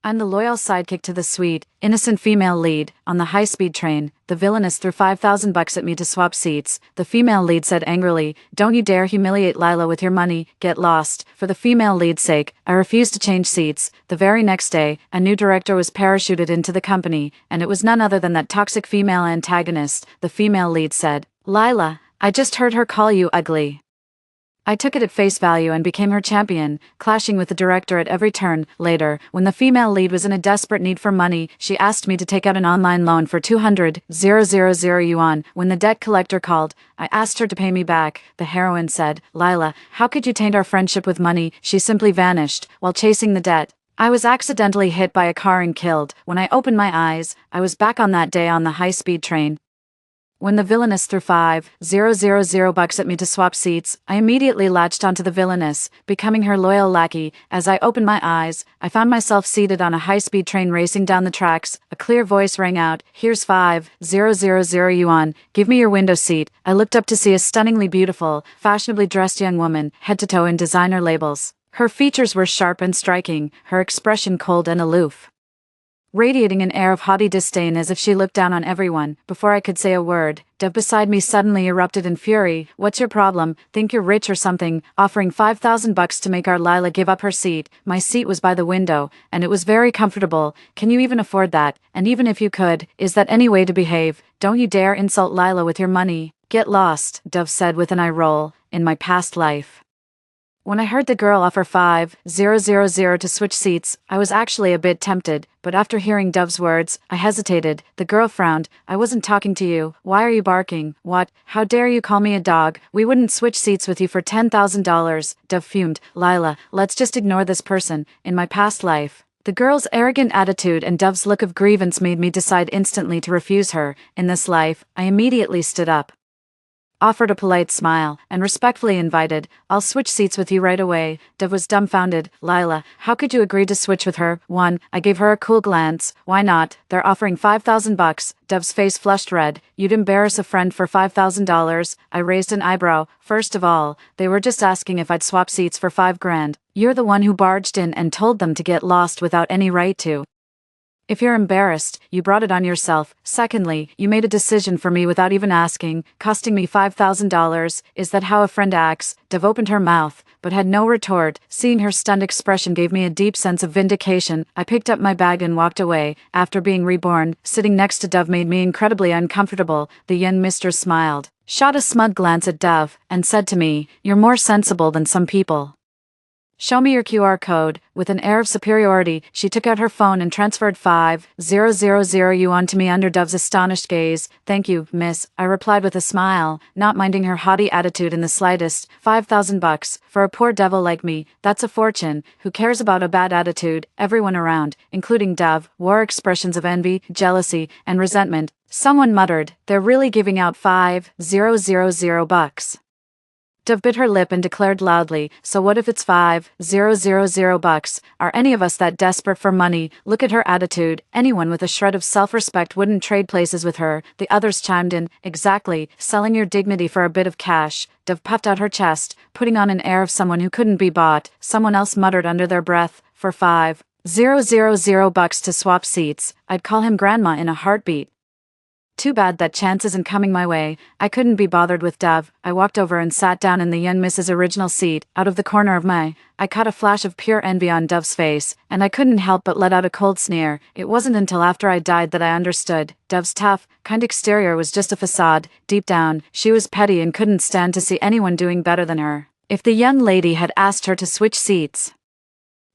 I'm the loyal sidekick to the sweet, innocent female lead. On the high-speed train, the villainess threw $5,000 at me to swap seats. The female lead said angrily, "Don't you dare humiliate Lila with your money, get lost." For the female lead's sake, I refused to change seats. The very next day, a new director was parachuted into the company, and it was none other than that toxic female antagonist. The female lead said, "Lila, I just heard her call you ugly." I took it at face value and became her champion, clashing with the director at every turn. Later, when the female lead was in a desperate need for money, she asked me to take out an online loan for 200,000 yuan. When the debt collector called, I asked her to pay me back. The heroine said, "Lila, how could you taint our friendship with money?" She simply vanished while chasing the debt. I was accidentally hit by a car and killed. When I opened my eyes, I was back on that day on the high-speed train. When the villainess threw $5,000 at me to swap seats, I immediately latched onto the villainess, becoming her loyal lackey. As I opened my eyes, I found myself seated on a high-speed train racing down the tracks. A clear voice rang out, "Here's 5,000 yuan, give me your window seat." I looked up to see a stunningly beautiful, fashionably dressed young woman, head to toe in designer labels. Her features were sharp and striking, her expression cold and aloof, radiating an air of haughty disdain as if she looked down on everyone. Before I could say a word, Dev beside me suddenly erupted in fury. "What's your problem? Think you're rich or something? Offering $5,000 to make our Lila give up her seat." My seat was by the window, and it was very comfortable. "Can you even afford that? And even if you could, is that any way to behave? Don't you dare insult Lila with your money. Get lost," Dev said with an eye roll. In my past life, when I heard the girl offer 5,000 to switch seats, I was actually a bit tempted, but after hearing Dove's words, I hesitated. The girl frowned. "I wasn't talking to you. Why are you barking? What? How dare you call me a dog? We wouldn't switch seats with you for $10,000. Dove fumed. "Lila, let's just ignore this person." In my past life, the girl's arrogant attitude and Dove's look of grievance made me decide instantly to refuse her. In this life, I immediately stood up, offered a polite smile, and respectfully invited, "I'll switch seats with you right away." Dev was dumbfounded. "Lila, how could you agree to switch with her?" I gave her a cool glance. "Why not? They're offering $5,000. Dev's face flushed red. "You'd embarrass a friend for $5,000? I raised an eyebrow. "First of all, they were just asking if I'd swap seats for $5,000. You're the one who barged in and told them to get lost without any right to. If you're embarrassed, you brought it on yourself. Secondly, you made a decision for me without even asking, costing me $5,000. Is that how a friend acts?" Dev opened her mouth, but had no retort. Seeing her stunned expression gave me a deep sense of vindication. I picked up my bag and walked away. After being reborn, sitting next to Dev made me incredibly uncomfortable. The young mister smiled, shot a smug glance at Dev, and said to me, "You're more sensible than some people. Show me your QR code." With an air of superiority, she took out her phone and transferred 5,000 yuan to me under Dove's astonished gaze. "Thank you, miss," I replied with a smile, not minding her haughty attitude in the slightest. $5,000, for a poor devil like me, that's a fortune. Who cares about a bad attitude? Everyone around, including Dove, wore expressions of envy, jealousy, and resentment. Someone muttered, "They're really giving out $5,000. Dove bit her lip and declared loudly, "So what if it's $5,000? Are any of us that desperate for money?" Look at her attitude. Anyone with a shred of self-respect wouldn't trade places with her. The others chimed in, "Exactly, selling your dignity for a bit of cash." Dove puffed out her chest, putting on an air of someone who couldn't be bought. Someone else muttered under their breath, "For $5,000 to swap seats, I'd call him grandma in a heartbeat." Too bad that chance isn't coming my way. I couldn't be bothered with Dove. I walked over and sat down in the young Mrs. original seat. Out of the corner of my eye, I caught a flash of pure envy on Dove's face, and I couldn't help but let out a cold sneer. It wasn't until after I died that I understood. Dove's tough, kind exterior was just a facade. Deep down, she was petty and couldn't stand to see anyone doing better than her. If the young lady had asked her to switch seats,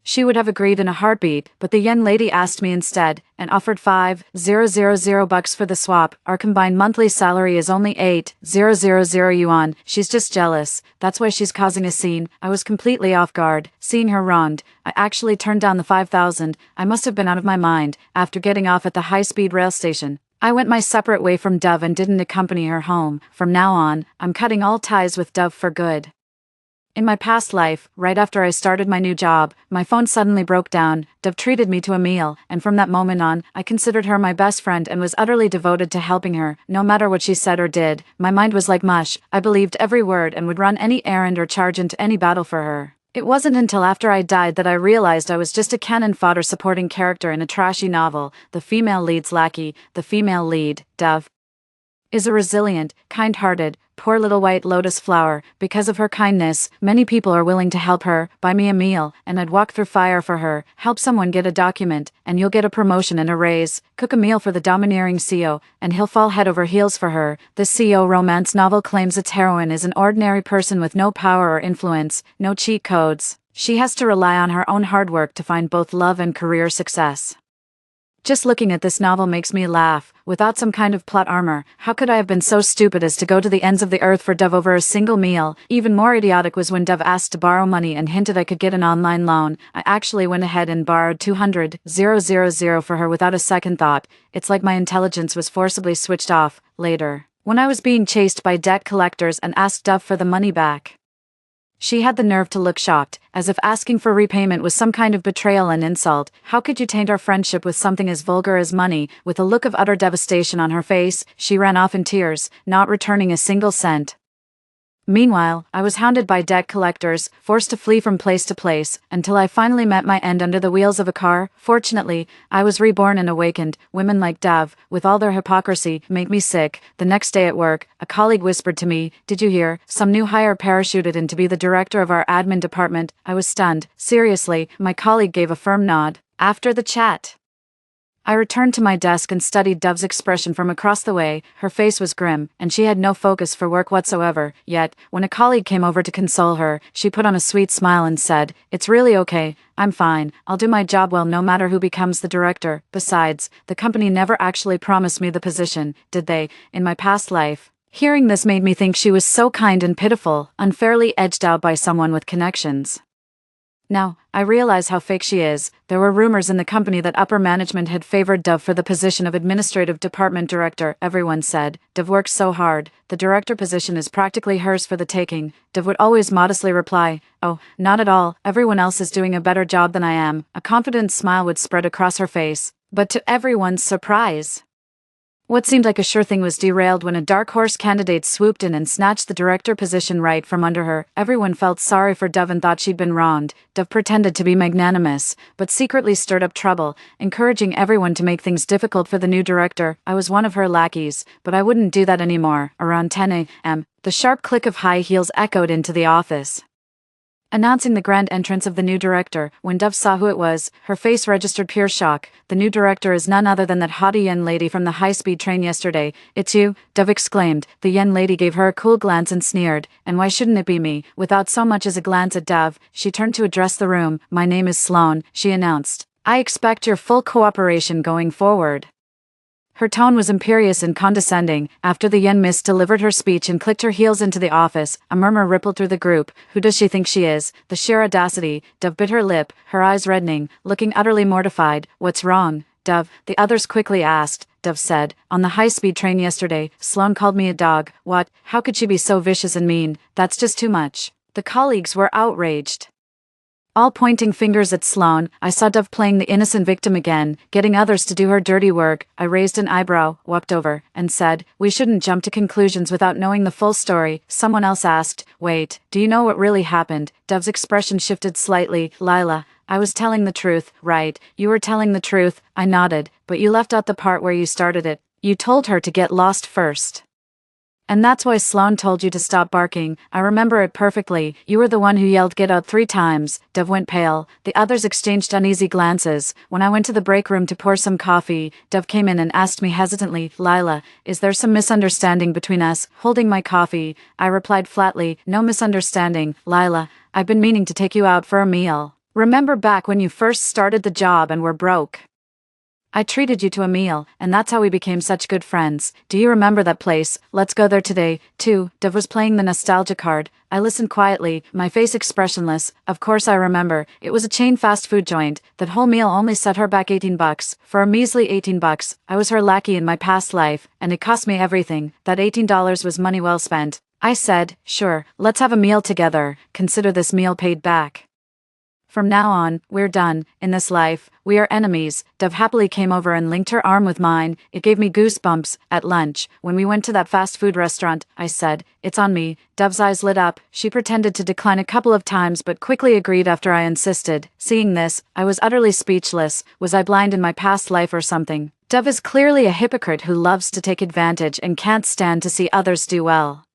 she would have agreed in a heartbeat, but the young lady asked me instead, and offered $5,000 for the swap. Our combined monthly salary is only 8,000 yuan. She's just jealous. That's why she's causing a scene. I was completely off guard. Seeing her wronged, I actually turned down the 5,000. I must have been out of my mind. After getting off at the high-speed rail station, I went my separate way from Dove and didn't accompany her home. From now on, I'm cutting all ties with Dove for good. In my past life, right after I started my new job, my phone suddenly broke down. Dove treated me to a meal, and from that moment on, I considered her my best friend and was utterly devoted to helping her, no matter what she said or did. My mind was like mush. I believed every word and would run any errand or charge into any battle for her. It wasn't until after I died that I realized I was just a cannon fodder supporting character in a trashy novel. The female lead's lackey, the female lead, Dove, is a resilient, kind-hearted, poor little white lotus flower. Because of her kindness, many people are willing to help her, buy me a meal, and I'd walk through fire for her, help someone get a document, and you'll get a promotion and a raise, cook a meal for the domineering CEO, and he'll fall head over heels for her. This CEO romance novel claims its heroine is an ordinary person with no power or influence, no cheat codes. She has to rely on her own hard work to find both love and career success. Just looking at this novel makes me laugh. Without some kind of plot armor, how could I have been so stupid as to go to the ends of the earth for Dove over a single meal? Even more idiotic was when Dove asked to borrow money and hinted I could get an online loan. I actually went ahead and borrowed $200,000 for her without a second thought. It's like my intelligence was forcibly switched off. Later, when I was being chased by debt collectors and asked Dove for the money back, she had the nerve to look shocked, as if asking for repayment was some kind of betrayal and insult. How could you taint our friendship with something as vulgar as money? With a look of utter devastation on her face, she ran off in tears, not returning a single cent. Meanwhile, I was hounded by debt collectors, forced to flee from place to place, until I finally met my end under the wheels of a car. Fortunately, I was reborn and awakened. Women like Dove, with all their hypocrisy, make me sick. The next day at work, a colleague whispered to me, "Did you hear? Some new hire parachuted in to be the director of our admin department." I was stunned. Seriously, my colleague gave a firm nod. After the chat, I returned to my desk and studied Dove's expression from across the way. Her face was grim, and she had no focus for work whatsoever. Yet, when a colleague came over to console her, she put on a sweet smile and said, "It's really okay. I'm fine. I'll do my job well no matter who becomes the director. Besides, the company never actually promised me the position, did they, in my past life?" Hearing this made me think she was so kind and pitiful, unfairly edged out by someone with connections. Now, I realize how fake she is. There were rumors in the company that upper management had favored Dove for the position of administrative department director. Everyone said, "Dove works so hard, the director position is practically hers for the taking." Dove would always modestly reply, "Oh, not at all, everyone else is doing a better job than I am." A confident smile would spread across her face. But to everyone's surprise, what seemed like a sure thing was derailed when a dark horse candidate swooped in and snatched the director position right from under her. Everyone felt sorry for Dove and thought she'd been wronged. Dove pretended to be magnanimous, but secretly stirred up trouble, encouraging everyone to make things difficult for the new director. I was one of her lackeys, but I wouldn't do that anymore. Around 10 a.m., the sharp click of high heels echoed into the office, announcing the grand entrance of the new director. When Dove saw who it was, her face registered pure shock. "The new director is none other than that haughty yen lady from the high-speed train yesterday." "It's you?" Dove exclaimed. The yen lady gave her a cool glance and sneered. "And why shouldn't it be me?" Without so much as a glance at Dove, she turned to address the room. "My name is Sloane," she announced. "I expect your full cooperation going forward." Her tone was imperious and condescending. After the yen miss delivered her speech and clicked her heels into the office, a murmur rippled through the group. "Who does she think she is?" The sheer audacity. Dove bit her lip, her eyes reddening, looking utterly mortified. "What's wrong, Dove?" the others quickly asked. Dove said, "On the high-speed train yesterday, Sloane called me a dog." "What? How could she be so vicious and mean? That's just too much." The colleagues were outraged, all pointing fingers at Sloane. I saw Dove playing the innocent victim again, getting others to do her dirty work. I raised an eyebrow, walked over, and said, "We shouldn't jump to conclusions without knowing the full story." Someone else asked, "Wait, do you know what really happened?" Dove's expression shifted slightly. "Lila, I was telling the truth." "Right, you were telling the truth," I nodded, "but you left out the part where you started it. You told her to get lost first. And that's why Sloane told you to stop barking." "I remember it perfectly. You were the one who yelled 'Get out' 3 times. Dove went pale. The others exchanged uneasy glances. When I went to the break room to pour some coffee, Dove came in and asked me hesitantly, "Lila, is there some misunderstanding between us?" Holding my coffee, I replied flatly, "No misunderstanding, Lila. I've been meaning to take you out for a meal. Remember back when you first started the job and were broke? I treated you to a meal, and that's how we became such good friends. Do you remember that place? Let's go there today, too." Dove was playing the nostalgia card. I listened quietly, my face expressionless. Of course I remember. It was a chain fast food joint. That whole meal only set her back $18. For a measly $18, I was her lackey in my past life, and it cost me everything. That $18 was money well spent. I said, "Sure, let's have a meal together. Consider this meal paid back." From now on, we're done. In this life, we are enemies. Dove happily came over and linked her arm with mine. It gave me goosebumps. At lunch, when we went to that fast food restaurant, I said, "It's on me." Dove's eyes lit up. She pretended to decline a couple of times but quickly agreed after I insisted. Seeing this, I was utterly speechless. Was I blind in my past life or something? Dove is clearly a hypocrite who loves to take advantage and can't stand to see others do well.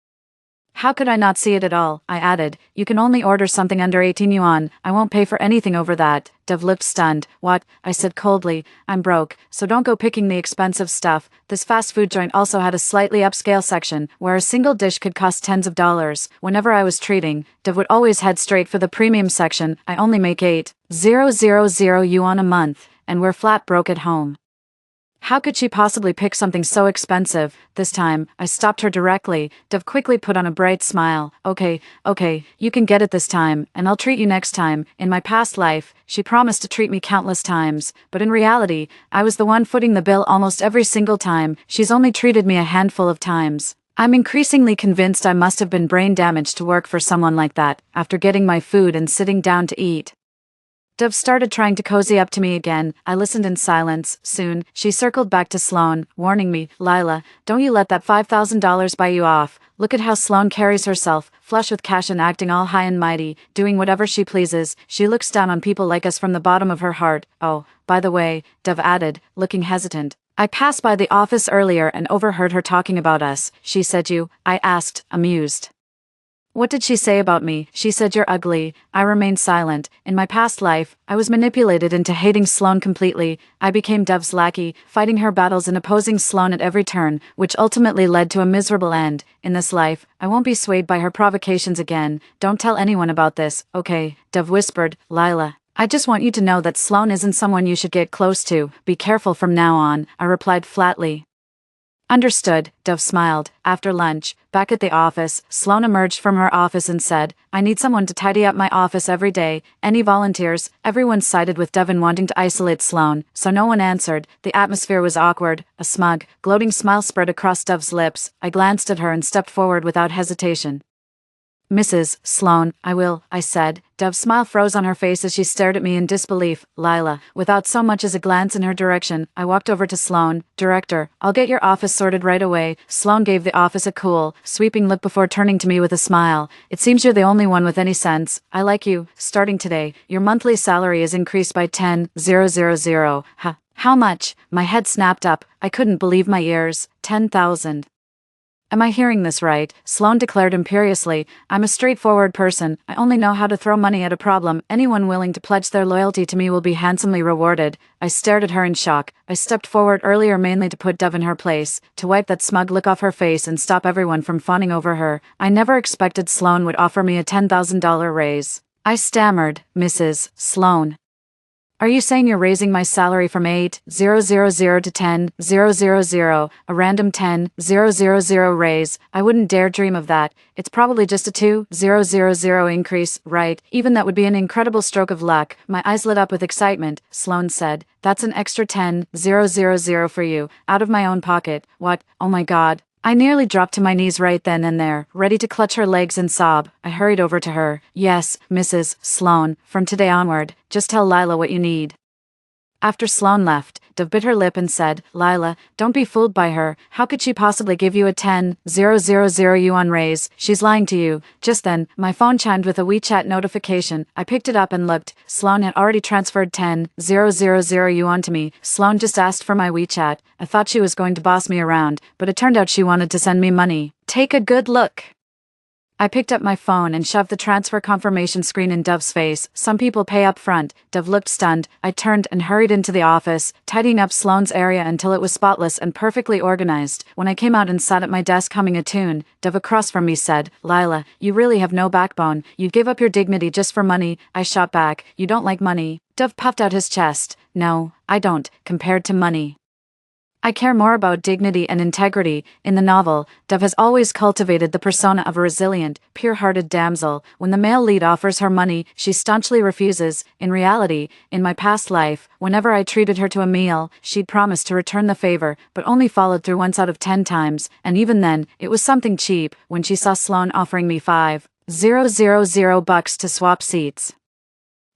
How could I not see it at all? I added. You can only order something under 18 yuan. I won't pay for anything over that. Dove looked stunned. What? I said coldly. I'm broke, so don't go picking the expensive stuff. This fast food joint also had a slightly upscale section, where a single dish could cost tens of dollars. Whenever I was treating, Dove would always head straight for the premium section. I only make 8,000 yuan a month, and we're flat broke at home. How could she possibly pick something so expensive? This time, I stopped her directly. Dove quickly put on a bright smile. Okay, you can get it this time, and I'll treat you next time. In my past life, she promised to treat me countless times, but in reality, I was the one footing the bill almost every single time. She's only treated me a handful of times. I'm increasingly convinced I must have been brain damaged to work for someone like that, after getting my food and sitting down to eat. Dove started trying to cozy up to me again. I listened in silence. Soon, she circled back to Sloane, warning me, Lila, don't you let that $5,000 buy you off. Look at how Sloane carries herself, flush with cash and acting all high and mighty, doing whatever she pleases. She looks down on people like us from the bottom of her heart. Oh, by the way, Dove added, looking hesitant. I passed by the office earlier and overheard her talking about us. She said you? I asked, amused. What did she say about me? She said you're ugly. I remained silent. In my past life, I was manipulated into hating Sloane completely. I became Dove's lackey, fighting her battles and opposing Sloane at every turn, which ultimately led to a miserable end. In this life, I won't be swayed by her provocations again. Don't tell anyone about this, okay? Dove whispered. Lila, I just want you to know that Sloane isn't someone you should get close to. Be careful from now on, I replied flatly. Understood, Dove smiled. After lunch, back at the office, Sloane emerged from her office and said, I need someone to tidy up my office every day. Any volunteers? Everyone sided with Dove in wanting to isolate Sloane, so no one answered. The atmosphere was awkward. A smug, gloating smile spread across Dove's lips. I glanced at her and stepped forward without hesitation. Mrs. Sloane, I will, I said. Dove's smile froze on her face as she stared at me in disbelief. Lila, without so much as a glance in her direction, I walked over to Sloane. Director, I'll get your office sorted right away. Sloane gave the office a cool, sweeping look before turning to me with a smile. It seems you're the only one with any sense. I like you. Starting today, your monthly salary is increased by 10,000. How much? My head snapped up. I couldn't believe my ears. 10,000. Am I hearing this right? Sloane declared imperiously. I'm a straightforward person. I only know how to throw money at a problem. Anyone willing to pledge their loyalty to me will be handsomely rewarded. I stared at her in shock. I stepped forward earlier mainly to put Dove in her place, to wipe that smug look off her face and stop everyone from fawning over her. I never expected Sloane would offer me a $10,000 raise. I stammered, Mrs. Sloane. Are you saying you're raising my salary from 8,000 to 10,000, a random 10,000 raise? I wouldn't dare dream of that. It's probably just a 2,000 increase, right? Even that would be an incredible stroke of luck. My eyes lit up with excitement. Sloane said, that's an extra 10,000 for you, out of my own pocket. What? Oh my God. I nearly dropped to my knees right then and there, ready to clutch her legs and sob. I hurried over to her. Yes, Mrs. Sloane, from today onward, just tell Lila what you need. After Sloane left, Dove bit her lip and said, Lila, don't be fooled by her. How could she possibly give you a 10,000 yuan raise? She's lying to you. Just then, my phone chimed with a WeChat notification. I picked it up and looked. Sloane had already transferred 10,000 yuan to me. Sloane just asked for my WeChat. I thought she was going to boss me around, but it turned out she wanted to send me money. Take a good look. I picked up my phone and shoved the transfer confirmation screen in Dove's face. Some people pay up front. Dove looked stunned. I turned and hurried into the office, tidying up Sloane's area until it was spotless and perfectly organized. When I came out and sat at my desk humming a tune, Dove across from me said, Lila, you really have no backbone. You'd give up your dignity just for money. I shot back, you don't like money. Dove puffed out his chest. No, I don't, compared to money. I care more about dignity and integrity. In the novel, Dove has always cultivated the persona of a resilient, pure-hearted damsel. When the male lead offers her money, she staunchly refuses. In reality, in my past life, whenever I treated her to a meal, she'd promised to return the favor, but only followed through once out of 10 times, and even then, it was something cheap. When she saw Sloane offering me $5,000 to swap seats,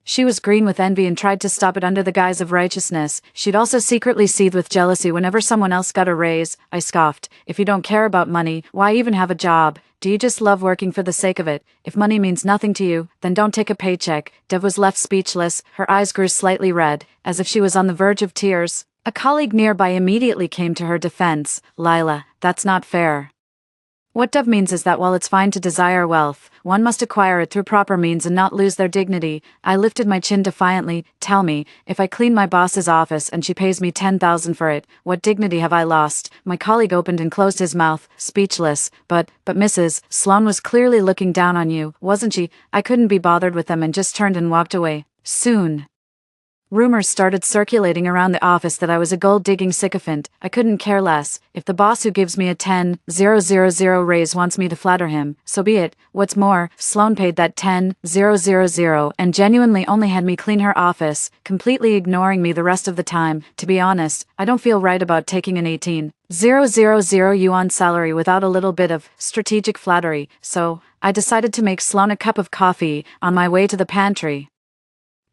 She was green with envy and tried to stop it under the guise of righteousness. She'd also secretly seethe with jealousy whenever someone else got a raise. I scoffed. If you don't care about money, why even have a job? Do you just love working for the sake of it? If money means nothing to you, then don't take a paycheck. Dev was left speechless. Her eyes grew slightly red, as if she was on the verge of tears. A colleague nearby immediately came to her defense. Lila, that's not fair. What Dove means is that while it's fine to desire wealth, one must acquire it through proper means and not lose their dignity. I lifted my chin defiantly. Tell me, if I clean my boss's office and she pays me $10,000 for it, what dignity have I lost? My colleague opened and closed his mouth, speechless. But Mrs. Sloan was clearly looking down on you, wasn't she? I couldn't be bothered with them and just turned and walked away. Soon, rumors started circulating around the office that I was a gold-digging sycophant. I couldn't care less. If the boss who gives me a 10,000 raise wants me to flatter him, so be it. What's more, Sloan paid that 10,000 and genuinely only had me clean her office, completely ignoring me the rest of the time. To be honest, I don't feel right about taking an 18,000 yuan salary without a little bit of strategic flattery, so I decided to make Sloan a cup of coffee on my way to the pantry.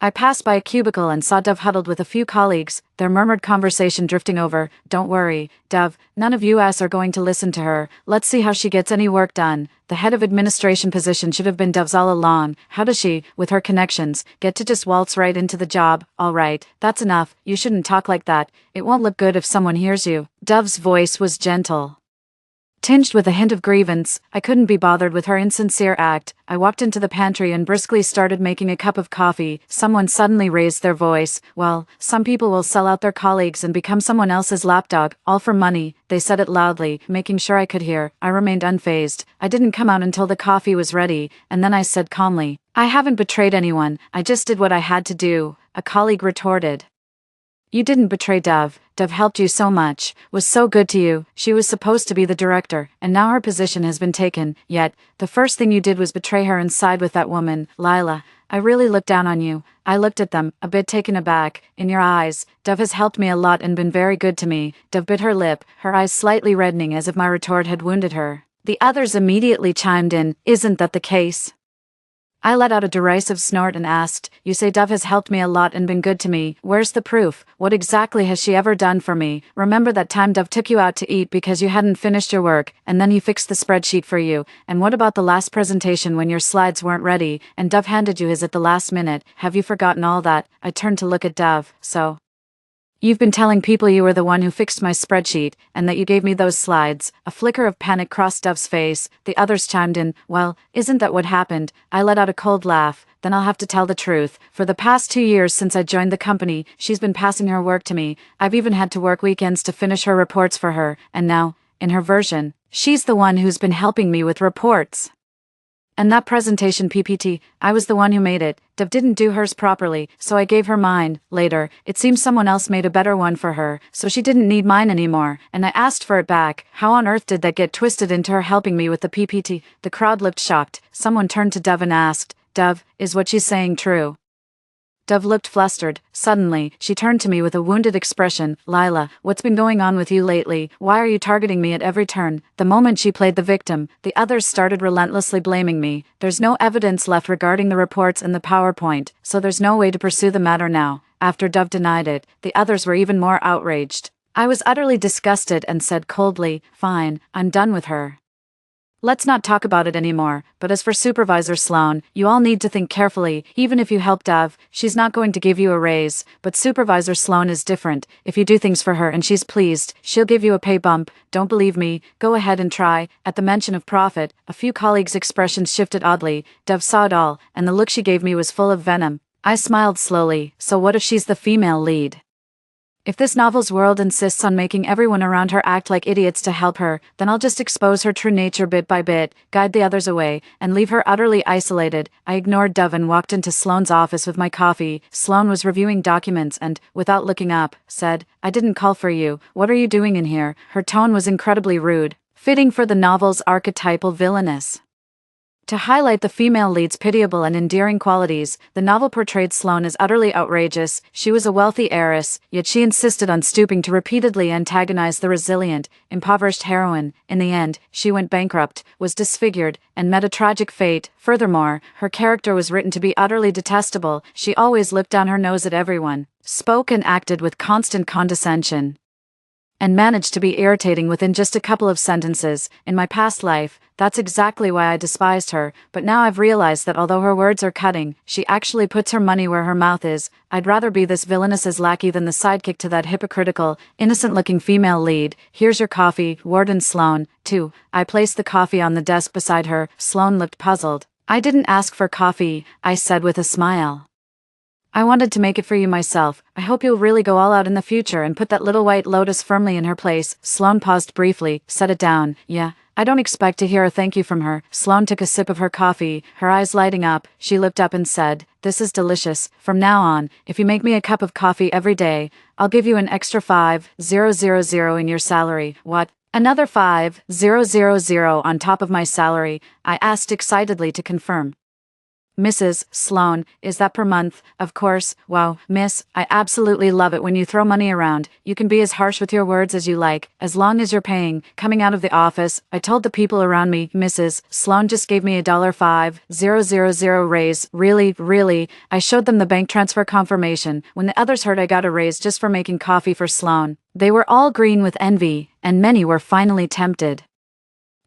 I passed by a cubicle and saw Dove huddled with a few colleagues, their murmured conversation drifting over. Don't worry, Dove, none of us are going to listen to her. Let's see how she gets any work done. The head of administration position should have been Dove's all along. How does she, with her connections, get to just waltz right into the job? All right, that's enough. You shouldn't talk like that. It won't look good if someone hears you. Dove's voice was gentle, tinged with a hint of grievance. I couldn't be bothered with her insincere act. I walked into the pantry and briskly started making a cup of coffee. Someone suddenly raised their voice. Well, some people will sell out their colleagues and become someone else's lapdog, all for money. They said it loudly, making sure I could hear. I remained unfazed. I didn't come out until the coffee was ready, and then I said calmly, I haven't betrayed anyone. I just did what I had to do. A colleague retorted. You didn't betray Dove. Dove helped you so much, was so good to you. She was supposed to be the director, and now her position has been taken. Yet, the first thing you did was betray her and side with that woman, Lila. I really looked down on you. I looked at them, a bit taken aback. In your eyes, Dove has helped me a lot and been very good to me. Dove bit her lip, her eyes slightly reddening as if my retort had wounded her. The others immediately chimed in. Isn't that the case? I let out a derisive snort and asked, You say Dove has helped me a lot and been good to me. Where's the proof? What exactly has she ever done for me? Remember that time Dove took you out to eat because you hadn't finished your work, and then he fixed the spreadsheet for you? And what about the last presentation when your slides weren't ready, and Dove handed you his at the last minute? Have you forgotten all that? I turned to look at Dove. So you've been telling people you were the one who fixed my spreadsheet, and that you gave me those slides. A flicker of panic crossed Dove's face. The others chimed in. Well, isn't that what happened? I let out a cold laugh. Then I'll have to tell the truth. For the past 2 years since I joined the company, she's been passing her work to me. I've even had to work weekends to finish her reports for her, and now, in her version, she's the one who's been helping me with reports. And that presentation PPT, I was the one who made it. Dove didn't do hers properly, so I gave her mine. Later, it seems someone else made a better one for her, so she didn't need mine anymore, and I asked for it back. How on earth did that get twisted into her helping me with the PPT? The crowd looked shocked. Someone turned to Dove and asked, Dove, is what she's saying true? Dove looked flustered. Suddenly, she turned to me with a wounded expression. Lila, what's been going on with you lately? Why are you targeting me at every turn? The moment she played the victim, the others started relentlessly blaming me. There's no evidence left regarding the reports and the PowerPoint, so there's no way to pursue the matter now. After Dove denied it, the others were even more outraged. I was utterly disgusted and said coldly, Fine, I'm done with her. Let's not talk about it anymore, but as for Supervisor Sloan, you all need to think carefully. Even if you help Dove, she's not going to give you a raise, but Supervisor Sloan is different. If you do things for her and she's pleased, she'll give you a pay bump. Don't believe me? Go ahead and try. At the mention of profit, a few colleagues' expressions shifted oddly. Dove saw it all, and the look she gave me was full of venom. I smiled slowly. So what if she's the female lead? If this novel's world insists on making everyone around her act like idiots to help her, then I'll just expose her true nature bit by bit, guide the others away, and leave her utterly isolated. I ignored Dove and walked into Sloane's office with my coffee. Sloane was reviewing documents and, without looking up, said, I didn't call for you. What are you doing in here? Her tone was incredibly rude, fitting for the novel's archetypal villainess. To highlight the female lead's pitiable and endearing qualities, the novel portrayed Sloane as utterly outrageous. She was a wealthy heiress, yet she insisted on stooping to repeatedly antagonize the resilient, impoverished heroine. In the end, she went bankrupt, was disfigured, and met a tragic fate. Furthermore, her character was written to be utterly detestable. She always looked down her nose at everyone, spoke and acted with constant condescension, and managed to be irritating within just a couple of sentences. In my past life, that's exactly why I despised her, but now I've realized that although her words are cutting, she actually puts her money where her mouth is. I'd rather be this villainous lackey than the sidekick to that hypocritical, innocent-looking female lead. Here's your coffee, Warden Sloane. 2. I placed the coffee on the desk beside her. Sloane looked puzzled. I didn't ask for coffee, I said with a smile. I wanted to make it for you myself. I hope you'll really go all out in the future and put that little white lotus firmly in her place. Sloane paused briefly, set it down. Yeah, I don't expect to hear a thank you from her. Sloane took a sip of her coffee, her eyes lighting up. She looked up and said, "This is delicious. From now on, if you make me a cup of coffee every day, I'll give you an extra 5,000 in your salary." What? Another 5,000 on top of my salary? I asked excitedly to confirm. Mrs. Sloane, is that per month? Of course. Wow, miss, I absolutely love it when you throw money around. You can be as harsh with your words as you like, as long as you're paying. Coming out of the office, I told the people around me, Mrs. Sloane just gave me a $5,000 raise. Really? I showed them the bank transfer confirmation. When the others heard I got a raise just for making coffee for Sloane, they were all green with envy, and many were finally tempted.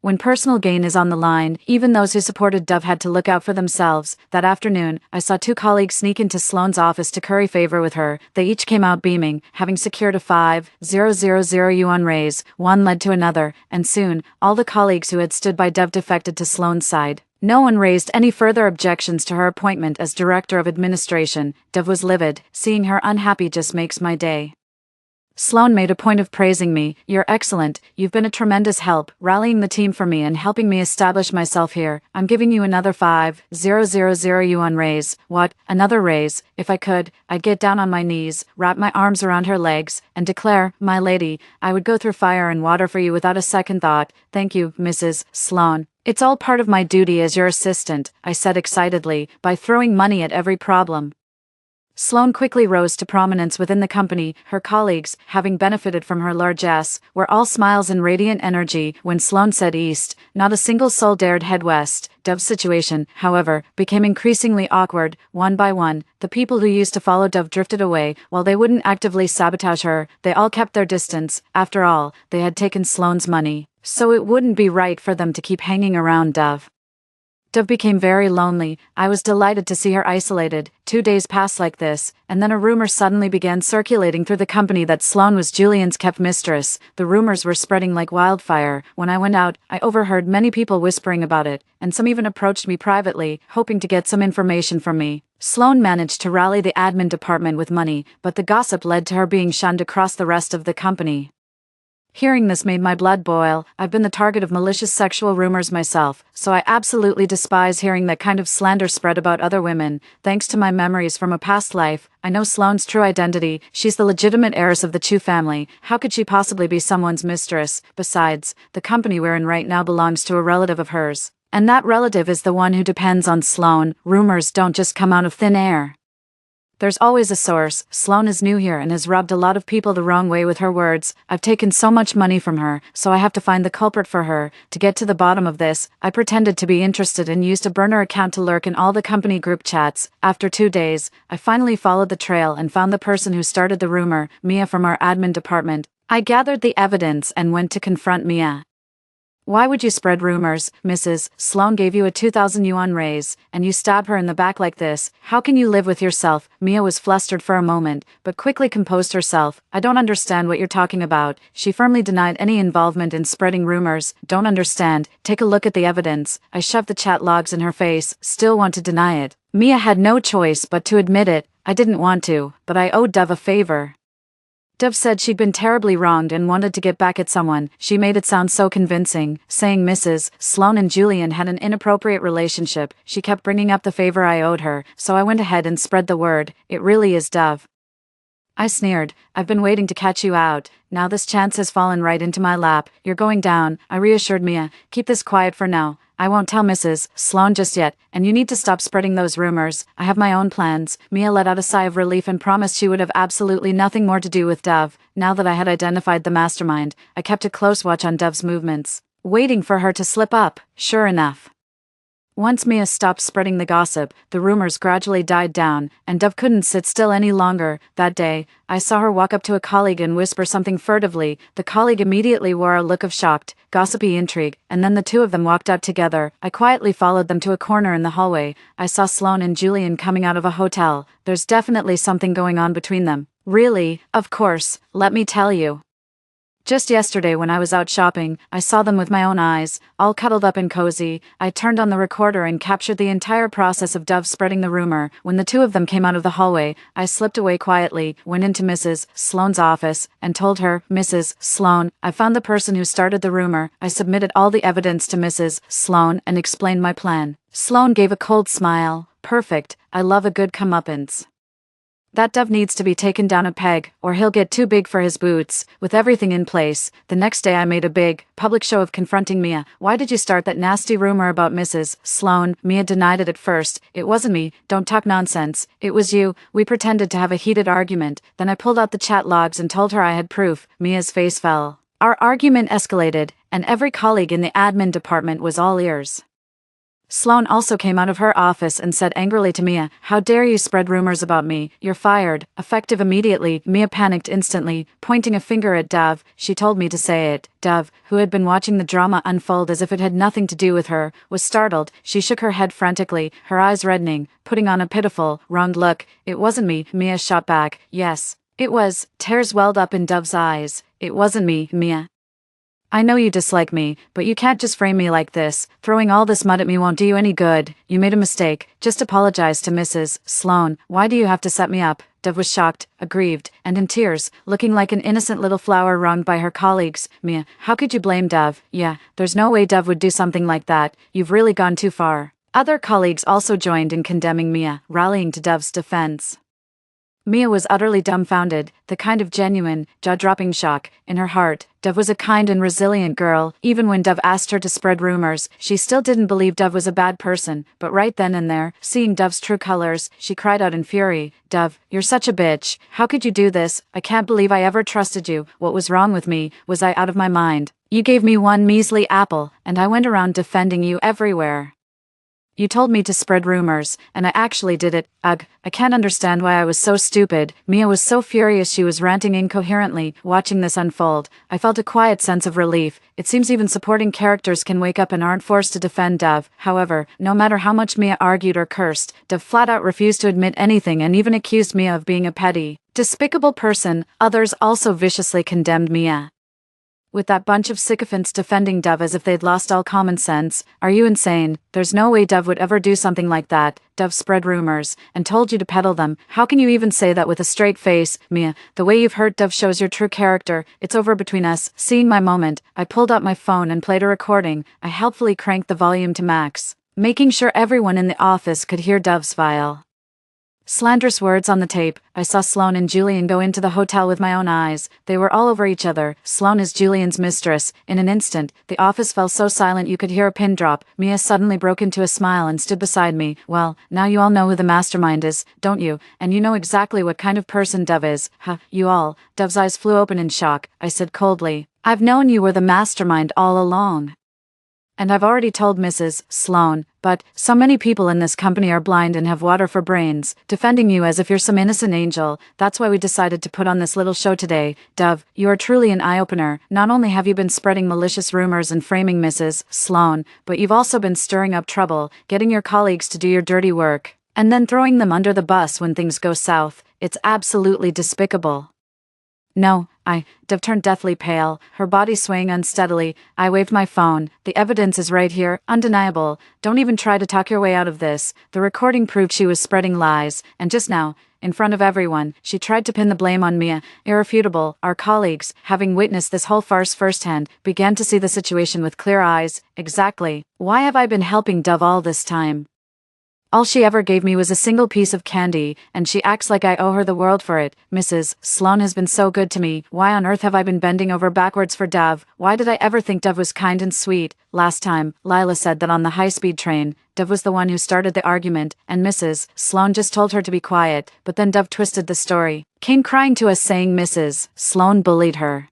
When personal gain is on the line, even those who supported Dove had to look out for themselves. That afternoon, I saw two colleagues sneak into Sloane's office to curry favor with her. They each came out beaming, having secured a 5,000 yuan raise. One led to another, and soon, all the colleagues who had stood by Dove defected to Sloane's side. No one raised any further objections to her appointment as Director of Administration. Dove was livid. Seeing her unhappy just makes my day. Sloane made a point of praising me. You're excellent. You've been a tremendous help, rallying the team for me and helping me establish myself here. I'm giving you another 5,000 yuan raise. What? Another raise? If I could, I'd get down on my knees, wrap my arms around her legs, and declare, my lady, I would go through fire and water for you without a second thought. Thank you, Mrs. Sloane. It's all part of my duty as your assistant, I said excitedly, by throwing money at every problem. Sloane quickly rose to prominence within the company. Her colleagues, having benefited from her largesse, were all smiles and radiant energy. When Sloane said east, not a single soul dared head west. Dove's situation, however, became increasingly awkward. One by one, the people who used to follow Dove drifted away. While they wouldn't actively sabotage her, they all kept their distance. After all, they had taken Sloane's money, so it wouldn't be right for them to keep hanging around Dove. Dove became very lonely. I was delighted to see her isolated. 2 days passed like this, and then a rumor suddenly began circulating through the company that Sloane was Julian's kept mistress. The rumors were spreading like wildfire. When I went out, I overheard many people whispering about it, and some even approached me privately, hoping to get some information from me. Sloane managed to rally the admin department with money, but the gossip led to her being shunned across the rest of the company. Hearing this made my blood boil. I've been the target of malicious sexual rumors myself, so I absolutely despise hearing that kind of slander spread about other women. Thanks to my memories from a past life, I know Sloane's true identity. She's the legitimate heiress of the Chu family. How could she possibly be someone's mistress? Besides, the company we're in right now belongs to a relative of hers, and that relative is the one who depends on Sloane. Rumors don't just come out of thin air. There's always a source. Sloane is new here and has rubbed a lot of people the wrong way with her words. I've taken so much money from her, so I have to find the culprit for her. To get to the bottom of this, I pretended to be interested and used a burner account to lurk in all the company group chats. After 2 days, I finally followed the trail and found the person who started the rumor, Mia from our admin department. I gathered the evidence and went to confront Mia. Why would you spread rumors, Mrs. Sloane gave you a 2,000 yuan raise, and you stab her in the back like this? How can you live with yourself? Mia was flustered for a moment, but quickly composed herself. I don't understand what you're talking about. She firmly denied any involvement in spreading rumors. Don't understand. Take a look at the evidence. I shoved the chat logs in her face, still want to deny it. Mia had no choice but to admit it. I didn't want to, but I owed Dove a favor. Dove said she'd been terribly wronged and wanted to get back at someone. She made it sound so convincing, saying Mrs. Sloane and Julian had an inappropriate relationship. She kept bringing up the favor I owed her, so I went ahead and spread the word. It really is Dove. I sneered. I've been waiting to catch you out. Now this chance has fallen right into my lap. You're going down, I reassured Mia. Keep this quiet for now. I won't tell Mrs. Sloane just yet, and you need to stop spreading those rumors. I have my own plans. Mia let out a sigh of relief and promised she would have absolutely nothing more to do with Dove. Now that I had identified the mastermind, I kept a close watch on Dove's movements, waiting for her to slip up. Sure enough, once Mia stopped spreading the gossip, the rumors gradually died down, and Dove couldn't sit still any longer. That day, I saw her walk up to a colleague and whisper something furtively. The colleague immediately wore a look of shocked, gossipy intrigue, and then the two of them walked out together. I quietly followed them to a corner in the hallway. I saw Sloane and Julian coming out of a hotel. There's definitely something going on between them. Really? Of course. Let me tell you. Just yesterday when I was out shopping, I saw them with my own eyes, all cuddled up and cozy. I turned on the recorder and captured the entire process of Dove spreading the rumor. When the two of them came out of the hallway, I slipped away quietly, went into Mrs. Sloane's office, and told her, Mrs. Sloane, I found the person who started the rumor. I submitted all the evidence to Mrs. Sloane and explained my plan. Sloane gave a cold smile. Perfect. I love a good comeuppance. That Dove needs to be taken down a peg, or he'll get too big for his boots. With everything in place, the next day I made a big, public show of confronting Mia. Why did you start that nasty rumor about Mrs. Sloane? Mia denied it at first. It wasn't me. Don't talk nonsense. It was you. We pretended to have a heated argument. Then I pulled out the chat logs and told her I had proof. Mia's face fell. Our argument escalated, and every colleague in the admin department was all ears. Sloane also came out of her office and said angrily to Mia, how dare you spread rumors about me? You're fired. Effective immediately. Mia panicked instantly, pointing a finger at Dove. She told me to say it. Dove, who had been watching the drama unfold as if it had nothing to do with her, was startled. She shook her head frantically, her eyes reddening, putting on a pitiful, wronged look. It wasn't me, Mia shot back. Yes, it was. Tears welled up in Dove's eyes. It wasn't me, Mia. I know you dislike me, but you can't just frame me like this. Throwing all this mud at me won't do you any good. You made a mistake. Just apologize to Mrs. Sloane. Why do you have to set me up? Dove was shocked, aggrieved, and in tears, looking like an innocent little flower wronged by her colleagues. Mia, how could you blame Dove? Yeah, there's no way Dove would do something like that. You've really gone too far. Other colleagues also joined in condemning Mia, rallying to Dove's defense. Mia was utterly dumbfounded, the kind of genuine, jaw-dropping shock. In her heart, Dove was a kind and resilient girl. Even when Dove asked her to spread rumors, she still didn't believe Dove was a bad person. But right then and there, seeing Dove's true colors, she cried out in fury, Dove, you're such a bitch. How could you do this? I can't believe I ever trusted you. What was wrong with me? Was I out of my mind? You gave me one measly apple, and I went around defending you everywhere. You told me to spread rumors, and I actually did it. Ugh, I can't understand why I was so stupid. Mia was so furious she was ranting incoherently. Watching this unfold, I felt a quiet sense of relief. It seems even supporting characters can wake up and aren't forced to defend Dove. However, no matter how much Mia argued or cursed, Dove flat out refused to admit anything and even accused Mia of being a petty, despicable person. Others also viciously condemned Mia. With that bunch of sycophants defending Dove as if they'd lost all common sense. Are you insane? There's no way Dove would ever do something like that. Dove spread rumors, and told you to peddle them. How can you even say that with a straight face? Mia, the way you've hurt Dove shows your true character. It's over between us. Seeing my moment, I pulled out my phone and played a recording. I helpfully cranked the volume to max, making sure everyone in the office could hear Dove's vile, slanderous words on the tape. I saw Sloane and Julian go into the hotel with my own eyes. They were all over each other. Sloane is Julian's mistress. In an instant, the office fell so silent you could hear a pin drop. Mia suddenly broke into a smile and stood beside me. Well, now you all know who the mastermind is, don't you? And you know exactly what kind of person Dove is. Huh, you all. Dove's eyes flew open in shock. I said coldly, I've known you were the mastermind all along. And I've already told Mrs. Sloane, but so many people in this company are blind and have water for brains, defending you as if you're some innocent angel. That's why we decided to put on this little show today. Dove, you are truly an eye-opener. Not only have you been spreading malicious rumors and framing Mrs. Sloane, but you've also been stirring up trouble, getting your colleagues to do your dirty work, and then throwing them under the bus when things go south. It's absolutely despicable. No, Dove turned deathly pale, her body swaying unsteadily. I waved my phone. The evidence is right here, undeniable. Don't even try to talk your way out of this. The recording proved she was spreading lies, and just now, in front of everyone, she tried to pin the blame on Mia. Irrefutable. Our colleagues, having witnessed this whole farce firsthand, began to see the situation with clear eyes. Exactly. Why have I been helping Dove all this time? All she ever gave me was a single piece of candy, and she acts like I owe her the world for it. Mrs. Sloane has been so good to me. Why on earth have I been bending over backwards for Dove? Why did I ever think Dove was kind and sweet? Last time, Lila said that on the high-speed train, Dove was the one who started the argument, and Mrs. Sloane just told her to be quiet, but then Dove twisted the story. Came crying to us saying Mrs. Sloane bullied her.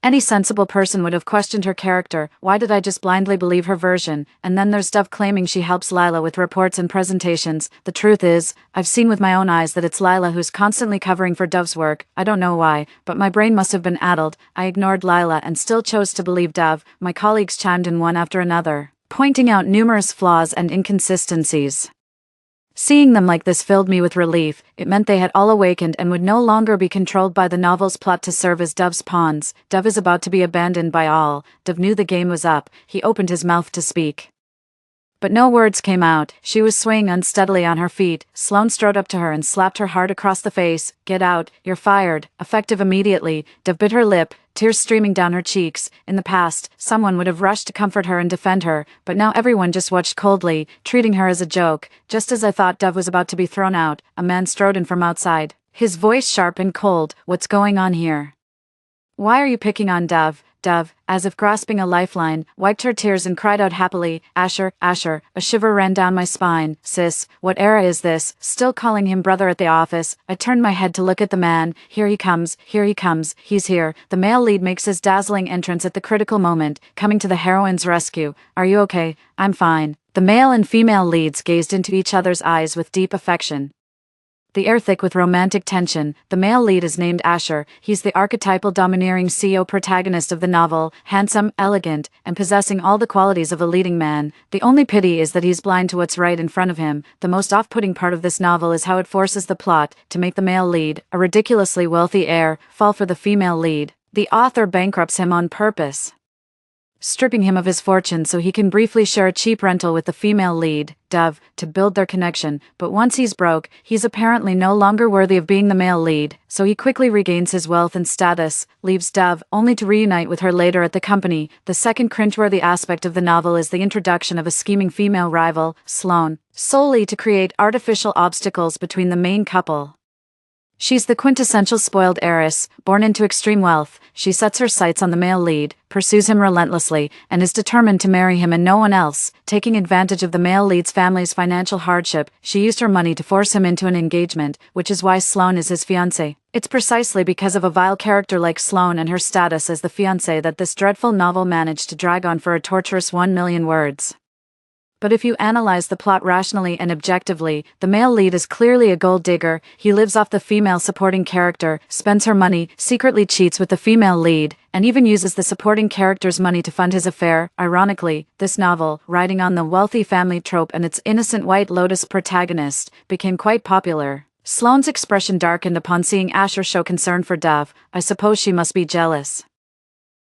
Any sensible person would have questioned her character. Why did I just blindly believe her version? And then there's Dove claiming she helps Lila with reports and presentations. The truth is, I've seen with my own eyes that it's Lila who's constantly covering for Dove's work. I don't know why, but my brain must have been addled. I ignored Lila and still chose to believe Dove. My colleagues chimed in one after another, pointing out numerous flaws and inconsistencies. Seeing them like this filled me with relief. It meant they had all awakened and would no longer be controlled by the novel's plot to serve as Dove's pawns. Dove is about to be abandoned by all. Dove knew the game was up. He opened his mouth to speak, but no words came out. She was swaying unsteadily on her feet. Sloane strode up to her and slapped her hard across the face. Get out, you're fired. Effective immediately. Dove bit her lip, tears streaming down her cheeks. In the past, someone would have rushed to comfort her and defend her, but now everyone just watched coldly, treating her as a joke. Just as I thought Dove was about to be thrown out, a man strode in from outside, his voice sharp and cold. What's going on here? Why are you picking on Dove? Dove, as if grasping a lifeline, wiped her tears and cried out happily, Asher, Asher. A shiver ran down my spine. Sis, what era is this? Still calling him brother at the office. I turned my head to look at the man. Here he comes, he's here. The male lead makes his dazzling entrance at the critical moment, coming to the heroine's rescue. Are you okay? I'm fine. The male and female leads gazed into each other's eyes with deep affection, the air thick with romantic tension. The male lead is named Asher. He's the archetypal domineering CEO protagonist of the novel, handsome, elegant, and possessing all the qualities of a leading man. The only pity is that he's blind to what's right in front of him. The most off-putting part of this novel is how it forces the plot to make the male lead, a ridiculously wealthy heir, fall for the female lead. The author bankrupts him on purpose, stripping him of his fortune so he can briefly share a cheap rental with the female lead, Dove, to build their connection. But once he's broke, he's apparently no longer worthy of being the male lead, so he quickly regains his wealth and status, leaves Dove, only to reunite with her later at the company. The second cringeworthy aspect of the novel is the introduction of a scheming female rival, Sloane, solely to create artificial obstacles between the main couple. She's the quintessential spoiled heiress, born into extreme wealth. She sets her sights on the male lead, pursues him relentlessly, and is determined to marry him and no one else. Taking advantage of the male lead's family's financial hardship, she used her money to force him into an engagement, which is why Sloane is his fiancé. It's precisely because of a vile character like Sloane and her status as the fiancé that this dreadful novel managed to drag on for a torturous 1,000,000 words. But if you analyze the plot rationally and objectively, the male lead is clearly a gold digger. He lives off the female supporting character, spends her money, secretly cheats with the female lead, and even uses the supporting character's money to fund his affair. Ironically, this novel, riding on the wealthy family trope and its innocent White Lotus protagonist, became quite popular. Sloane's expression darkened upon seeing Asher show concern for Dove. I suppose she must be jealous.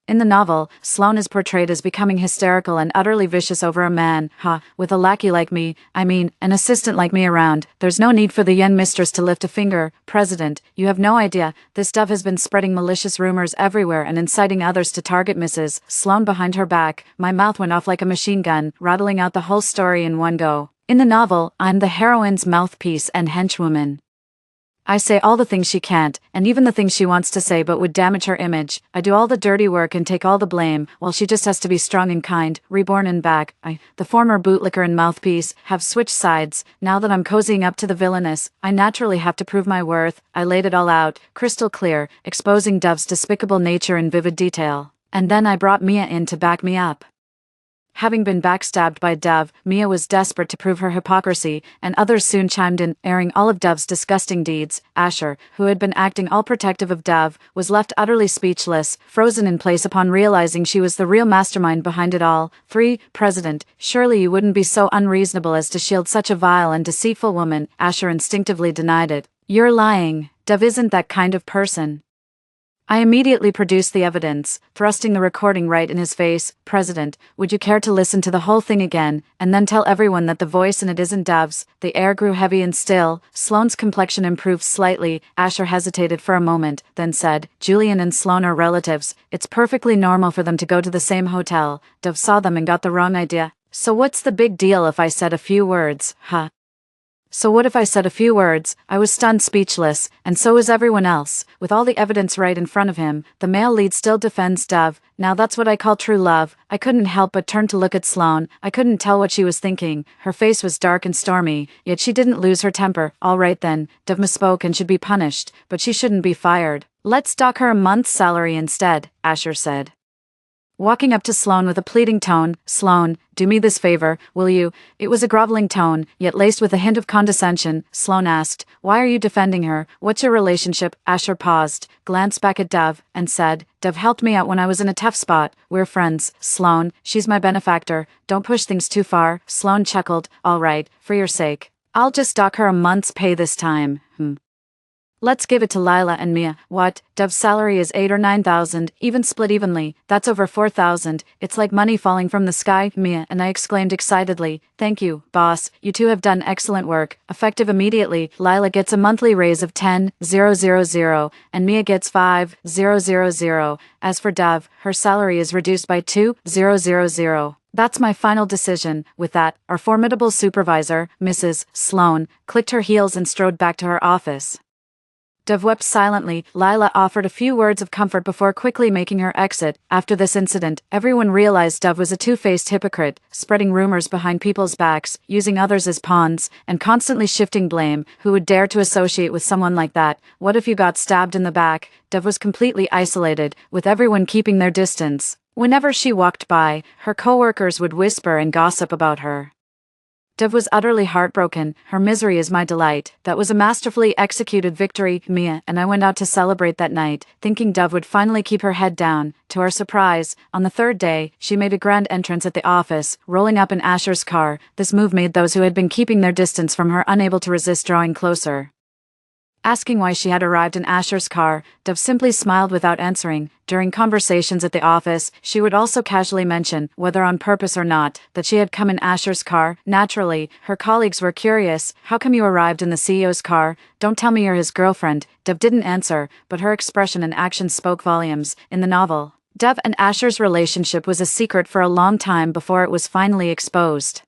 In the novel, Sloane is portrayed as becoming hysterical and utterly vicious over a man. With a lackey like me, an assistant like me around, there's no need for the young mistress to lift a finger. President, you have no idea, this Dove has been spreading malicious rumors everywhere and inciting others to target Mrs. Sloane behind her back. My mouth went off like a machine gun, rattling out the whole story in one go. In the novel, I'm the heroine's mouthpiece and henchwoman. I say all the things she can't, and even the things she wants to say but would damage her image. I do all the dirty work and take all the blame, while she just has to be strong and kind, reborn and back. The former bootlicker and mouthpiece, have switched sides. Now that I'm cozying up to the villainess, I naturally have to prove my worth. I laid it all out, crystal clear, exposing Dove's despicable nature in vivid detail. And then I brought Mia in to back me up. Having been backstabbed by Dove, Mia was desperate to prove her hypocrisy, and others soon chimed in, airing all of Dove's disgusting deeds. Asher, who had been acting all protective of Dove, was left utterly speechless, frozen in place upon realizing she was the real mastermind behind it all. 3. President, surely you wouldn't be so unreasonable as to shield such a vile and deceitful woman. Asher instinctively denied it. You're lying. Dove isn't that kind of person. I immediately produced the evidence, thrusting the recording right in his face. President, would you care to listen to the whole thing again, and then tell everyone that the voice in it isn't Dove's? The air grew heavy and still. Sloane's complexion improved slightly. Asher hesitated for a moment, then said, Julian and Sloane are relatives. It's perfectly normal for them to go to the same hotel. Dove saw them and got the wrong idea. So what's the big deal if I said a few words? So what if I said a few words? I was stunned speechless, and so was everyone else. With all the evidence right in front of him, the male lead still defends Dove. Now that's what I call true love. I couldn't help but turn to look at Sloane. I couldn't tell what she was thinking. Her face was dark and stormy, yet she didn't lose her temper. All right then, Dove misspoke and should be punished, but she shouldn't be fired. Let's dock her a month's salary instead, Asher said. Walking up to Sloane with a pleading tone, Sloane, do me this favor, will you? It was a groveling tone, yet laced with a hint of condescension. Sloane asked, why are you defending her? What's your relationship? Asher paused, glanced back at Dove, and said, Dove helped me out when I was in a tough spot. We're friends, Sloane. She's my benefactor. Don't push things too far. Sloane chuckled, all right, for your sake. I'll just dock her a month's pay this time. Let's give it to Lila and Mia. What? Dove's salary is 8 or 9,000, even split evenly. That's over 4,000. It's like money falling from the sky, Mia and I exclaimed excitedly. Thank you, boss. You two have done excellent work. Effective immediately, Lila gets a monthly raise of 10,000, and Mia gets 5,000. As for Dove, her salary is reduced by 2,000. That's my final decision. With that, our formidable supervisor, Mrs. Sloane, clicked her heels and strode back to her office. Dove wept silently. Lila offered a few words of comfort before quickly making her exit. After this incident, everyone realized Dove was a two-faced hypocrite, spreading rumors behind people's backs, using others as pawns, and constantly shifting blame. Who would dare to associate with someone like that? What if you got stabbed in the back? Dove was completely isolated, with everyone keeping their distance. Whenever she walked by, her co-workers would whisper and gossip about her. Dove was utterly heartbroken. Her misery is my delight. That was a masterfully executed victory. Mia and I went out to celebrate that night, thinking Dove would finally keep her head down. To our surprise, on the third day, she made a grand entrance at the office, rolling up in Asher's car. This move made those who had been keeping their distance from her unable to resist drawing closer. Asking why she had arrived in Asher's car, Dove simply smiled without answering. During conversations at the office, she would also casually mention, whether on purpose or not, that she had come in Asher's car. Naturally, her colleagues were curious. How come you arrived in the CEO's car? Don't tell me you're his girlfriend. Dove didn't answer, but her expression and actions spoke volumes. In the novel, Dove and Asher's relationship was a secret for a long time before it was finally exposed.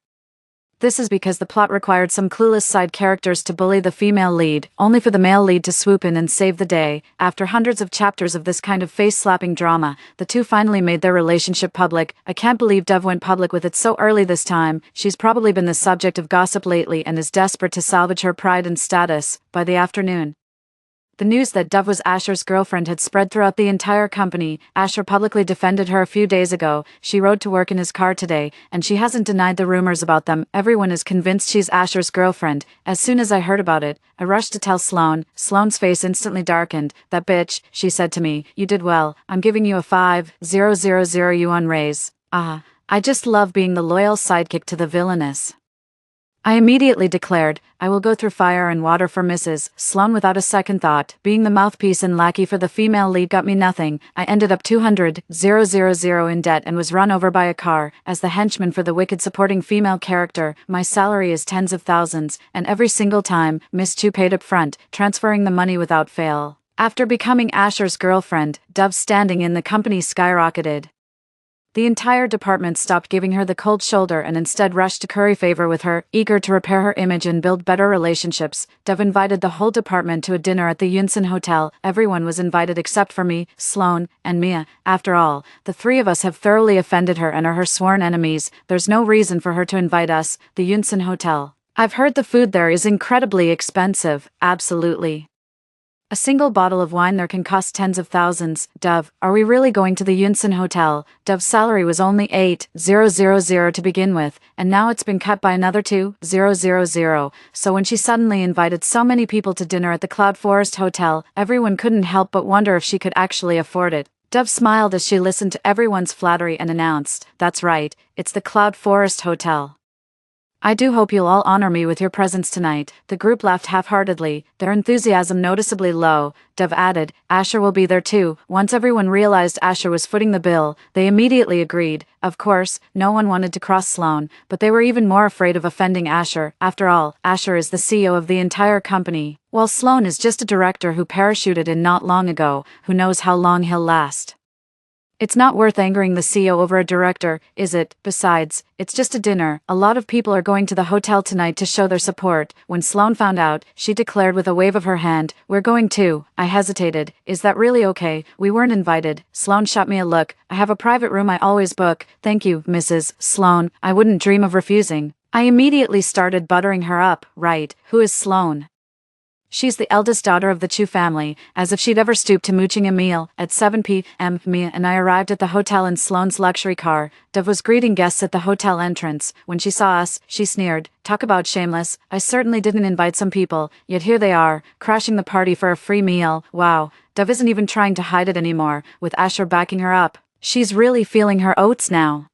This is because the plot required some clueless side characters to bully the female lead, only for the male lead to swoop in and save the day. After hundreds of chapters of this kind of face-slapping drama, the two finally made their relationship public. I can't believe Dove went public with it so early this time. She's probably been the subject of gossip lately and is desperate to salvage her pride and status. By the afternoon, the news that Dove was Asher's girlfriend had spread throughout the entire company. Asher publicly defended her a few days ago. She rode to work in his car today, and she hasn't denied the rumors about them. Everyone is convinced she's Asher's girlfriend. As soon as I heard about it, I rushed to tell Sloane. Sloane's face instantly darkened. That bitch, she said to me. You did well. I'm giving you a 5,000 yuan raise. I just love being the loyal sidekick to the villainess. I immediately declared, I will go through fire and water for Mrs. Sloane without a second thought. Being the mouthpiece and lackey for the female lead got me nothing. I ended up 200,000 in debt and was run over by a car. As the henchman for the wicked supporting female character, my salary is tens of thousands, and every single time, Miss Chu paid up front, transferring the money without fail. After becoming Asher's girlfriend, Dove's standing in the company skyrocketed. The entire department stopped giving her the cold shoulder and instead rushed to curry favor with her, eager to repair her image and build better relationships. Dove invited the whole department to a dinner at the Yunsan Hotel. Everyone was invited except for me, Sloane, and Mia. After all, the three of us have thoroughly offended her and are her sworn enemies. There's no reason for her to invite us, the Yunsan Hotel. I've heard the food there is incredibly expensive. Absolutely. A single bottle of wine there can cost tens of thousands. Dove, are we really going to the Yunsan Hotel? Dove's salary was only 8,000 to begin with, and now it's been cut by another 2,000. So when she suddenly invited so many people to dinner at the Cloud Forest Hotel, everyone couldn't help but wonder if she could actually afford it. Dove smiled as she listened to everyone's flattery and announced, that's right, it's the Cloud Forest Hotel. I do hope you'll all honor me with your presence tonight. The group laughed half-heartedly, their enthusiasm noticeably low. Dove added, Asher will be there too. Once everyone realized Asher was footing the bill, they immediately agreed. Of course, no one wanted to cross Sloane, but they were even more afraid of offending Asher. After all, Asher is the CEO of the entire company, while Sloane is just a director who parachuted in not long ago. Who knows how long he'll last. It's not worth angering the CEO over a director, is it? Besides, it's just a dinner. A lot of people are going to the hotel tonight to show their support. When Sloane found out, she declared with a wave of her hand, "We're going too." I hesitated. "Is that really okay? We weren't invited." Sloane shot me a look. "I have a private room I always book. Thank you, Mrs. Sloane. I wouldn't dream of refusing." I immediately started buttering her up. Right, who is Sloane? She's the eldest daughter of the Chu family, as if she'd ever stoop to mooching a meal. At 7 p.m., Mia and I arrived at the hotel in Sloane's luxury car. Dove was greeting guests at the hotel entrance. When she saw us, she sneered. "Talk about shameless. I certainly didn't invite some people, yet here they are, crashing the party for a free meal. Wow." Dove isn't even trying to hide it anymore, with Asher backing her up. She's really feeling her oats now.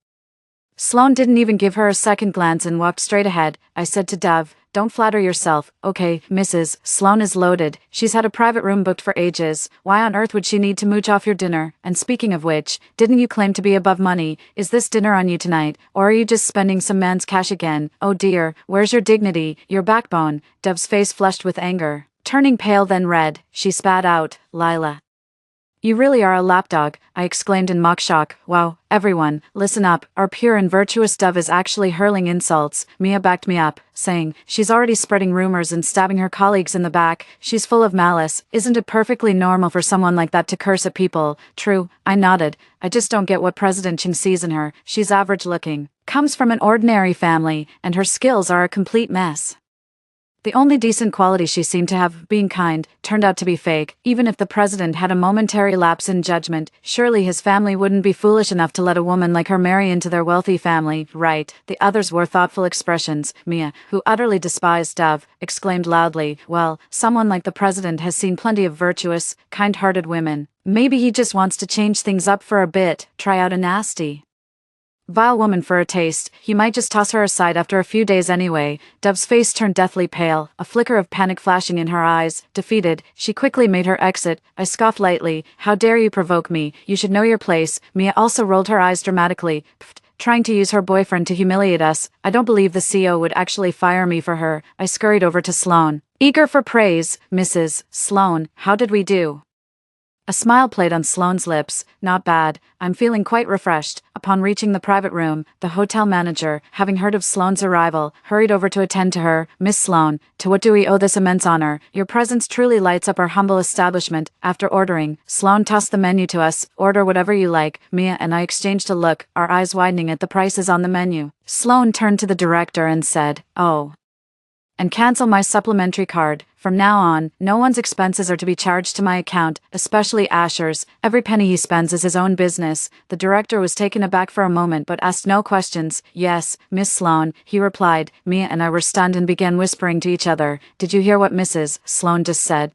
Sloane didn't even give her a second glance and walked straight ahead. I said to Dove, "Don't flatter yourself, okay, Mrs. Sloane is loaded. She's had a private room booked for ages. Why on earth would she need to mooch off your dinner? And speaking of which, didn't you claim to be above money? Is this dinner on you tonight, or are you just spending some man's cash again? Oh dear, where's your dignity, your backbone?" Dove's face flushed with anger. Turning pale then red, she spat out, "Lila, you really are a lapdog," I exclaimed in mock shock. "Wow, everyone, listen up. Our pure and virtuous Dove is actually hurling insults." Mia backed me up, saying, "She's already spreading rumors and stabbing her colleagues in the back. She's full of malice. Isn't it perfectly normal for someone like that to curse at people?" "True," I nodded. "I just don't get what President Ching sees in her. She's average looking, comes from an ordinary family, and her skills are a complete mess. The only decent quality she seemed to have, being kind, turned out to be fake. Even if the president had a momentary lapse in judgment, surely his family wouldn't be foolish enough to let a woman like her marry into their wealthy family, right?" The others wore thoughtful expressions. Mia, who utterly despised Dove, exclaimed loudly, "Well, someone like the president has seen plenty of virtuous, kind-hearted women. Maybe he just wants to change things up for a bit, try out a nasty, vile woman for a taste. He might just toss her aside after a few days anyway." Dove's face turned deathly pale, a flicker of panic flashing in her eyes. Defeated, she quickly made her exit. I scoffed lightly. "How dare you provoke me? You should know your place." Mia also rolled her eyes dramatically. "Pfft, trying to use her boyfriend to humiliate us. I don't believe the CEO would actually fire me for her." I scurried over to Sloane, eager for praise. "Mrs. Sloane, how did we do?" A smile played on Sloane's lips. "Not bad. I'm feeling quite refreshed." Upon reaching the private room, the hotel manager, having heard of Sloane's arrival, hurried over to attend to her. "Miss Sloane, to what do we owe this immense honor? Your presence truly lights up our humble establishment." After ordering, Sloane tossed the menu to us. "Order whatever you like." Mia and I exchanged a look, our eyes widening at the prices on the menu. Sloane turned to the director and said, "Oh, and cancel my supplementary card. From now on, no one's expenses are to be charged to my account, especially Asher's. Every penny he spends is his own business." The director was taken aback for a moment but asked no questions. "Yes, Miss Sloane," he replied. Mia and I were stunned and began whispering to each other. "Did you hear what Mrs. Sloane just said?"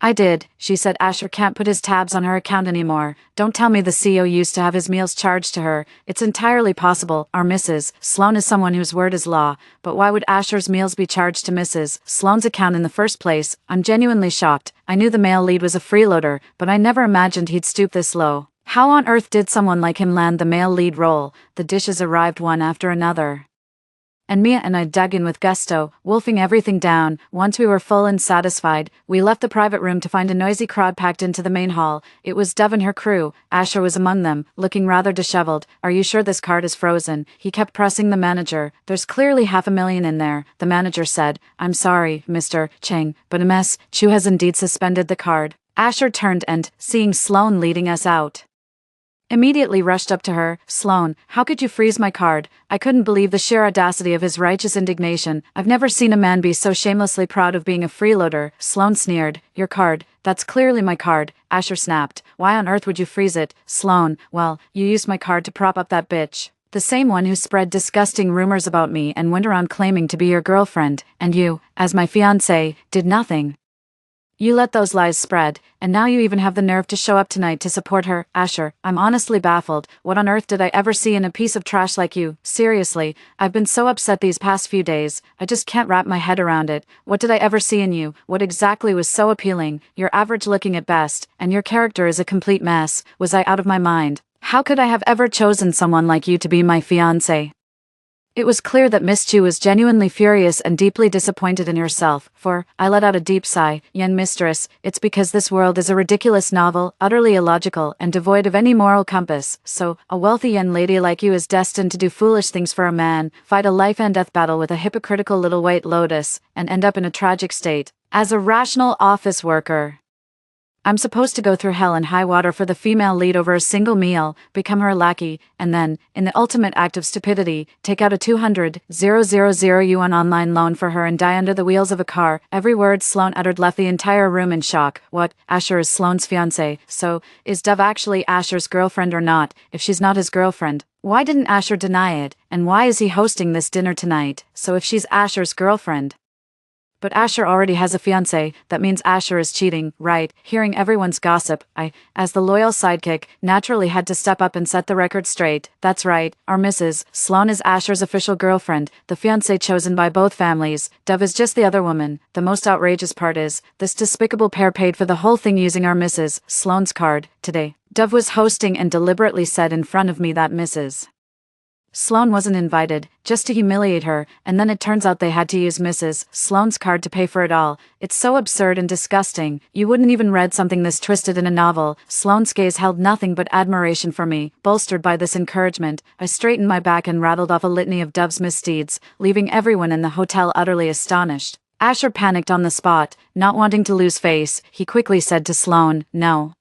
"I did. She said Asher can't put his tabs on her account anymore. Don't tell me the CEO used to have his meals charged to her. It's entirely possible. Our Mrs. Sloane is someone whose word is law. But why would Asher's meals be charged to Mrs. Sloane's account in the first place? I'm genuinely shocked. I knew the male lead was a freeloader, but I never imagined he'd stoop this low. How on earth did someone like him land the male lead role?" The dishes arrived one after another, and Mia and I dug in with gusto, wolfing everything down. Once we were full and satisfied, we left the private room to find a noisy crowd packed into the main hall. It was Dove and her crew. Asher was among them, looking rather disheveled. "Are you sure this card is frozen?" he kept pressing the manager. "There's clearly $500,000 in there," the manager said. "I'm sorry, Mr. Chang, but Ms. Chu has indeed suspended the card." Asher turned and, seeing Sloane leading us out, immediately rushed up to her. "Sloane, how could you freeze my card?" I couldn't believe the sheer audacity of his righteous indignation. "I've never seen a man be so shamelessly proud of being a freeloader." Sloane sneered. "Your card? That's clearly my card." Asher snapped. "Why on earth would you freeze it?" Sloane, "Well, you used my card to prop up that bitch. The same one who spread disgusting rumors about me and went around claiming to be your girlfriend. And you, as my fiancé, did nothing. You let those lies spread, and now you even have the nerve to show up tonight to support her." "Asher, I'm honestly baffled. What on earth did I ever see in a piece of trash like you? Seriously, I've been so upset these past few days. I just can't wrap my head around it. What did I ever see in you? What exactly was so appealing? You're average looking at best, and your character is a complete mess. Was I out of my mind? How could I have ever chosen someone like you to be my fiancé?" It was clear that Miss Chu was genuinely furious and deeply disappointed in herself, for, I let out a deep sigh, young mistress, it's because this world is a ridiculous novel, utterly illogical, and devoid of any moral compass, so, a wealthy young lady like you is destined to do foolish things for a man, fight a life-and-death battle with a hypocritical little white lotus, and end up in a tragic state. As a rational office worker, I'm supposed to go through hell and high water for the female lead over a single meal, become her lackey, and then, in the ultimate act of stupidity, take out a 200,000 yuan online loan for her and die under the wheels of a car. Every word Sloane uttered left the entire room in shock. What? Asher is Sloane's fiancé. So, is Dove actually Asher's girlfriend or not? If she's not his girlfriend, why didn't Asher deny it? And why is he hosting this dinner tonight? So if she's Asher's girlfriend, but Asher already has a fiancé, that means Asher is cheating, right? Hearing everyone's gossip, I, as the loyal sidekick, naturally had to step up and set the record straight. That's right, our Mrs. Sloane is Asher's official girlfriend, the fiancé chosen by both families. Dove is just the other woman. The most outrageous part is, this despicable pair paid for the whole thing using our Mrs. Sloane's card. Today, Dove was hosting and deliberately said in front of me that Mrs. Sloane wasn't invited, just to humiliate her, and then it turns out they had to use Mrs. Sloane's card to pay for it all. It's so absurd and disgusting, you wouldn't even read something this twisted in a novel. Sloane's gaze held nothing but admiration for me. Bolstered by this encouragement, I straightened my back and rattled off a litany of Dove's misdeeds, leaving everyone in the hotel utterly astonished. Asher panicked on the spot, not wanting to lose face. He quickly said to Sloane, "No.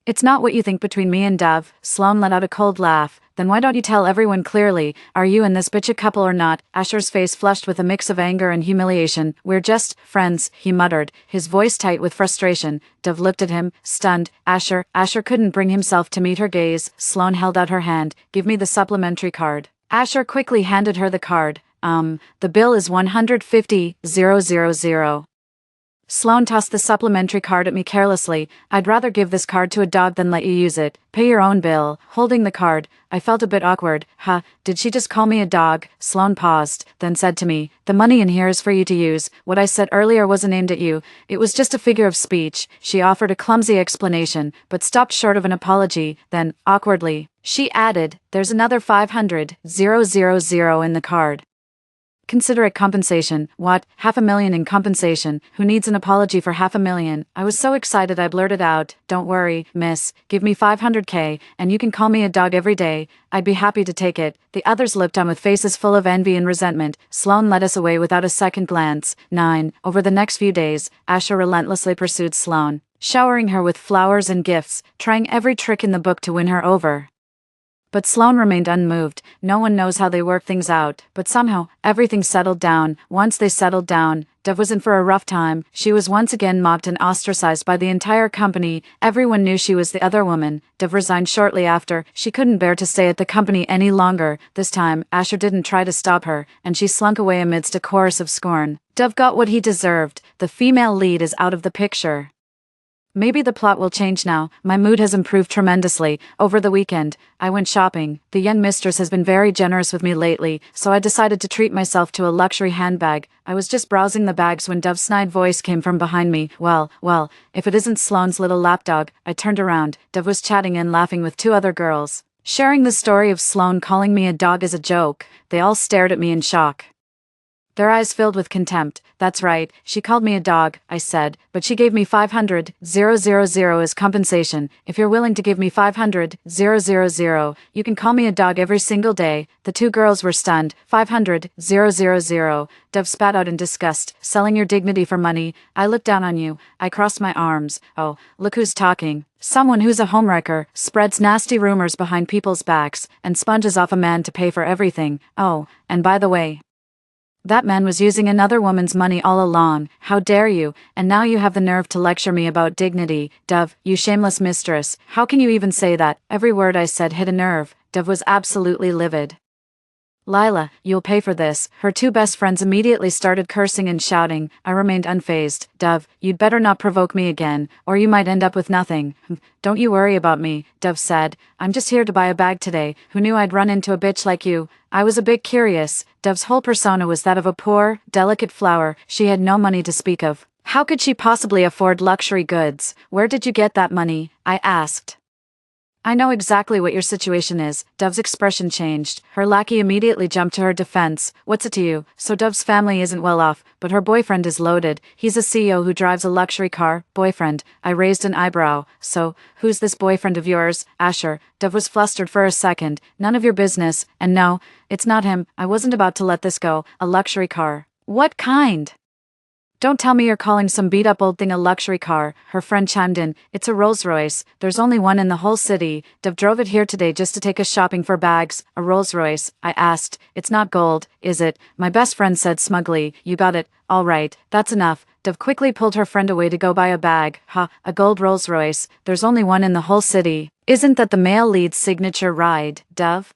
It's not what you think between me and Dove." Sloane let out a cold laugh. "Then why don't you tell everyone clearly, are you and this bitch a couple or not?" Asher's face flushed with a mix of anger and humiliation. "We're just friends," he muttered, his voice tight with frustration. Dove looked at him, stunned. Asher couldn't bring himself to meet her gaze. Sloane held out her hand. "Give me the supplementary card." Asher quickly handed her the card. The bill is 150,000. Sloane tossed the supplementary card at me carelessly. "I'd rather give this card to a dog than let you use it. Pay your own bill." Holding the card, I felt a bit awkward. Did she just call me a dog? Sloane paused, then said to me, "The money in here is for you to use. What I said earlier wasn't aimed at you. It was just a figure of speech." She offered a clumsy explanation, but stopped short of an apology. Then, awkwardly, she added, "There's another 500,000 in the card. Consider it compensation." "What? $500,000 in compensation? Who needs an apology for $500,000? I was so excited I blurted out, "Don't worry, miss. Give me 500K, and you can call me a dog every day. I'd be happy to take it." The others looked on with faces full of envy and resentment. Sloane led us away without a second glance. 9. Over the next few days, Asher relentlessly pursued Sloane, showering her with flowers and gifts, trying every trick in the book to win her over. But Sloane remained unmoved. No one knows how they work things out, but somehow, everything settled down. Once they settled down, Dove was in for a rough time. She was once again mocked and ostracized by the entire company. Everyone knew she was the other woman. Dove resigned shortly after. She couldn't bear to stay at the company any longer. This time, Asher didn't try to stop her, and she slunk away amidst a chorus of scorn. Dove got what he deserved. The female lead is out of the picture. Maybe the plot will change now. My mood has improved tremendously. Over the weekend, I went shopping. The young mistress has been very generous with me lately, so I decided to treat myself to a luxury handbag. I was just browsing the bags when Dove's snide voice came from behind me. Well, if it isn't Sloane's little lapdog." I turned around. Dove was chatting and laughing with 2 other girls, sharing the story of Sloane calling me a dog as a joke. They all stared at me in shock, their eyes filled with contempt. "That's right, she called me a dog," I said, "but she gave me 500,000 as compensation. If you're willing to give me 500,000, you can call me a dog every single day." The 2 girls were stunned. 500,000. Dove spat out in disgust. "Selling your dignity for money? I look down on you." I crossed my arms. "Oh, look who's talking. Someone who's a homewrecker, spreads nasty rumors behind people's backs, and sponges off a man to pay for everything. Oh, and by the way, that man was using another woman's money all along. How dare you? And now you have the nerve to lecture me about dignity. Dove, you shameless mistress. How can you even say that?" Every word I said hit a nerve. Dove was absolutely livid. "Lila, you'll pay for this." Her 2 best friends immediately started cursing and shouting. I remained unfazed. "Dove, you'd better not provoke me again, or you might end up with nothing." "Don't you worry about me," Dove said. "I'm just here to buy a bag today. Who knew I'd run into a bitch like you?" I was a bit curious. Dove's whole persona was that of a poor, delicate flower. She had no money to speak of. How could she possibly afford luxury goods? "Where did you get that money?" I asked. I know exactly what your situation is. Dove's expression changed. Her lackey immediately jumped to her defense. What's it to you? So Dove's family isn't well off, but her boyfriend is loaded. He's a CEO who drives a luxury car. Boyfriend. I raised an eyebrow. So, who's this boyfriend of yours? Asher. Dove was flustered for a second. None of your business. And no, it's not him. I wasn't about to let this go. A luxury car. What kind? Don't tell me you're calling some beat-up old thing a luxury car, her friend chimed in. It's a Rolls-Royce. There's only one in the whole city. Dove drove it here today just to take us shopping for bags. A Rolls-Royce, I asked. It's not gold, is it? My best friend said smugly. You got it. All right, that's enough. Dove quickly pulled her friend away to go buy a bag. A gold Rolls-Royce. There's only one in the whole city. Isn't that the male lead's signature ride, Dove?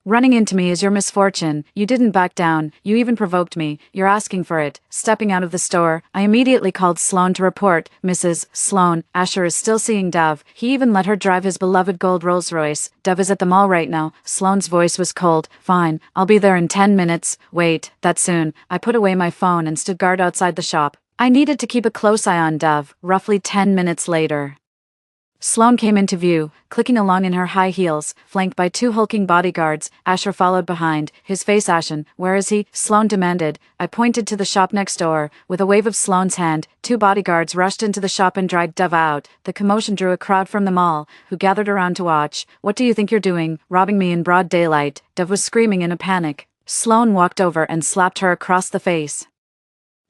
Running into me is your misfortune. You didn't back down. You even provoked me. You're asking for it. Stepping out of the store, I immediately called Sloan to report. Mrs. Sloan, Asher is still seeing Dove. He even let her drive his beloved gold Rolls-Royce. Dove is at the mall right now. Sloan's voice was cold. Fine, I'll be there in 10 minutes. Wait, that soon. I put away my phone and stood guard outside the shop. I needed to keep a close eye on Dove. Roughly 10 minutes later, Sloan came into view, clicking along in her high heels, flanked by two hulking bodyguards. Asher followed behind, his face ashen. Where is he? Sloan demanded. I pointed to the shop next door. With a wave of Sloan's hand, two bodyguards rushed into the shop and dragged Dove out. The commotion drew a crowd from the mall, who gathered around to watch. What do you think you're doing, robbing me in broad daylight? Dove was screaming in a panic. Sloan walked over and slapped her across the face.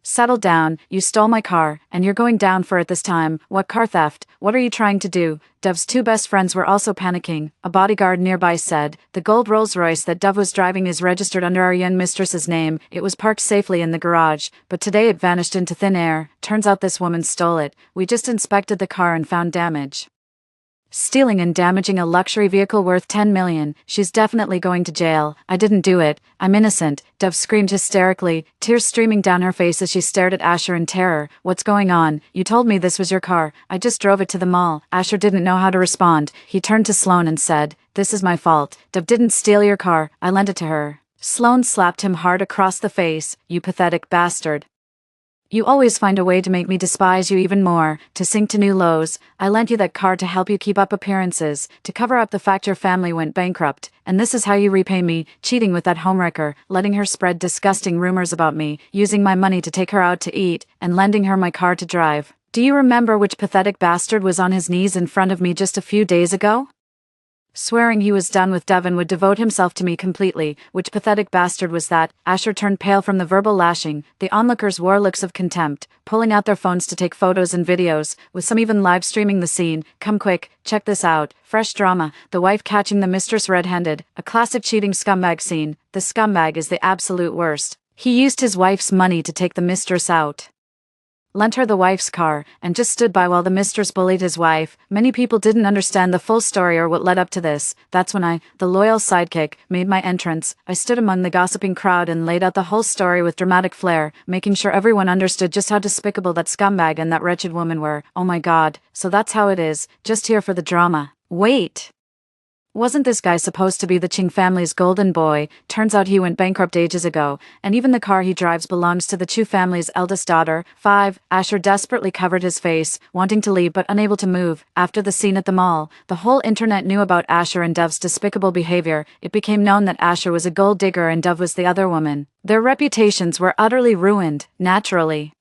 Settle down, you stole my car, and you're going down for it this time. What car theft? What are you trying to do? Dove's two best friends were also panicking. A bodyguard nearby said, the gold Rolls-Royce that Dove was driving is registered under our young mistress's name. It was parked safely in the garage, but today it vanished into thin air. Turns out this woman stole it. We just inspected the car and found damage. Stealing and damaging a luxury vehicle worth $10 million. She's definitely going to jail. I didn't do it. I'm innocent. Dove screamed hysterically, tears streaming down her face as she stared at Asher in terror. What's going on? You told me this was your car. I just drove it to the mall. Asher didn't know how to respond. He turned to Sloan and said, this is my fault. Dove didn't steal your car. I lent it to her. Sloan slapped him hard across the face. You pathetic bastard. You always find a way to make me despise you even more, to sink to new lows. I lent you that car to help you keep up appearances, to cover up the fact your family went bankrupt, and this is how you repay me, cheating with that homewrecker, letting her spread disgusting rumors about me, using my money to take her out to eat, and lending her my car to drive. Do you remember which pathetic bastard was on his knees in front of me just a few days ago? Swearing he was done with Dove and would devote himself to me completely. Which pathetic bastard was that? Asher turned pale from the verbal lashing. The onlookers wore looks of contempt, pulling out their phones to take photos and videos, with some even live streaming the scene. Come quick, check this out. Fresh drama, the wife catching the mistress red-handed, a classic cheating scumbag scene. The scumbag is the absolute worst. He used his wife's money to take the mistress out, lent her the wife's car, and just stood by while the mistress bullied his wife. Many people didn't understand the full story or what led up to this. That's when I, the loyal sidekick, made my entrance. I stood among the gossiping crowd and laid out the whole story with dramatic flair, making sure everyone understood just how despicable that scumbag and that wretched woman were. Oh my god, so that's how it is, just here for the drama. Wait! Wasn't this guy supposed to be the Ching family's golden boy? Turns out he went bankrupt ages ago, and even the car he drives belongs to the Chu family's eldest daughter. 5. Asher desperately covered his face, wanting to leave but unable to move. After the scene at the mall, the whole internet knew about Asher and Dove's despicable behavior. It became known that Asher was a gold digger and Dove was the other woman. Their reputations were utterly ruined, naturally.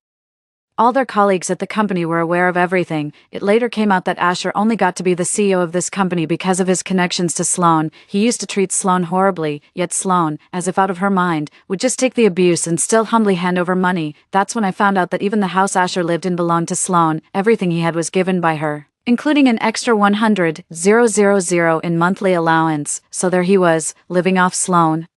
All their colleagues at the company were aware of everything. It later came out that Asher only got to be the CEO of this company because of his connections to Sloan. He used to treat Sloan horribly, yet Sloan, as if out of her mind, would just take the abuse and still humbly hand over money. That's when I found out that even the house Asher lived in belonged to Sloan. Everything he had was given by her, including an extra $100,000 in monthly allowance. So there he was, living off Sloan,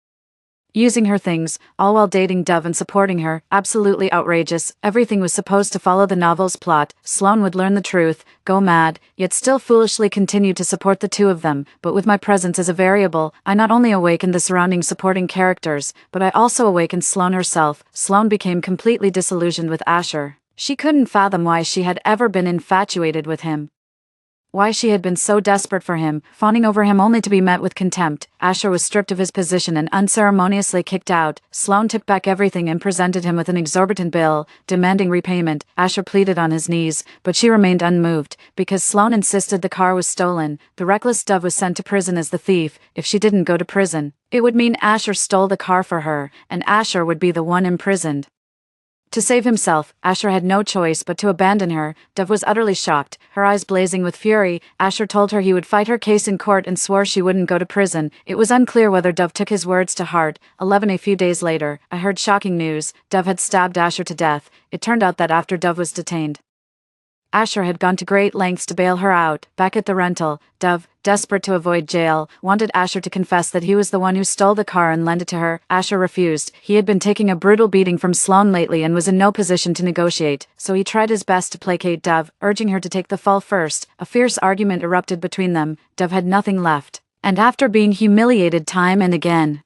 using her things, all while dating Dove and supporting her. Absolutely outrageous. Everything was supposed to follow the novel's plot. Sloan would learn the truth, go mad, yet still foolishly continue to support the two of them. But with my presence as a variable, I not only awakened the surrounding supporting characters, but I also awakened Sloan herself. Sloan became completely disillusioned with Asher. She couldn't fathom why she had ever been infatuated with him. Why she had been so desperate for him, fawning over him only to be met with contempt. Asher was stripped of his position and unceremoniously kicked out. Sloane took back everything and presented him with an exorbitant bill, demanding repayment. Asher pleaded on his knees, but she remained unmoved. Because Sloane insisted the car was stolen, the reckless Dove was sent to prison as the thief. If she didn't go to prison, it would mean Asher stole the car for her, and Asher would be the one imprisoned. To save himself, Asher had no choice but to abandon her. Dove was utterly shocked, her eyes blazing with fury. Asher told her he would fight her case in court and swore she wouldn't go to prison. It was unclear whether Dove took his words to heart. 11 A few days later, I heard shocking news. Dove had stabbed Asher to death. It turned out that after Dove was detained, Asher had gone to great lengths to bail her out. Back at the rental, Dove, desperate to avoid jail, wanted Asher to confess that he was the one who stole the car and lent it to her. Asher refused. He had been taking a brutal beating from Sloane lately and was in no position to negotiate, so he tried his best to placate Dove, urging her to take the fall first. A fierce argument erupted between them. Dove had nothing left, and after being humiliated time and again,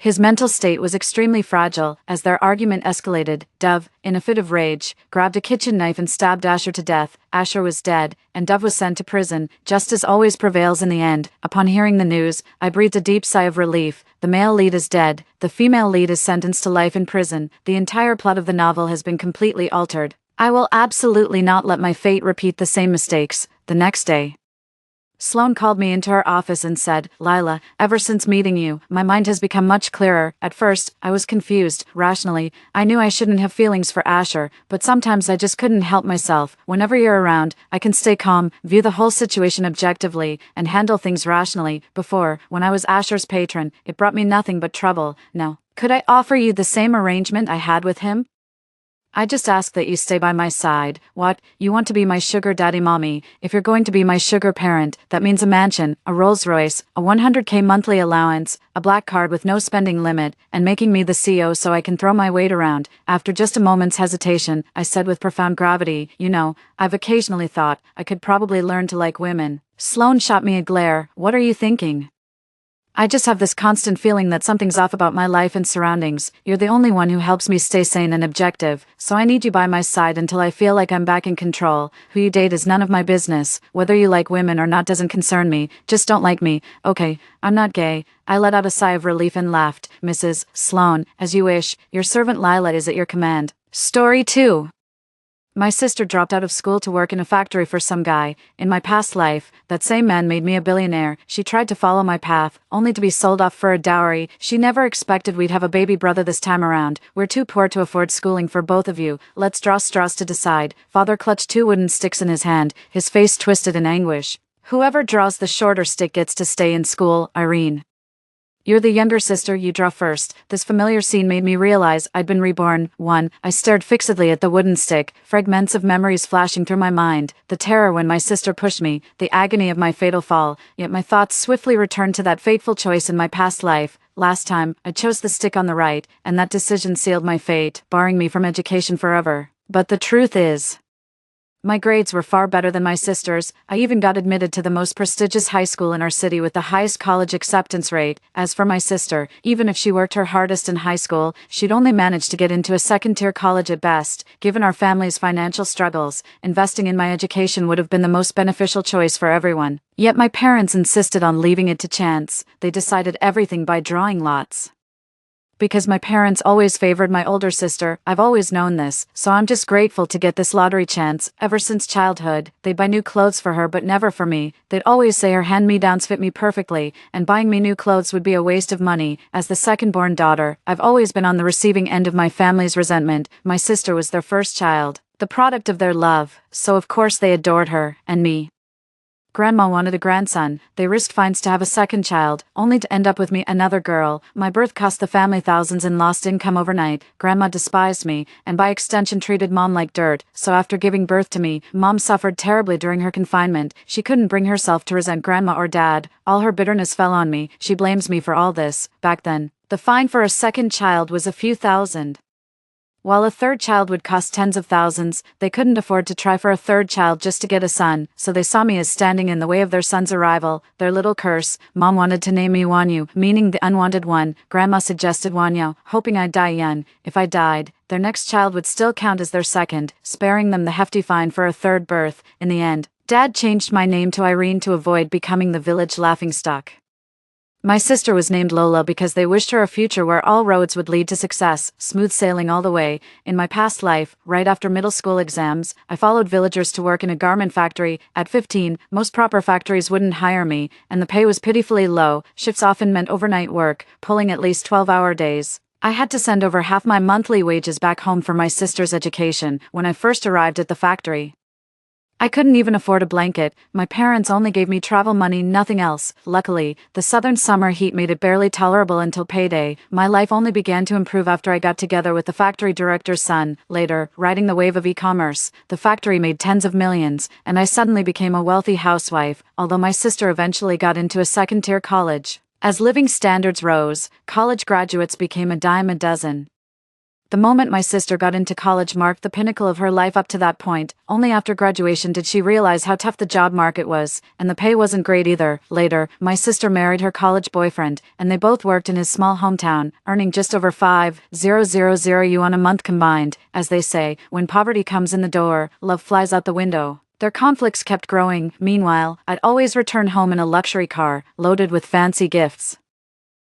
his mental state was extremely fragile. As their argument escalated, Dove, in a fit of rage, grabbed a kitchen knife and stabbed Asher to death. Asher was dead, and Dove was sent to prison. Justice always prevails in the end. Upon hearing the news, I breathed a deep sigh of relief. The male lead is dead. The female lead is sentenced to life in prison. The entire plot of the novel has been completely altered. I will absolutely not let my fate repeat the same mistakes. The next day, Sloane called me into her office and said, "Lila, ever since meeting you, my mind has become much clearer. At first, I was confused. Rationally, I knew I shouldn't have feelings for Asher, but sometimes I just couldn't help myself. Whenever you're around, I can stay calm, view the whole situation objectively, and handle things rationally. Before, when I was Asher's patron, it brought me nothing but trouble. Now, could I offer you the same arrangement I had with him? I just ask that you stay by my side. What? You want to be my sugar daddy mommy? If you're going to be my sugar parent, that means a mansion, a Rolls Royce, a 100K monthly allowance, a black card with no spending limit, and making me the CEO so I can throw my weight around." After just a moment's hesitation, I said with profound gravity, "You know, I've occasionally thought I could probably learn to like women." Sloane shot me a glare. "What are you thinking?" "I just have this constant feeling that something's off about my life and surroundings. You're the only one who helps me stay sane and objective, so I need you by my side until I feel like I'm back in control. Who you date is none of my business. Whether you like women or not doesn't concern me. Just don't like me. Okay, I'm not gay." I let out a sigh of relief and laughed. "Mrs. Sloane, as you wish. Your servant Lila is at your command." Story 2. My sister dropped out of school to work in a factory for some guy. In my past life, that same man made me a billionaire. She tried to follow my path, only to be sold off for a dowry. She never expected we'd have a baby brother this time around. "We're too poor to afford schooling for both of you. Let's draw straws to decide." Father clutched 2 wooden sticks in his hand, his face twisted in anguish. "Whoever draws the shorter stick gets to stay in school, Irene. You're the younger sister, you draw first." This familiar scene made me realize I'd been reborn. 1. I stared fixedly at the wooden stick, fragments of memories flashing through my mind. The terror when my sister pushed me, the agony of my fatal fall. Yet my thoughts swiftly returned to that fateful choice in my past life. Last time, I chose the stick on the right, and that decision sealed my fate, barring me from education forever. But the truth is, my grades were far better than my sister's. I even got admitted to the most prestigious high school in our city with the highest college acceptance rate. As for my sister, even if she worked her hardest in high school, she'd only managed to get into a second-tier college at best. Given our family's financial struggles, investing in my education would have been the most beneficial choice for everyone. Yet my parents insisted on leaving it to chance. They decided everything by drawing lots. Because my parents always favored my older sister, I've always known this, so I'm just grateful to get this lottery chance. Ever since childhood, they'd buy new clothes for her but never for me. They'd always say her hand-me-downs fit me perfectly, and buying me new clothes would be a waste of money. As the second-born daughter, I've always been on the receiving end of my family's resentment. My sister was their first child, the product of their love, so of course they adored her, and me. Grandma wanted a grandson. They risked fines to have a second child, only to end up with me, another girl. My birth cost the family thousands in lost income overnight. Grandma despised me, and by extension treated Mom like dirt. So after giving birth to me, Mom suffered terribly during her confinement. She couldn't bring herself to resent Grandma or Dad. All her bitterness fell on me. She blames me for all this. Back then, the fine for a second child was a few thousand. While a third child would cost tens of thousands, they couldn't afford to try for a third child just to get a son, so they saw me as standing in the way of their son's arrival, their little curse. Mom wanted to name me Wanyu, meaning the unwanted one. Grandma suggested Wanyo, hoping I'd die young. If I died, their next child would still count as their second, sparing them the hefty fine for a third birth. In the end, Dad changed my name to Irene to avoid becoming the village laughingstock. My sister was named Lola because they wished her a future where all roads would lead to success, smooth sailing all the way. In my past life, right after middle school exams, I followed villagers to work in a garment factory. At 15, most proper factories wouldn't hire me, and the pay was pitifully low. Shifts often meant overnight work, pulling at least 12-hour days. I had to send over half my monthly wages back home for my sister's education when I first arrived at the factory. I couldn't even afford a blanket. My parents only gave me travel money, nothing else. Luckily, the southern summer heat made it barely tolerable until payday. My life only began to improve after I got together with the factory director's son. Later, riding the wave of e-commerce, the factory made tens of millions, and I suddenly became a wealthy housewife, although my sister eventually got into a second-tier college. As living standards rose, college graduates became a dime a dozen. The moment my sister got into college marked the pinnacle of her life up to that point. Only after graduation did she realize how tough the job market was, and the pay wasn't great either. Later, my sister married her college boyfriend, and they both worked in his small hometown, earning just over 5,000 yuan a month combined. As they say, when poverty comes in the door, love flies out the window. Their conflicts kept growing. Meanwhile, I'd always return home in a luxury car, loaded with fancy gifts.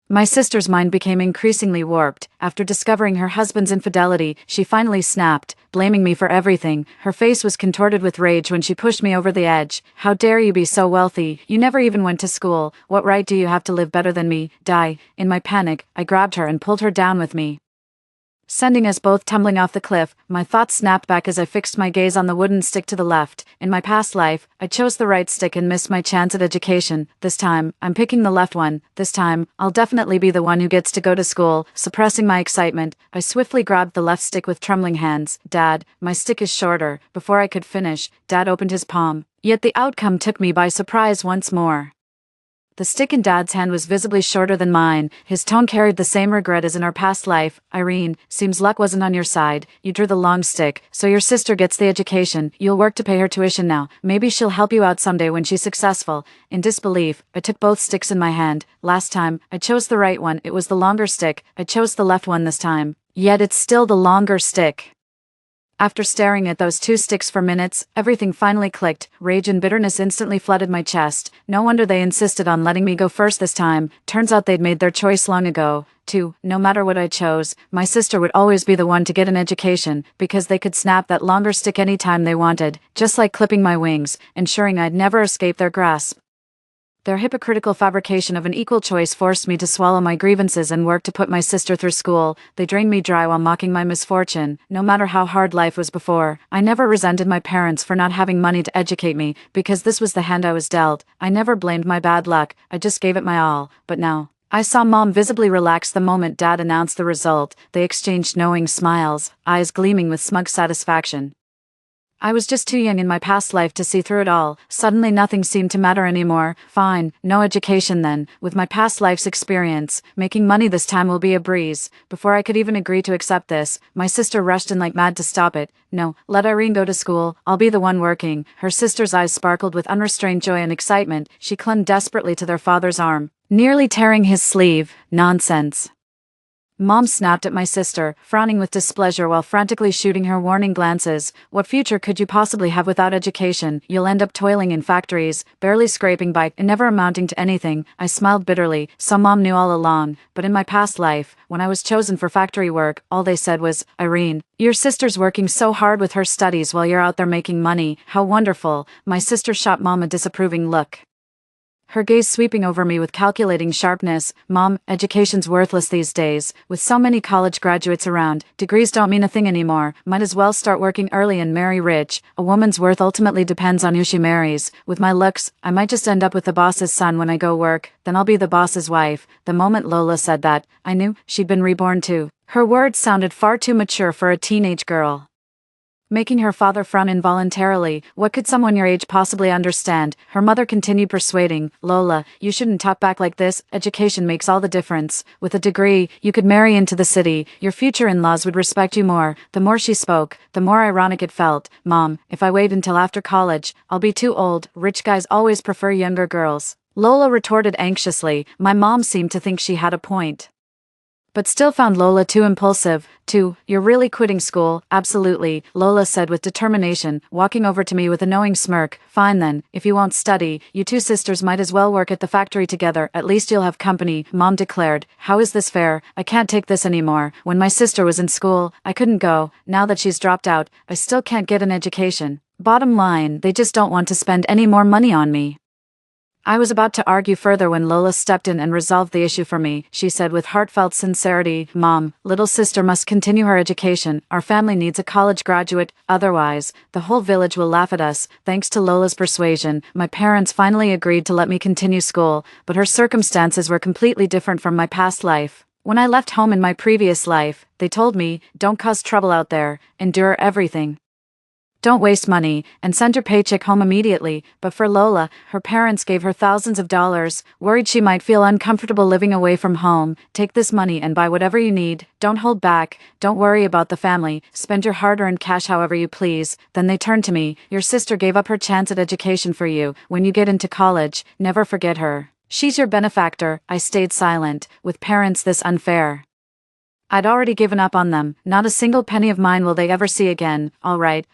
My sister's mind became increasingly warped. After discovering her husband's infidelity, she finally snapped, blaming me for everything. Her face was contorted with rage when she pushed me over the edge. "How dare you be so wealthy? You never even went to school. What right do you have to live better than me? Die." In my panic, I grabbed her and pulled her down with me, sending us both tumbling off the cliff. My thoughts snapped back as I fixed my gaze on the wooden stick to the left. In my past life, I chose the right stick and missed my chance at education. This time, I'm picking the left one. This time, I'll definitely be the one who gets to go to school. Suppressing my excitement, I swiftly grabbed the left stick with trembling hands. "Dad, my stick is shorter." Before I could finish, Dad opened his palm. Yet the outcome took me by surprise once more. The stick in Dad's hand was visibly shorter than mine. His tone carried the same regret as in our past life. "Irene, seems luck wasn't on your side. You drew the long stick, so your sister gets the education. You'll work to pay her tuition now. Maybe she'll help you out someday when she's successful." In disbelief, I took both sticks in my hand. Last time, I chose the right one. It was the longer stick. I chose the left one this time. Yet it's still the longer stick. After staring at those two sticks for minutes, everything finally clicked. Rage and bitterness instantly flooded my chest. No wonder they insisted on letting me go first this time. Turns out they'd made their choice long ago. No matter what I chose, my sister would always be the one to get an education, because they could snap that longer stick anytime they wanted, just like clipping my wings, ensuring I'd never escape their grasp. Their hypocritical fabrication of an equal choice forced me to swallow my grievances and work to put my sister through school. They drained me dry while mocking my misfortune. No matter how hard life was before, I never resented my parents for not having money to educate me, because this was the hand I was dealt. I never blamed my bad luck, I just gave it my all. But now, I saw Mom visibly relax the moment Dad announced the result. They exchanged knowing smiles, eyes gleaming with smug satisfaction. I was just too young in my past life to see through it all. Suddenly nothing seemed to matter anymore. Fine, no education then. With my past life's experience, making money this time will be a breeze. Before I could even agree to accept this, my sister rushed in like mad to stop it. "No, let Irene go to school. I'll be the one working." Her sister's eyes sparkled with unrestrained joy and excitement. She clung desperately to their father's arm, nearly tearing his sleeve. "Nonsense." Mom snapped at my sister, frowning with displeasure while frantically shooting her warning glances. "What future could you possibly have without education? You'll end up toiling in factories, barely scraping by, and never amounting to anything." I smiled bitterly, so Mom knew all along. But in my past life, when I was chosen for factory work, all they said was, "Irene, your sister's working so hard with her studies while you're out there making money. How wonderful." My sister shot Mom a disapproving look, her gaze sweeping over me with calculating sharpness. "Mom, education's worthless these days. With so many college graduates around, degrees don't mean a thing anymore. Might as well start working early and marry rich. A woman's worth ultimately depends on who she marries. With my looks, I might just end up with the boss's son when I go work, then I'll be the boss's wife." The moment Lola said that, I knew she'd been reborn too. Her words sounded far too mature for a teenage girl, making her father frown involuntarily. What could someone your age possibly understand? Her mother continued persuading. "Lola, you shouldn't talk back like this. Education makes all the difference. With a degree, you could marry into the city. Your future in-laws would respect you more." The more she spoke, the more ironic it felt. "Mom, if I wait until after college, I'll be too old. Rich guys always prefer younger girls." Lola retorted anxiously. My mom seemed to think she had a point. but still found Lola too impulsive. 2. You're really quitting school? Absolutely, Lola said with determination, walking over to me with a knowing smirk. Fine then, if you won't study, you two sisters might as well work at the factory together, at least you'll have company, Mom declared. How is this fair? I can't take this anymore. When my sister was in school, I couldn't go. Now that she's dropped out, I still can't get an education. Bottom line, they just don't want to spend any more money on me. I was about to argue further when Lola stepped in and resolved the issue for me. She said with heartfelt sincerity, Mom, little sister must continue her education. Our family needs a college graduate, otherwise, the whole village will laugh at us. Thanks to Lola's persuasion, my parents finally agreed to let me continue school, but her circumstances were completely different from my past life. When I left home in my previous life, they told me, don't cause trouble out there, endure everything. Don't waste money, and send her paycheck home immediately. But for Lola, her parents gave her thousands of dollars, worried she might feel uncomfortable living away from home. Take this money and buy whatever you need. Don't hold back. Don't worry about the family. Spend your hard-earned cash however you please. Then they turned to me. Your sister gave up her chance at education for you. When you get into college, never forget her. She's your benefactor. I stayed silent. With parents this unfair, I'd already given up on them. Not a single penny of mine will they ever see again. All right,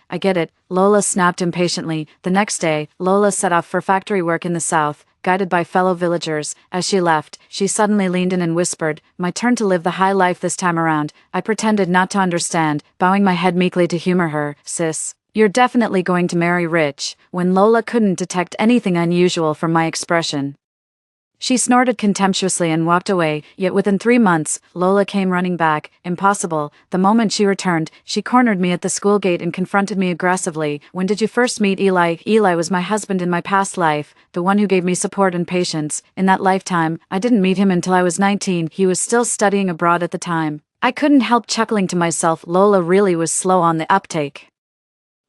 I get it, Lola snapped impatiently. The next day, Lola set off for factory work in the south, guided by fellow villagers. As she left, she suddenly leaned in and whispered, my turn to live the high life this time around. I pretended not to understand, bowing my head meekly to humor her. Sis, you're definitely going to marry rich, when Lola couldn't detect anything unusual from my expression. She snorted contemptuously and walked away, yet within 3 months, Lola came running back. Impossible. The moment she returned, she cornered me at the school gate and confronted me aggressively. When did you first meet Eli? Eli was my husband in my past life, the one who gave me support and patience. In that lifetime, I didn't meet him until I was 19. He was still studying abroad at the time. I couldn't help chuckling to myself. Lola really was slow on the uptake.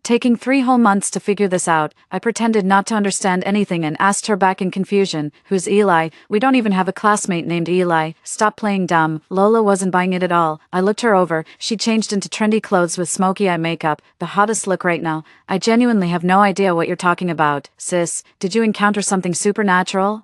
Taking 3 whole months to figure this out, I pretended not to understand anything and asked her back in confusion, who's Eli? We don't even have a classmate named Eli. Stop playing dumb. Lola wasn't buying it at all. I looked her over. She changed into trendy clothes with smoky eye makeup, the hottest look right now. I genuinely have no idea what you're talking about. Sis, did you encounter something supernatural?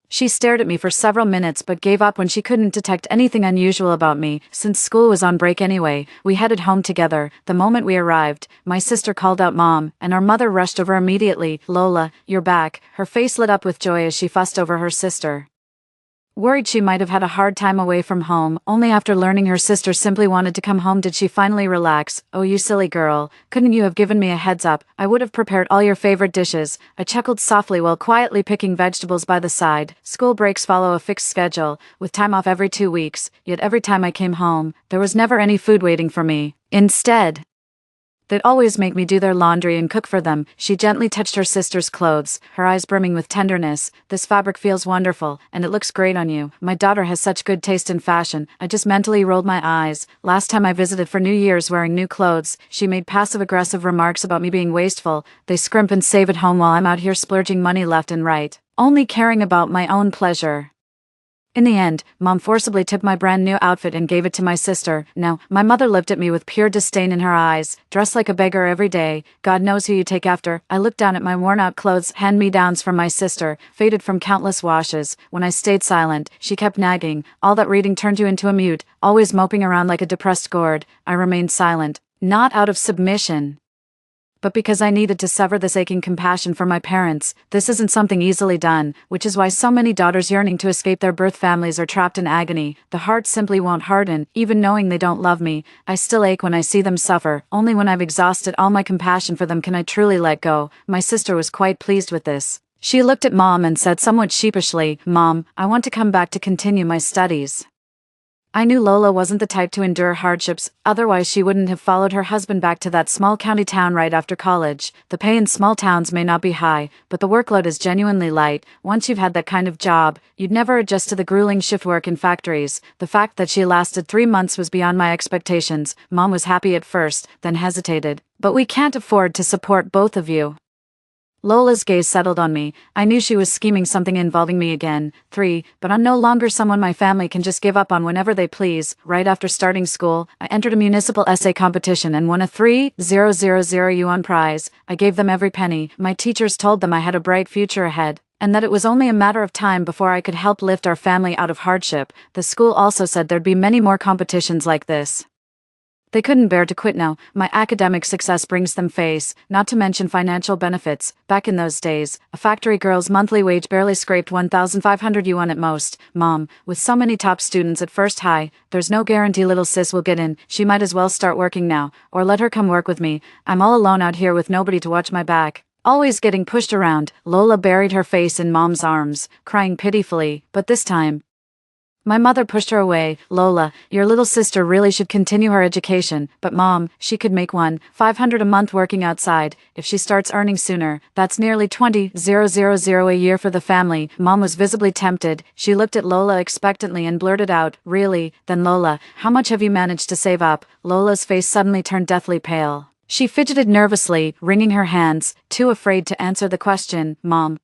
She stared at me for several minutes but gave up when she couldn't detect anything unusual about me. Since school was on break anyway, we headed home together. The moment we arrived, my sister called out Mom, and our mother rushed over immediately. Lola, you're back. Her face lit up with joy as she fussed over her sister. Worried she might have had a hard time away from home, only after learning her sister simply wanted to come home did she finally relax. Oh, you silly girl, couldn't you have given me a heads up? I would have prepared all your favorite dishes. I chuckled softly while quietly picking vegetables by the side. School breaks follow a fixed schedule, with time off every 2 weeks, yet every time I came home, there was never any food waiting for me. Instead, they'd always make me do their laundry and cook for them. She gently touched her sister's clothes, her eyes brimming with tenderness. This fabric feels wonderful, and it looks great on you. My daughter has such good taste in fashion. I just mentally rolled my eyes. Last time I visited for New Year's wearing new clothes, she made passive-aggressive remarks about me being wasteful. They scrimp and save at home while I'm out here splurging money left and right, only caring about my own pleasure. In the end, Mom forcibly took my brand new outfit and gave it to my sister. Now, my mother looked at me with pure disdain in her eyes, dressed like a beggar every day. God knows who you take after. I looked down at my worn-out clothes, hand-me-downs from my sister, faded from countless washes. When I stayed silent, she kept nagging. All that reading turned you into a mute, always moping around like a depressed gourd. I remained silent, not out of submission, but because I needed to sever this aching compassion for my parents. This isn't something easily done, which is why so many daughters yearning to escape their birth families are trapped in agony. The heart simply won't harden, even knowing they don't love me. I still ache when I see them suffer. Only when I've exhausted all my compassion for them can I truly let go. My sister was quite pleased with this. She looked at Mom and said somewhat sheepishly, Mom, I want to come back to continue my studies. I knew Lola wasn't the type to endure hardships, otherwise she wouldn't have followed her husband back to that small county town right after college. The pay in small towns may not be high, but the workload is genuinely light. Once you've had that kind of job, you'd never adjust to the grueling shift work in factories. The fact that she lasted 3 months was beyond my expectations. Mom was happy at first, then hesitated. But we can't afford to support both of you. Lola's gaze settled on me. I knew she was scheming something involving me again. 3. But I'm no longer someone my family can just give up on whenever they please. Right after starting school, I entered a municipal essay competition and won a 3,000 yuan prize. I gave them every penny. My teachers told them I had a bright future ahead, and that it was only a matter of time before I could help lift our family out of hardship. The school also said there'd be many more competitions like this. They couldn't bear to quit now. My academic success brings them face, not to mention financial benefits. Back in those days, a factory girl's monthly wage barely scraped 1,500 yuan at most. Mom, with so many top students at first high, there's no guarantee little sis will get in. She might as well start working now, or let her come work with me. I'm all alone out here with nobody to watch my back. Always getting pushed around. Lola buried her face in Mom's arms, crying pitifully, but this time, my mother pushed her away. Lola, your little sister really should continue her education, but Mom, she could make 1,500 a month working outside. If she starts earning sooner, that's nearly 20,000 a year for the family. Mom was visibly tempted. She looked at Lola expectantly and blurted out, really? Then Lola, how much have you managed to save up? Lola's face suddenly turned deathly pale. She fidgeted nervously, wringing her hands, too afraid to answer the question. Mom,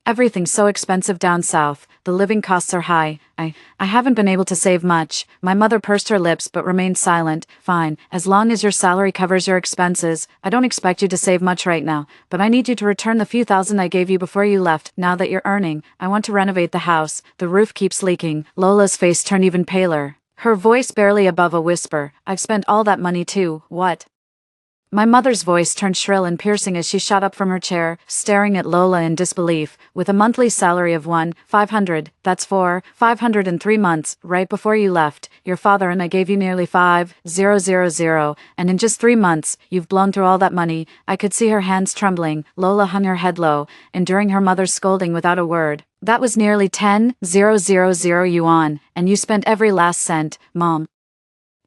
everything's so expensive down south. The living costs are high. I haven't been able to save much. My mother pursed her lips but remained silent. Fine, as long as your salary covers your expenses. I don't expect you to save much right now, but I need you to return the few thousand I gave you before you left. Now that you're earning, I want to renovate the house. The roof keeps leaking. Lola's face turned even paler, her voice barely above a whisper. I've spent all that money too. What? My mother's voice turned shrill and piercing as she shot up from her chair, staring at Lola in disbelief. With a monthly salary of 1,500, that's 4,500 in 3 months, right before you left. Your father and I gave you nearly 5,000, and in just 3 months, you've blown through all that money. I could see her hands trembling. Lola hung her head low, enduring her mother's scolding without a word. That was nearly 10,000 yuan, and you spent every last cent. Mom,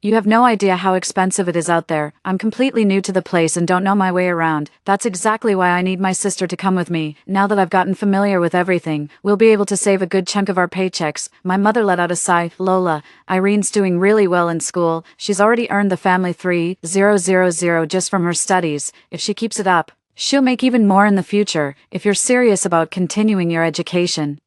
you have no idea how expensive it is out there. I'm completely new to the place and don't know my way around. That's exactly why I need my sister to come with me. Now that I've gotten familiar with everything, we'll be able to save a good chunk of our paychecks. My mother let out a sigh. Lola, Irene's doing really well in school. She's already earned the family 3,000 just from her studies. If she keeps it up, she'll make even more in the future. If you're serious about continuing your education,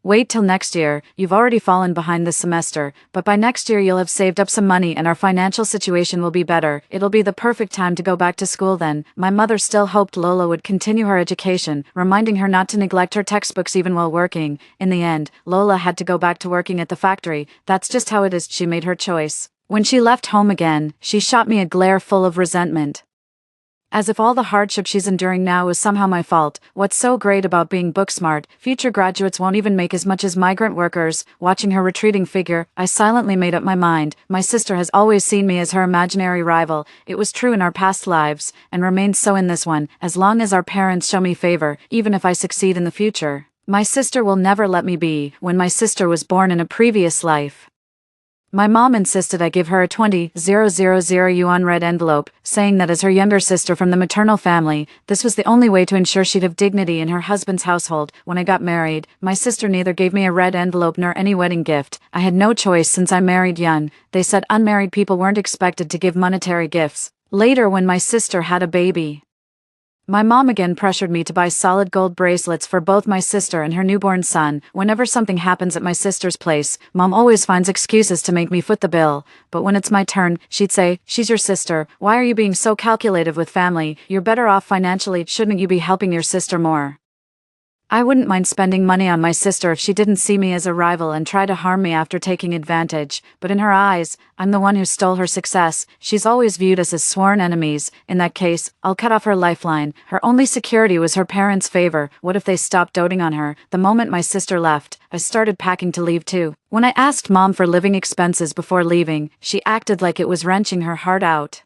wait till next year. You've already fallen behind this semester, but by next year you'll have saved up some money and our financial situation will be better. It'll be the perfect time to go back to school then. My mother still hoped Lola would continue her education, reminding her not to neglect her textbooks even while working. In the end, Lola had to go back to working at the factory. That's just how it is. She made her choice. When she left home again, she shot me a glare full of resentment. As if all the hardship she's enduring now is somehow my fault. What's so great about being book smart? Future graduates won't even make as much as migrant workers. Watching her retreating figure, I silently made up my mind. My sister has always seen me as her imaginary rival. It was true in our past lives, and remains so in this one. As long as our parents show me favor, even if I succeed in the future, my sister will never let me be. When my sister was born in a previous life, my mom insisted I give her a 20,000 yuan red envelope, saying that as her younger sister from the maternal family, this was the only way to ensure she'd have dignity in her husband's household. When I got married, my sister neither gave me a red envelope nor any wedding gift. I had no choice since I married young. They said unmarried people weren't expected to give monetary gifts. Later, when my sister had a baby, my mom again pressured me to buy solid gold bracelets for both my sister and her newborn son. Whenever something happens at my sister's place, Mom always finds excuses to make me foot the bill. But when it's my turn, she'd say, "She's your sister. Why are you being so calculative with family? You're better off financially. Shouldn't you be helping your sister more?" I wouldn't mind spending money on my sister if she didn't see me as a rival and try to harm me after taking advantage, but in her eyes, I'm the one who stole her success. She's always viewed us as sworn enemies. In that case, I'll cut off her lifeline. Her only security was her parents' favor. What if they stopped doting on her? The moment my sister left, I started packing to leave too. When I asked Mom for living expenses before leaving, she acted like it was wrenching her heart out.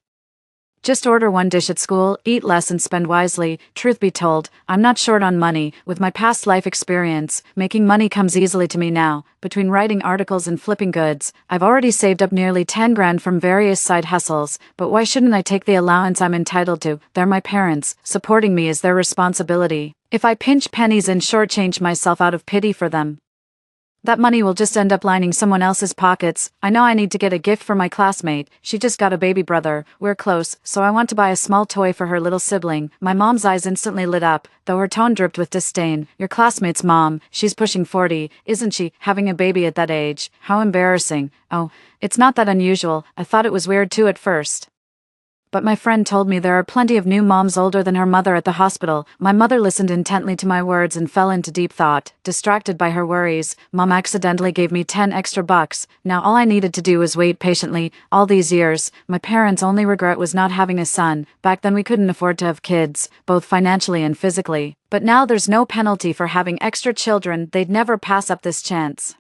Just order one dish at school, eat less and spend wisely. Truth be told, I'm not short on money. With my past life experience, making money comes easily to me now. Between writing articles and flipping goods, I've already saved up nearly 10 grand from various side hustles. But why shouldn't I take the allowance I'm entitled to? They're my parents. Supporting me is their responsibility. If I pinch pennies and shortchange myself out of pity for them, that money will just end up lining someone else's pockets. I know I need to get a gift for my classmate. She just got a baby brother. We're close, so I want to buy a small toy for her little sibling. My mom's eyes instantly lit up, though her tone dripped with disdain. Your classmate's mom, she's pushing 40, isn't she? Having a baby at that age. How embarrassing. Oh, it's not that unusual. I thought it was weird too at first. But my friend told me there are plenty of new moms older than her mother at the hospital. My mother listened intently to my words and fell into deep thought. Distracted by her worries, Mom accidentally gave me 10 extra bucks. Now all I needed to do was wait patiently. All these years, my parents' only regret was not having a son. Back then we couldn't afford to have kids, both financially and physically. But now there's no penalty for having extra children. They'd never pass up this chance.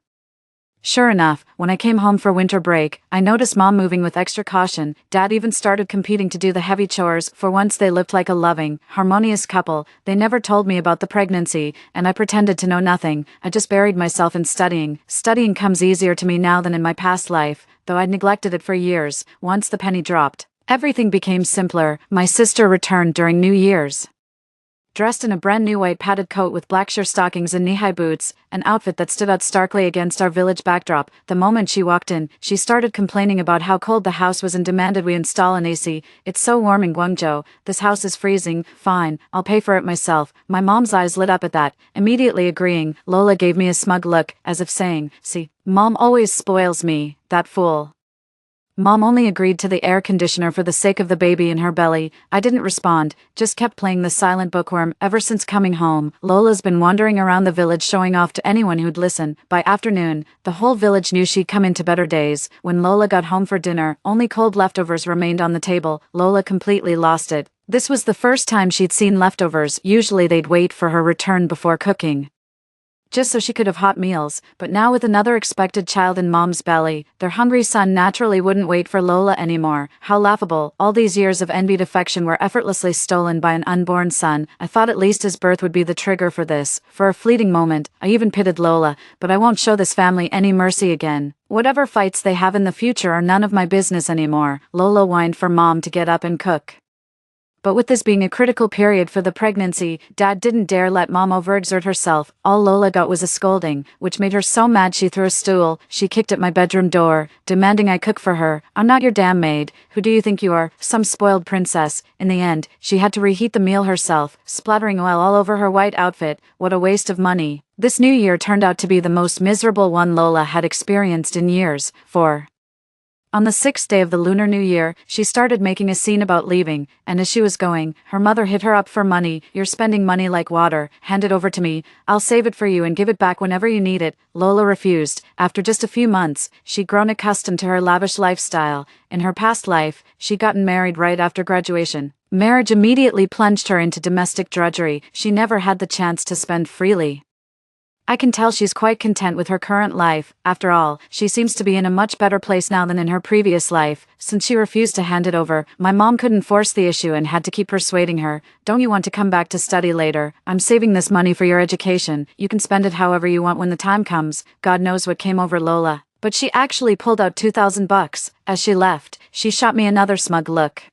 Sure enough, when I came home for winter break, I noticed Mom moving with extra caution. Dad even started competing to do the heavy chores. For once they lived like a loving, harmonious couple. They never told me about the pregnancy, and I pretended to know nothing. I just buried myself in studying. Studying comes easier to me now than in my past life, though I'd neglected it for years. Once the penny dropped, everything became simpler. My sister returned during New Year's, dressed in a brand new white padded coat with black sheer stockings and knee-high boots, an outfit that stood out starkly against our village backdrop. The moment she walked in, she started complaining about how cold the house was and demanded we install an AC. It's so warm in Guangzhou. This house is freezing. Fine, I'll pay for it myself. My mom's eyes lit up at that, immediately agreeing. Lola gave me a smug look, as if saying, "See, Mom always spoils me, that fool." Mom only agreed to the air conditioner for the sake of the baby in her belly. I didn't respond, just kept playing the silent bookworm. Ever since coming home, Lola's been wandering around the village showing off to anyone who'd listen. By afternoon, the whole village knew she'd come into better days. When Lola got home for dinner, only cold leftovers remained on the table. Lola completely lost it. This was the first time she'd seen leftovers. Usually they'd wait for her return before cooking, just so she could have hot meals, but now with another expected child in Mom's belly, their hungry son naturally wouldn't wait for Lola anymore. How laughable. All these years of envied affection were effortlessly stolen by an unborn son. I thought at least his birth would be the trigger for this. For a fleeting moment, I even pitied Lola, but I won't show this family any mercy again. Whatever fights they have in the future are none of my business anymore. Lola whined for Mom to get up and cook. But with this being a critical period for the pregnancy, Dad didn't dare let Mom overexert herself. All Lola got was a scolding, which made her so mad she threw a stool. She kicked at my bedroom door, demanding I cook for her. "I'm not your damn maid. Who do you think you are? Some spoiled princess." In the end, she had to reheat the meal herself, splattering oil all over her white outfit. What a waste of money. This new year turned out to be the most miserable one Lola had experienced in years. On the 6th day of the Lunar New Year, she started making a scene about leaving, and as she was going, her mother hit her up for money. "You're spending money like water. Hand it over to me. I'll save it for you and give it back whenever you need it." Lola refused. After just a few months, she'd grown accustomed to her lavish lifestyle. In her past life, she'd gotten married right after graduation. Marriage immediately plunged her into domestic drudgery. She never had the chance to spend freely. I can tell she's quite content with her current life. After all, she seems to be in a much better place now than in her previous life. Since she refused to hand it over, my mom couldn't force the issue and had to keep persuading her. "Don't you want to come back to study later? I'm saving this money for your education. You can spend it however you want when the time comes." God knows what came over Lola, but she actually pulled out 2,000 bucks. As she left, she shot me another smug look.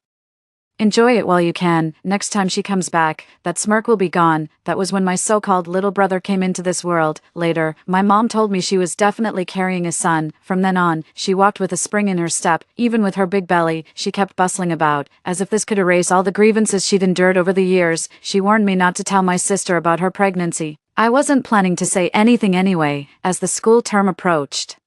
"Enjoy it while you can. Next time she comes back, that smirk will be gone." That was when my so-called little brother came into this world. Later, my mom told me she was definitely carrying a son. From then on, she walked with a spring in her step. Even with her big belly, she kept bustling about, as if this could erase all the grievances she'd endured over the years. She warned me not to tell my sister about her pregnancy. I wasn't planning to say anything anyway, as the school term approached.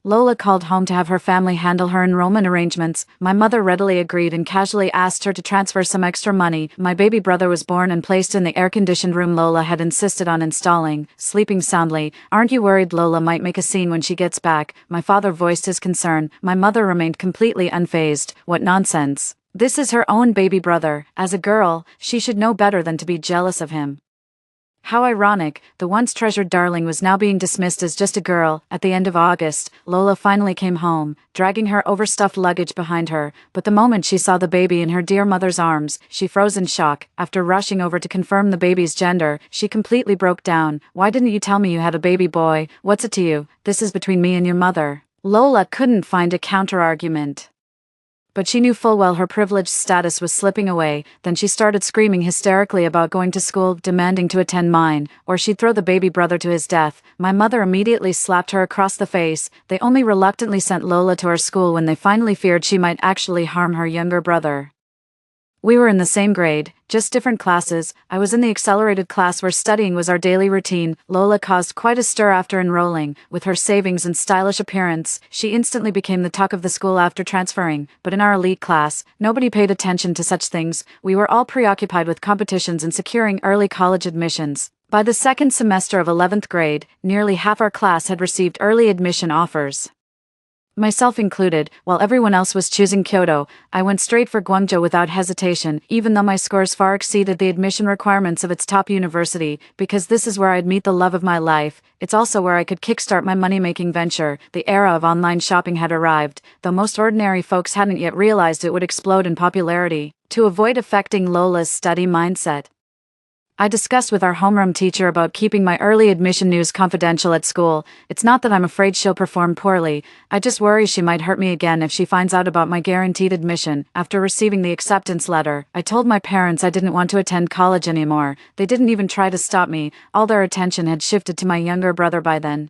Lola called home to have her family handle her enrollment arrangements. My mother readily agreed and casually asked her to transfer some extra money. My baby brother was born and placed in the air-conditioned room Lola had insisted on installing, sleeping soundly. "Aren't you worried Lola might make a scene when she gets back?" My father voiced his concern. My mother remained completely unfazed. "What nonsense. This is her own baby brother. As a girl, she should know better than to be jealous of him." How ironic, the once treasured darling was now being dismissed as just a girl. At the end of August, Lola finally came home, dragging her overstuffed luggage behind her, but the moment she saw the baby in her dear mother's arms, she froze in shock. After rushing over to confirm the baby's gender, she completely broke down. "Why didn't you tell me you had a baby boy? What's it to you? This is between me and your mother." Lola couldn't find a counter-argument, but she knew full well her privileged status was slipping away. Then she started screaming hysterically about going to school, demanding to attend mine, or she'd throw the baby brother to his death. My mother immediately slapped her across the face. They only reluctantly sent Lola to our school when they finally feared she might actually harm her younger brother. We were in the same grade, just different classes. I was in the accelerated class where studying was our daily routine. Lola caused quite a stir after enrolling. With her savings and stylish appearance, she instantly became the talk of the school after transferring. But in our elite class, nobody paid attention to such things. We were all preoccupied with competitions and securing early college admissions. By the second semester of 11th grade, nearly half our class had received early admission offers. Myself included. While everyone else was choosing Kyoto, I went straight for Guangzhou without hesitation, even though my scores far exceeded the admission requirements of its top university, because this is where I'd meet the love of my life. It's also where I could kickstart my money-making venture. The era of online shopping had arrived, though most ordinary folks hadn't yet realized it would explode in popularity. To avoid affecting Lola's study mindset, I discussed with our homeroom teacher about keeping my early admission news confidential at school. It's not that I'm afraid she'll perform poorly, I just worry she might hurt me again if she finds out about my guaranteed admission. After receiving the acceptance letter, I told my parents I didn't want to attend college anymore. They didn't even try to stop me. All their attention had shifted to my younger brother by then.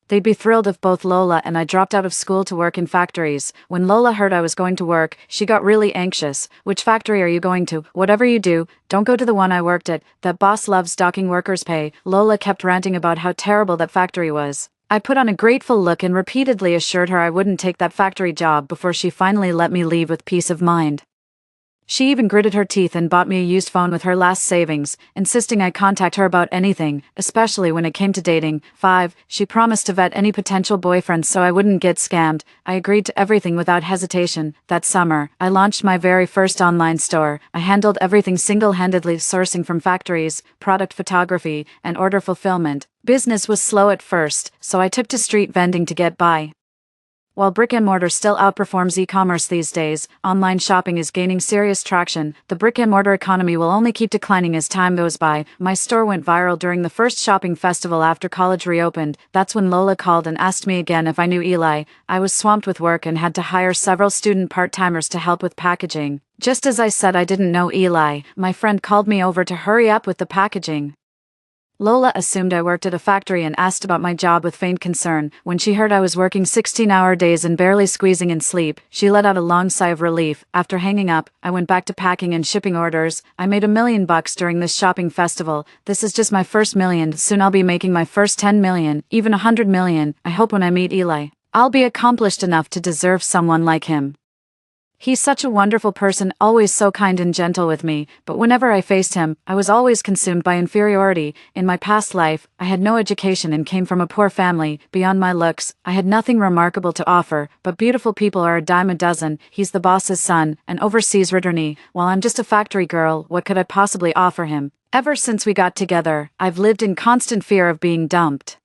They'd be thrilled if both Lola and I dropped out of school to work in factories. When Lola heard I was going to work, she got really anxious. Which factory are you going to? Whatever you do, don't go to the one I worked at. That boss loves docking workers' pay. Lola kept ranting about how terrible that factory was. I put on a grateful look and repeatedly assured her I wouldn't take that factory job before she finally let me leave with peace of mind. She even gritted her teeth and bought me a used phone with her last savings, insisting I contact her about anything, especially when it came to dating. 5. She promised to vet any potential boyfriends so I wouldn't get scammed. I agreed to everything without hesitation. That summer, I launched my very first online store. I handled everything single-handedly, sourcing from factories, product photography, and order fulfillment. Business was slow at first, so I took to street vending to get by. While brick-and-mortar still outperforms e-commerce these days, online shopping is gaining serious traction. The brick-and-mortar economy will only keep declining as time goes by. My store went viral during the first shopping festival after college reopened. That's when Lola called and asked me again if I knew Eli. I was swamped with work and had to hire several student part-timers to help with packaging. Just as I said I didn't know Eli, my friend called me over to hurry up with the packaging. Lola assumed I worked at a factory and asked about my job with faint concern. When she heard I was working 16-hour days and barely squeezing in sleep, she let out a long sigh of relief. After hanging up, I went back to packing and shipping orders. I made $1 million during this shopping festival. This is just my first million. Soon I'll be making my first 10 million, even 100 million. I hope when I meet Eli, I'll be accomplished enough to deserve someone like him. He's such a wonderful person, always so kind and gentle with me, but whenever I faced him, I was always consumed by inferiority. In my past life, I had no education and came from a poor family. Beyond my looks, I had nothing remarkable to offer, but beautiful people are a dime a dozen. He's the boss's son, an overseas returnee, while I'm just a factory girl. What could I possibly offer him? Ever since we got together, I've lived in constant fear of being dumped.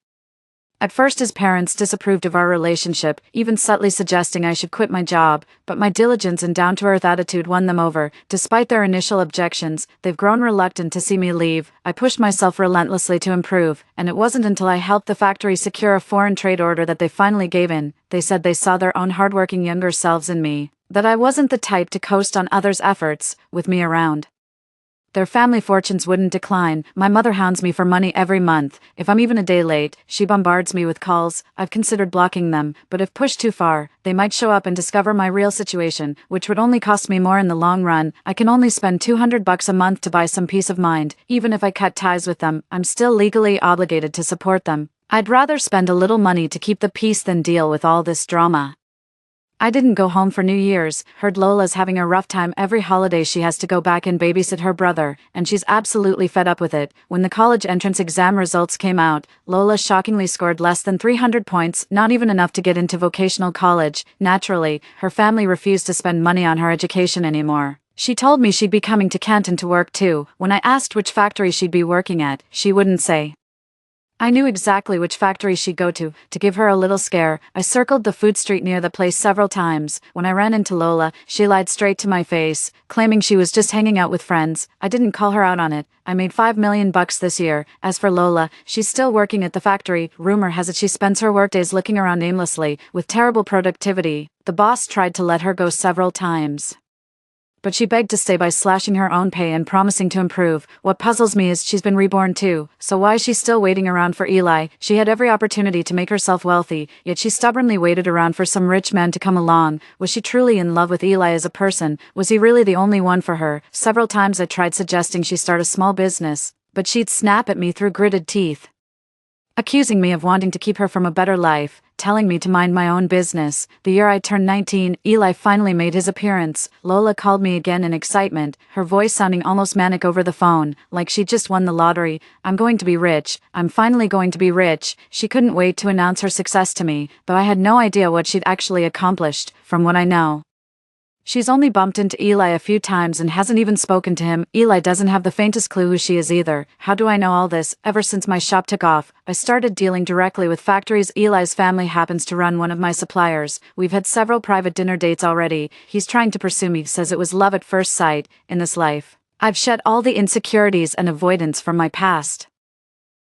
At first his parents disapproved of our relationship, even subtly suggesting I should quit my job, but my diligence and down-to-earth attitude won them over. Despite their initial objections, they've grown reluctant to see me leave. I pushed myself relentlessly to improve, and it wasn't until I helped the factory secure a foreign trade order that they finally gave in. They said they saw their own hardworking younger selves in me, that I wasn't the type to coast on others' efforts, with me around. Their family fortunes wouldn't decline. My mother hounds me for money every month. If I'm even a day late, she bombards me with calls. I've considered blocking them, but if pushed too far, they might show up and discover my real situation, which would only cost me more in the long run. I can only spend $200 a month to buy some peace of mind. Even if I cut ties with them, I'm still legally obligated to support them. I'd rather spend a little money to keep the peace than deal with all this drama. I didn't go home for New Year's. Heard Lola's having a rough time every holiday. She has to go back and babysit her brother, and she's absolutely fed up with it. When the college entrance exam results came out, Lola shockingly scored less than 300 points, not even enough to get into vocational college. Naturally, her family refused to spend money on her education anymore. She told me she'd be coming to Canton to work too. When I asked which factory she'd be working at, she wouldn't say. I knew exactly which factory she'd go to give her a little scare. I circled the food street near the place several times. When I ran into Lola, she lied straight to my face, claiming she was just hanging out with friends. I didn't call her out on it. I made $5 million this year. As for Lola, she's still working at the factory. Rumor has it she spends her workdays looking around aimlessly, with terrible productivity. The boss tried to let her go several times. But she begged to stay by slashing her own pay and promising to improve. What puzzles me is she's been reborn too, so why is she still waiting around for Eli? She had every opportunity to make herself wealthy, yet she stubbornly waited around for some rich man to come along. Was she truly in love with Eli as a person? Was he really the only one for her? Several times I tried suggesting she start a small business, but she'd snap at me through gritted teeth, accusing me of wanting to keep her from a better life, telling me to mind my own business. The year I turned 19, Eli finally made his appearance. Lola called me again in excitement, her voice sounding almost manic over the phone, like she'd just won the lottery. I'm going to be rich. I'm finally going to be rich. She couldn't wait to announce her success to me, though I had no idea what she'd actually accomplished, from what I know. She's only bumped into Eli a few times and hasn't even spoken to him. Eli doesn't have the faintest clue who she is either. How do I know all this? Ever since my shop took off, I started dealing directly with factories. Eli's family happens to run one of my suppliers. We've had several private dinner dates already. He's trying to pursue me, says it was love at first sight. In this life, I've shed all the insecurities and avoidance from my past,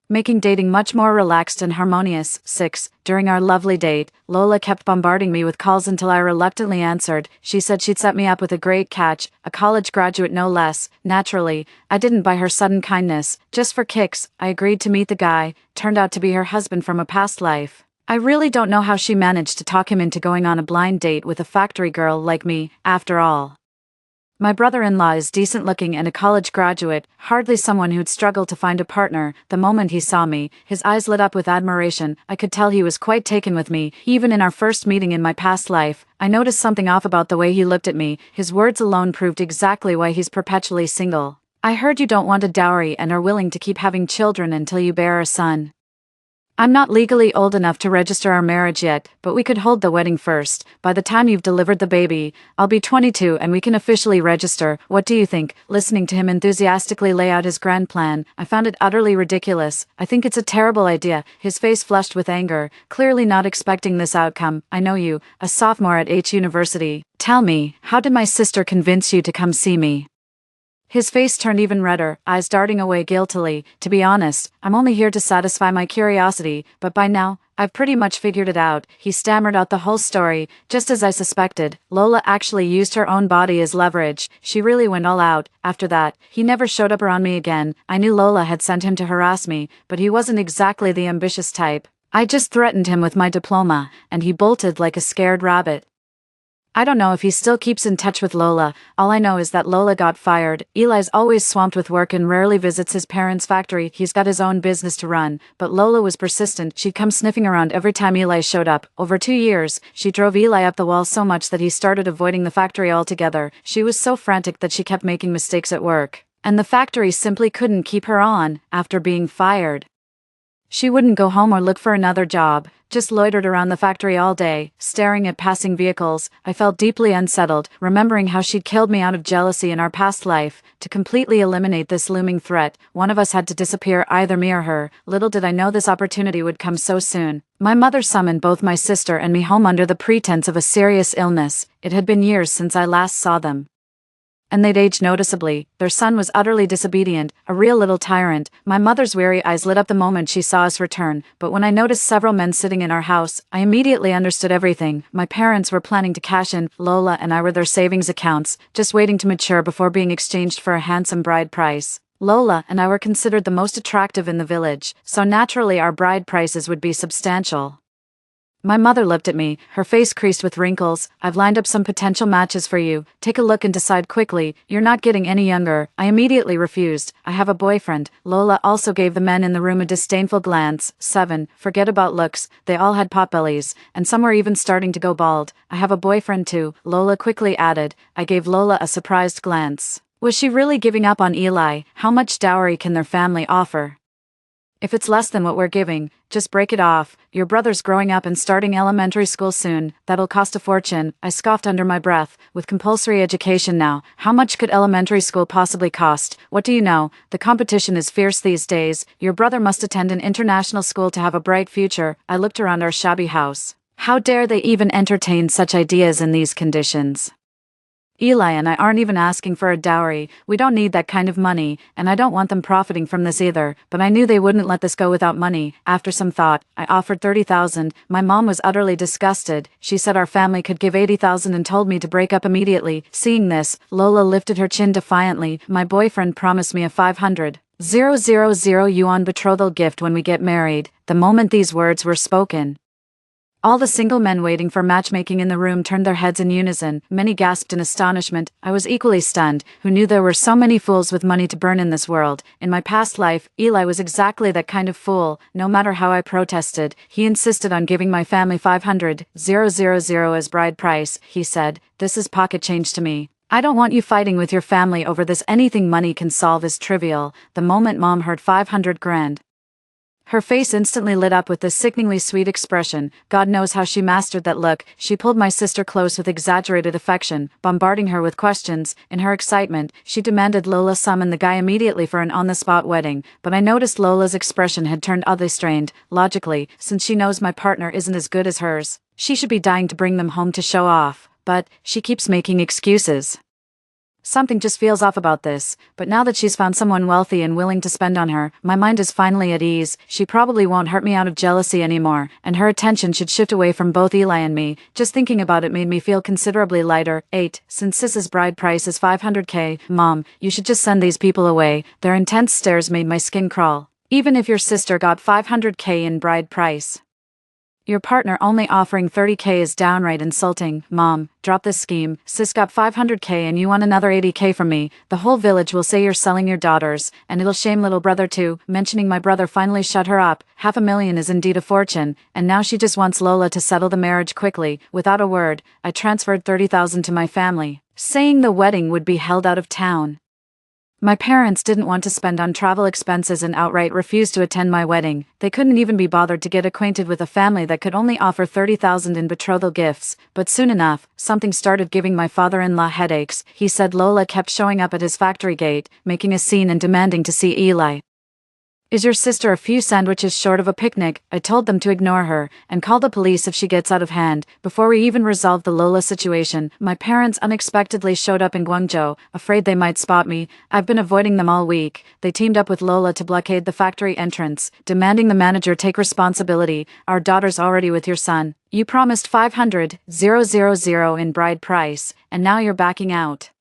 making dating much more relaxed and harmonious. 6. During our lovely date, Lola kept bombarding me with calls until I reluctantly answered. She said she'd set me up with a great catch, a college graduate no less. Naturally, I didn't buy her sudden kindness. Just for kicks, I agreed to meet the guy. Turned out to be her husband from a past life. I really don't know how she managed to talk him into going on a blind date with a factory girl like me, after all. My brother-in-law is decent-looking and a college graduate, hardly someone who'd struggle to find a partner. The moment he saw me, his eyes lit up with admiration. I could tell he was quite taken with me. Even in our first meeting in my past life, I noticed something off about the way he looked at me. His words alone proved exactly why he's perpetually single. I heard you don't want a dowry and are willing to keep having children until you bear a son. I'm not legally old enough to register our marriage yet, but we could hold the wedding first. By the time you've delivered the baby, I'll be 22 and we can officially register. What do you think? Listening to him enthusiastically lay out his grand plan, I found it utterly ridiculous. I think it's a terrible idea. His face flushed with anger, clearly not expecting this outcome. I know you, a sophomore at H University. Tell me, how did my sister convince you to come see me? His face turned even redder, eyes darting away guiltily. To be honest, I'm only here to satisfy my curiosity, but by now, I've pretty much figured it out. He stammered out the whole story, just as I suspected. Lola actually used her own body as leverage. She really went all out. After that, he never showed up around me again. I knew Lola had sent him to harass me, but he wasn't exactly the ambitious type. I just threatened him with my diploma, and he bolted like a scared rabbit. I don't know if he still keeps in touch with Lola. All I know is that Lola got fired. Eli's always swamped with work and rarely visits his parents' factory. He's got his own business to run. But Lola was persistent. She'd come sniffing around every time Eli showed up. Over 2 years, she drove Eli up the wall so much that he started avoiding the factory altogether. She was so frantic that she kept making mistakes at work, and the factory simply couldn't keep her on. After being fired, she wouldn't go home or look for another job, just loitered around the factory all day, staring at passing vehicles. I felt deeply unsettled, remembering how she'd killed me out of jealousy in our past life. To completely eliminate this looming threat, one of us had to disappear, either me or her. Little did I know this opportunity would come so soon. My mother summoned both my sister and me home under the pretense of a serious illness. It had been years since I last saw them, and they'd aged noticeably. Their son was utterly disobedient, a real little tyrant. My mother's weary eyes lit up the moment she saw us return, but when I noticed several men sitting in our house, I immediately understood everything. My parents were planning to cash in. Lola and I were their savings accounts, just waiting to mature before being exchanged for a handsome bride price. Lola and I were considered the most attractive in the village, so naturally our bride prices would be substantial. My mother looked at me, her face creased with wrinkles. I've lined up some potential matches for you. Take a look and decide quickly. You're not getting any younger. I immediately refused. I have a boyfriend. Lola also gave the men in the room a disdainful glance. 7. Forget about looks. They all had potbellies, and some were even starting to go bald. I have a boyfriend too, Lola quickly added. I gave Lola a surprised glance. Was she really giving up on Eli? How much dowry can their family offer? If it's less than what we're giving, just break it off. Your brother's growing up and starting elementary school soon. That'll cost a fortune. I scoffed under my breath. With compulsory education now, how much could elementary school possibly cost? What do you know? The competition is fierce these days. Your brother must attend an international school to have a bright future. I looked around our shabby house. How dare they even entertain such ideas in these conditions? Eli and I aren't even asking for a dowry, we don't need that kind of money, and I don't want them profiting from this either, but I knew they wouldn't let this go without money. After some thought, I offered 30,000. My mom was utterly disgusted. She said our family could give 80,000 and told me to break up immediately. Seeing this, Lola lifted her chin defiantly. My boyfriend promised me a 500,000 yuan betrothal gift when we get married. The moment these words were spoken, all the single men waiting for matchmaking in the room turned their heads in unison. Many gasped in astonishment. I was equally stunned. Who knew there were so many fools with money to burn in this world? In my past life, Eli was exactly that kind of fool. No matter how I protested, he insisted on giving my family 500,000 as bride price. He said, "This is pocket change to me. I don't want you fighting with your family over this. Anything money can solve is trivial." The moment Mom heard 500,000, her face instantly lit up with this sickeningly sweet expression. God knows how she mastered that look. She pulled my sister close with exaggerated affection, bombarding her with questions. In her excitement, she demanded Lola summon the guy immediately for an on-the-spot wedding, but I noticed Lola's expression had turned oddly strained. Logically, since she knows my partner isn't as good as hers, she should be dying to bring them home to show off. But she keeps making excuses. Something just feels off about this, but now that she's found someone wealthy and willing to spend on her, my mind is finally at ease. She probably won't hurt me out of jealousy anymore, and her attention should shift away from both Eli and me. Just thinking about it made me feel considerably lighter. 8. Since Sis's bride price is 500,000, Mom, you should just send these people away. Their intense stares made my skin crawl. Even if your sister got 500,000 in bride price, your partner only offering 30,000 is downright insulting. Mom, drop this scheme. Sis got 500,000 and you want another 80,000 from me. The whole village will say you're selling your daughters, and it'll shame little brother too. Mentioning my brother finally shut her up. 500,000 is indeed a fortune, and now she just wants Lola to settle the marriage quickly. Without a word, I transferred 30,000 to my family, saying the wedding would be held out of town. My parents didn't want to spend on travel expenses and outright refused to attend my wedding. They couldn't even be bothered to get acquainted with a family that could only offer 30,000 in betrothal gifts. But soon enough, something started giving my father-in-law headaches. He said Lola kept showing up at his factory gate, making a scene and demanding to see Eli. "Is your sister a few sandwiches short of a picnic?" I told them to ignore her, and call the police if she gets out of hand. Before we even resolved the Lola situation, my parents unexpectedly showed up in Guangzhou, afraid they might spot me. I've been avoiding them all week. They teamed up with Lola to blockade the factory entrance, demanding the manager take responsibility. "Our daughter's already with your son. You promised 500,000 in bride price, and now you're backing out.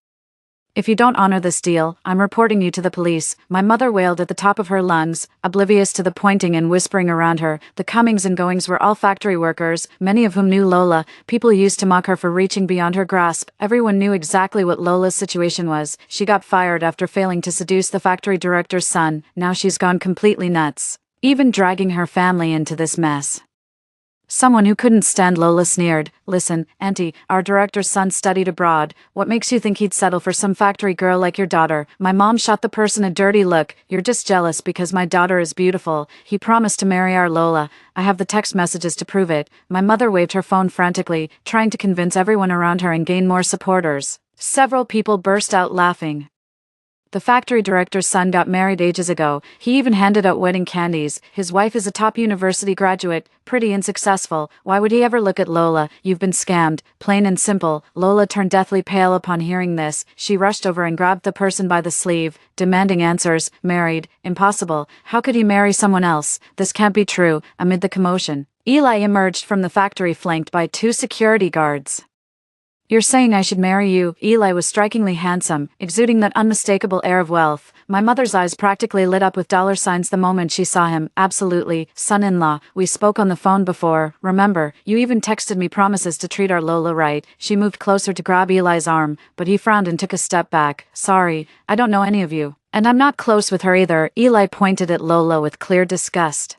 If you don't honor this deal, I'm reporting you to the police." My mother wailed at the top of her lungs, oblivious to the pointing and whispering around her. The comings and goings were all factory workers, many of whom knew Lola. People used to mock her for reaching beyond her grasp. Everyone knew exactly what Lola's situation was. She got fired after failing to seduce the factory director's son. Now she's gone completely nuts, even dragging her family into this mess. Someone who couldn't stand Lola sneered, "Listen, Auntie, our director's son studied abroad. What makes you think he'd settle for some factory girl like your daughter?" My mom shot the person a dirty look. "You're just jealous because my daughter is beautiful. He promised to marry our Lola. I have the text messages to prove it." My mother waved her phone frantically, trying to convince everyone around her and gain more supporters. Several people burst out laughing. The factory director's son got married ages ago. He even handed out wedding candies. His wife is a top university graduate, pretty and successful. Why would he ever look at Lola? You've been scammed, plain and simple. Lola turned deathly pale upon hearing this. She rushed over and grabbed the person by the sleeve, demanding answers. "Married? Impossible. How could he marry someone else? This can't be true." Amid the commotion, Eli emerged from the factory flanked by 2 security guards. "You're saying I should marry you?" Eli was strikingly handsome, exuding that unmistakable air of wealth. My mother's eyes practically lit up with dollar signs the moment she saw him. "Absolutely, son-in-law. We spoke on the phone before, remember? You even texted me promises to treat our Lola right." She moved closer to grab Eli's arm, but he frowned and took a step back. "Sorry, I don't know any of you. And I'm not close with her either." Eli pointed at Lola with clear disgust.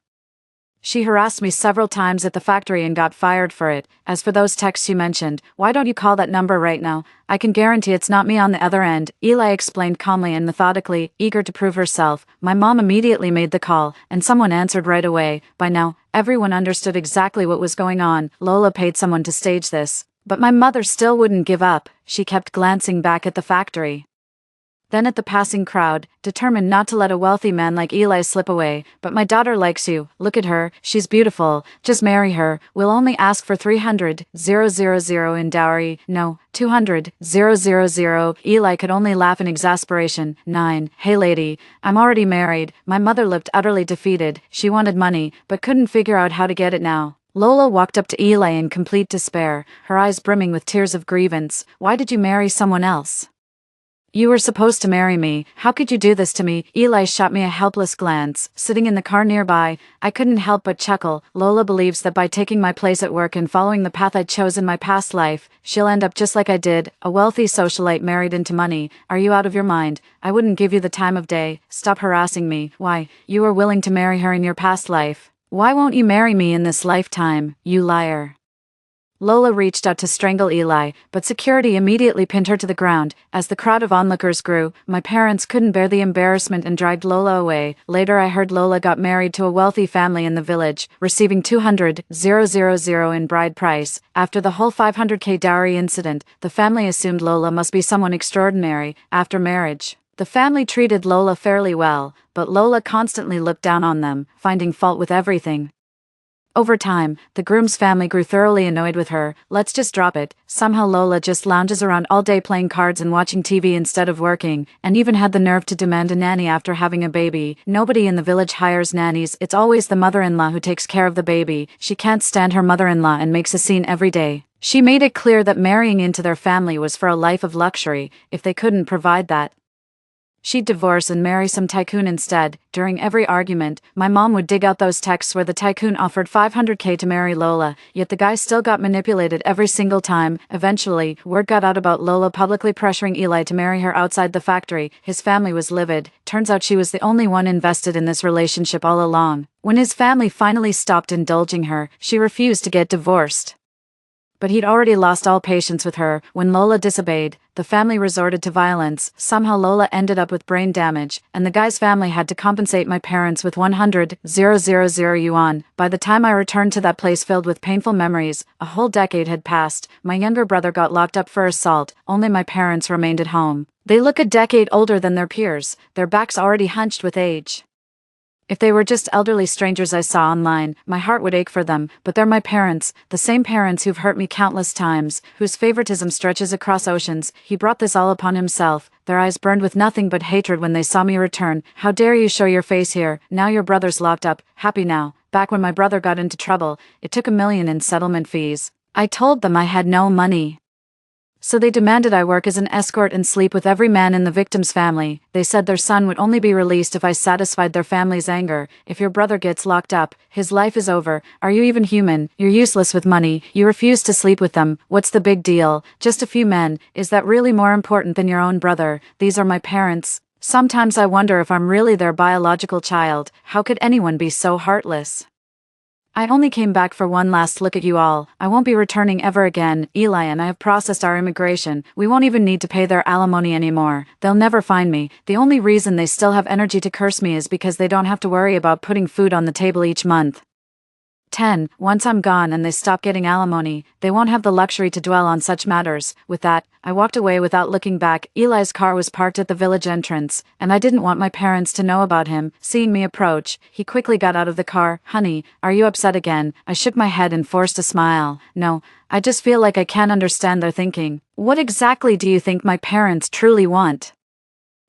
"She harassed me several times at the factory and got fired for it. As for those texts you mentioned, why don't you call that number right now? I can guarantee it's not me on the other end," Eli explained calmly and methodically, eager to prove herself. My mom immediately made the call, and someone answered right away. By now, everyone understood exactly what was going on. Lola paid someone to stage this. But my mother still wouldn't give up. She kept glancing back at the factory. Then at the passing crowd, determined not to let a wealthy man like Eli slip away. But my daughter likes you. Look at her. She's beautiful. Just marry her. We'll only ask for 300,000 in dowry. No, 200,000. Eli could only laugh in exasperation. 9. Hey lady, I'm already married. My mother looked utterly defeated. She wanted money, but couldn't figure out how to get it now. Lola walked up to Eli in complete despair, her eyes brimming with tears of grievance. Why did you marry someone else? You were supposed to marry me. How could you do this to me? Eli shot me a helpless glance. Sitting in the car nearby, I couldn't help but chuckle. Lola believes that by taking my place at work and following the path I chose in my past life, she'll end up just like I did, a wealthy socialite married into money. Are you out of your mind? I wouldn't give you the time of day. Stop harassing me. Why, you were willing to marry her in your past life. Why won't you marry me in this lifetime, you liar? Lola reached out to strangle Eli, but security immediately pinned her to the ground. As the crowd of onlookers grew, my parents couldn't bear the embarrassment and dragged Lola away. Later I heard Lola got married to a wealthy family in the village, receiving 200,000 in bride price. After the whole 500k dowry incident, the family assumed Lola must be someone extraordinary. After marriage, the family treated Lola fairly well, but Lola constantly looked down on them, finding fault with everything. Over time, the groom's family grew thoroughly annoyed with her. Let's just drop it. Somehow Lola just lounges around all day playing cards and watching TV instead of working, and even had the nerve to demand a nanny after having a baby. Nobody in the village hires nannies, it's always the mother-in-law who takes care of the baby. She can't stand her mother-in-law and makes a scene every day. She made it clear that marrying into their family was for a life of luxury. If they couldn't provide that, she'd divorce and marry some tycoon instead. During every argument, my mom would dig out those texts where the tycoon offered 500k to marry Lola, yet the guy still got manipulated every single time. Eventually, word got out about Lola publicly pressuring Eli to marry her outside the factory. His family was livid. Turns out she was the only one invested in this relationship all along. When his family finally stopped indulging her, she refused to get divorced. But he'd already lost all patience with her. When Lola disobeyed, the family resorted to violence. Somehow Lola ended up with brain damage, and the guy's family had to compensate my parents with 100,000 yuan. By the time I returned to that place filled with painful memories, a whole decade had passed. My younger brother got locked up for assault. Only my parents remained at home. They look a decade older than their peers, their backs already hunched with age. If they were just elderly strangers I saw online, my heart would ache for them, but they're my parents, the same parents who've hurt me countless times, whose favoritism stretches across oceans. He brought this all upon himself. Their eyes burned with nothing but hatred when they saw me return. How dare you show your face here? Now your brother's locked up, happy now. Back when my brother got into trouble, it took $1 million in settlement fees. I told them I had no money. So they demanded I work as an escort and sleep with every man in the victim's family. They said their son would only be released if I satisfied their family's anger. If your brother gets locked up, his life is over. Are you even human? You're useless with money. You refuse to sleep with them. What's the big deal? Just a few men. Is that really more important than your own brother? These are my parents. Sometimes I wonder if I'm really their biological child. How could anyone be so heartless? I only came back for one last look at you all. I won't be returning ever again. Eli and I have processed our immigration. We won't even need to pay their alimony anymore. They'll never find me. The only reason they still have energy to curse me is because they don't have to worry about putting food on the table each month. 10. Once I'm gone and they stop getting alimony, they won't have the luxury to dwell on such matters. With that, I walked away without looking back. Eli's car was parked at the village entrance, and I didn't want my parents to know about him. Seeing me approach, he quickly got out of the car. Honey, are you upset again? I shook my head and forced a smile. No, I just feel like I can't understand their thinking. What exactly do you think my parents truly want?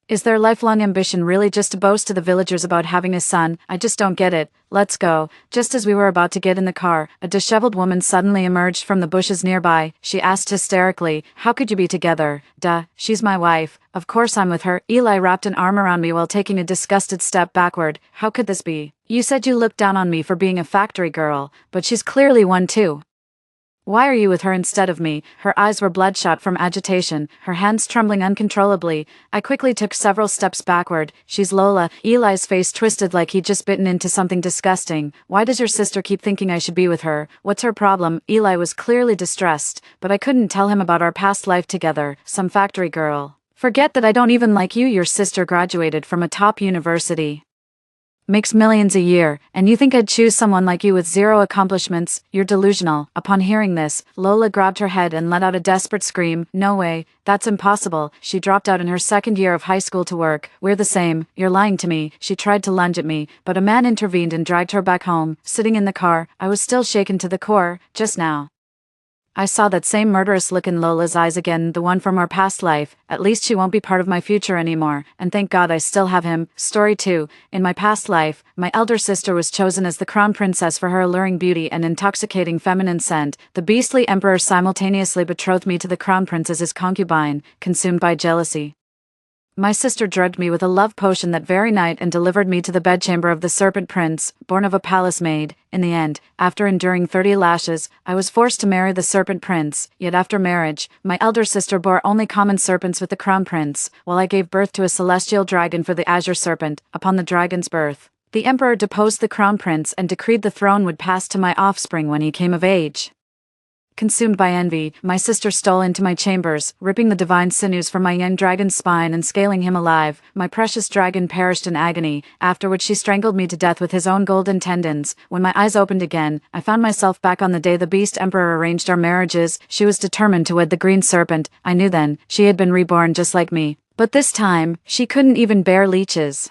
Is their lifelong ambition really just to boast to the villagers about having a son? I just don't get it. Let's go. Just as we were about to get in the car, a disheveled woman suddenly emerged from the bushes nearby. She asked hysterically, "How could you be together?" Duh, she's my wife. Of course I'm with her. Eli wrapped an arm around me while taking a disgusted step backward. How could this be? You said you looked down on me for being a factory girl, but she's clearly one too. Why are you with her instead of me? Her eyes were bloodshot from agitation, her hands trembling uncontrollably. I quickly took several steps backward. She's Lola. Eli's face twisted like he'd just bitten into something disgusting. Why does your sister keep thinking I should be with her? What's her problem? Eli was clearly distressed, but I couldn't tell him about our past life together. Some factory girl. Forget that I don't even like you. Your sister graduated from a top university. Makes millions a year, and you think I'd choose someone like you with zero accomplishments? You're delusional." Upon hearing this, Lola grabbed her head and let out a desperate scream. "No way, that's impossible." She dropped out in her second year of high school to work. "We're the same, you're lying to me." She tried to lunge at me, but a man intervened and dragged her back home. Sitting in the car, I was still shaken to the core. Just now I saw that same murderous look in Lola's eyes again, the one from our past life. At least she won't be part of my future anymore, and thank God I still have him. Story 2. In my past life, my elder sister was chosen as the crown princess for her alluring beauty and intoxicating feminine scent. The beastly emperor simultaneously betrothed me to the crown prince as his concubine, consumed by jealousy. My sister drugged me with a love potion that very night and delivered me to the bedchamber of the serpent prince, born of a palace maid. In the end, after enduring 30 lashes, I was forced to marry the serpent prince. Yet after marriage, my elder sister bore only common serpents with the crown prince, while I gave birth to a celestial dragon for the azure serpent. Upon the dragon's birth, the emperor deposed the crown prince and decreed the throne would pass to my offspring when he came of age. Consumed by envy, my sister stole into my chambers, ripping the divine sinews from my young dragon's spine and scaling him alive. My precious dragon perished in agony, after which she strangled me to death with his own golden tendons. When my eyes opened again, I found myself back on the day the beast emperor arranged our marriages. She was determined to wed the green serpent. I knew then, she had been reborn just like me. But this time, she couldn't even bear leeches.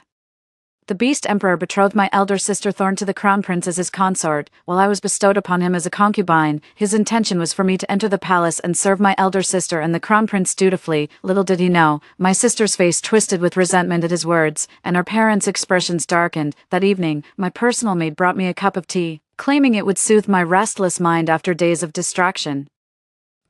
The beast emperor betrothed my elder sister Thorn to the crown prince as his consort, while I was bestowed upon him as a concubine. His intention was for me to enter the palace and serve my elder sister and the crown prince dutifully. Little did he know, my sister's face twisted with resentment at his words, and our parents' expressions darkened. That evening, my personal maid brought me a cup of tea, claiming it would soothe my restless mind after days of distraction.